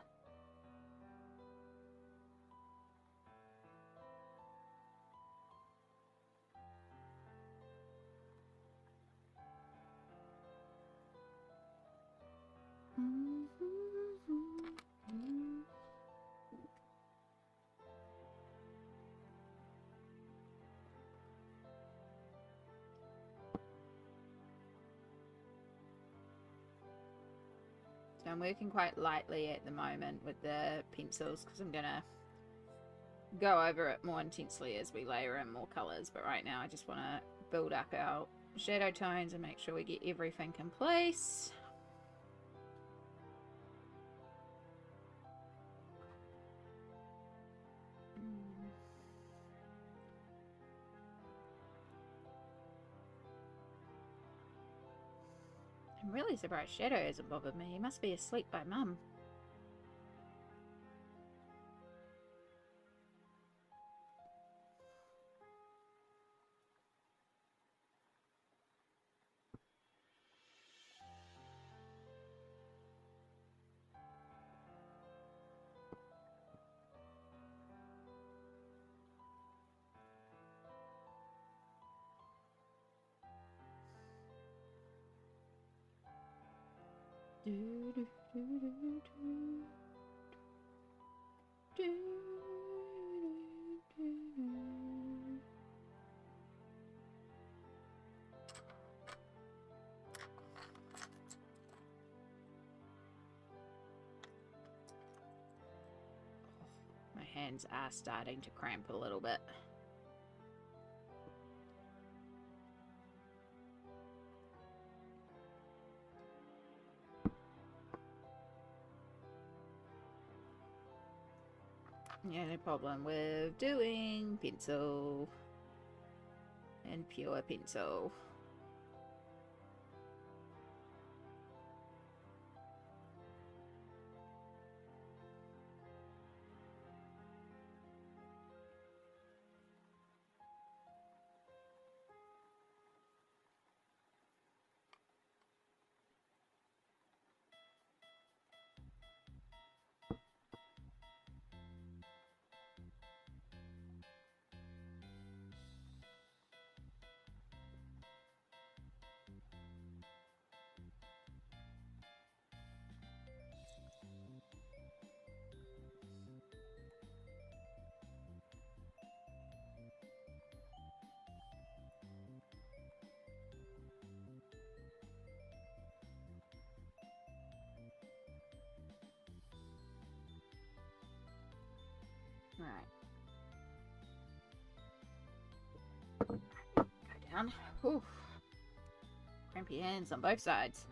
S1: So I'm working quite lightly at the moment with the pencils because I'm going to go over it more intensely as we layer in more colours. But right now I just want to build up our shadow tones and make sure we get everything in place. I'm really surprised Shadow hasn't bothered me. He must be asleep by Mum. My hands are starting to cramp a little bit. Yeah, no problem with doing pencil and pure pencil. Right. Go down. Whew. Crampy hands on both sides.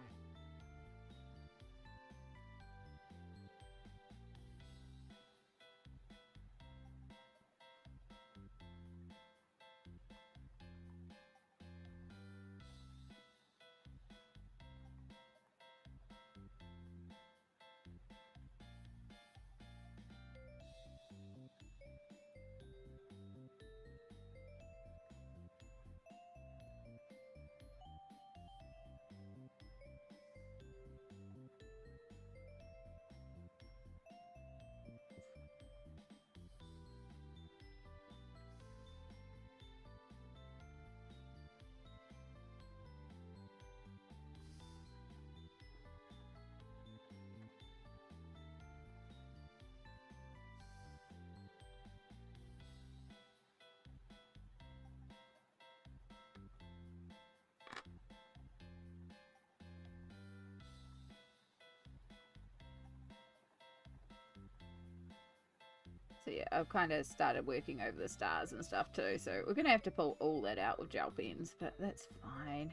S1: So yeah, I've kind of started working over the stars and stuff too, so we're going to have to pull all that out with gel pens, but that's fine.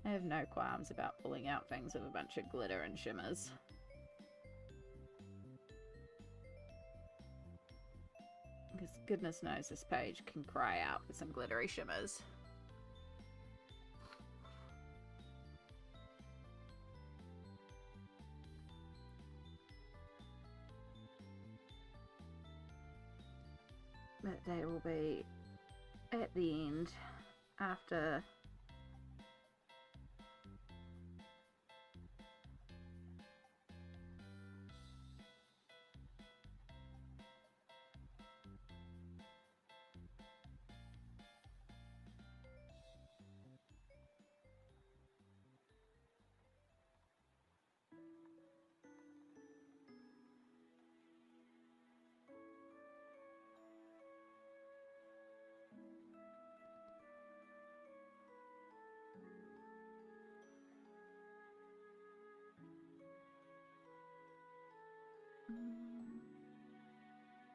S1: I have no qualms about pulling out things with a bunch of glitter and shimmers. Because goodness knows this page can cry out for some glittery shimmers. But they will be at the end after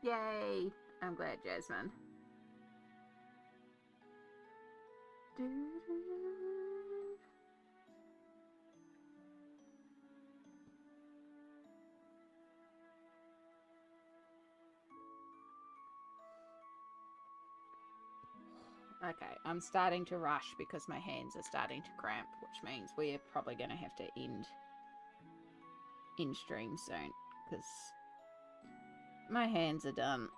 S1: Yay! I'm glad, Jasmine. Okay, I'm starting to rush because my hands are starting to cramp, which means we're probably going to have to end in stream soon because my hands are done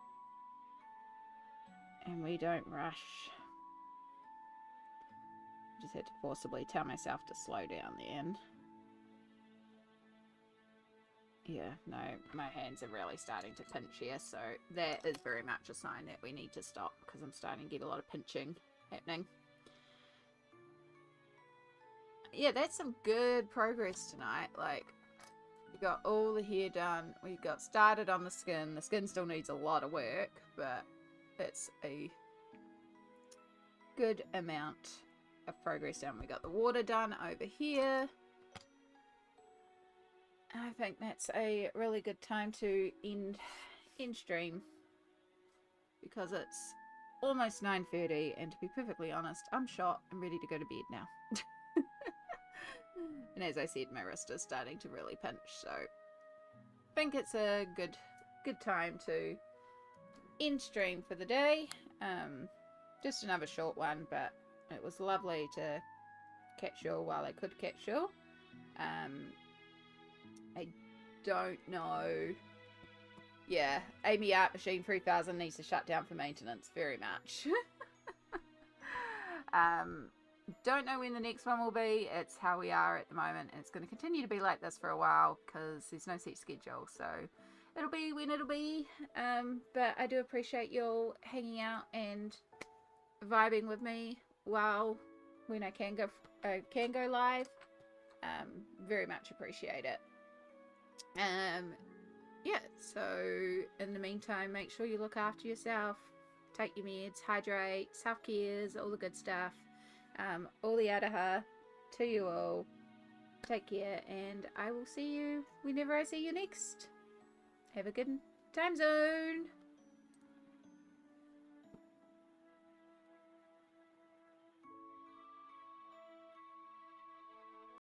S1: and we don't rush. Just had to forcibly tell myself to slow down then. Yeah, no, my hands are really starting to pinch here, so that is very much a sign that we need to stop because I'm starting to get a lot of pinching happening. Yeah, that's some good progress tonight. Like, we got all the hair done, we got started on the skin. The skin still needs a lot of work, but it's a good amount of progress done. We got the water done over here. I think that's a really good time to end stream because it's almost 9:30, and to be perfectly honest, I'm shot. I'm ready to go to bed now. And as I said, my wrist is starting to really pinch, so I think it's a good time to end stream for the day. Just another short one, but it was lovely to catch you all while I could catch you. I don't know. Yeah, Amy Art Machine 3000 needs to shut down for maintenance very much. Don't know when the next one will be. It's how we are at the moment, and it's going to continue to be like this for a while because there's no set schedule, so it'll be when it'll be. But I do appreciate you all hanging out and vibing with me when I can go live. Very much appreciate it. Yeah, so in the meantime, make sure you look after yourself, take your meds, hydrate, self-cares, all the good stuff. All the araha to you all. Take care, and I will see you whenever I see you next. Have a good time zone.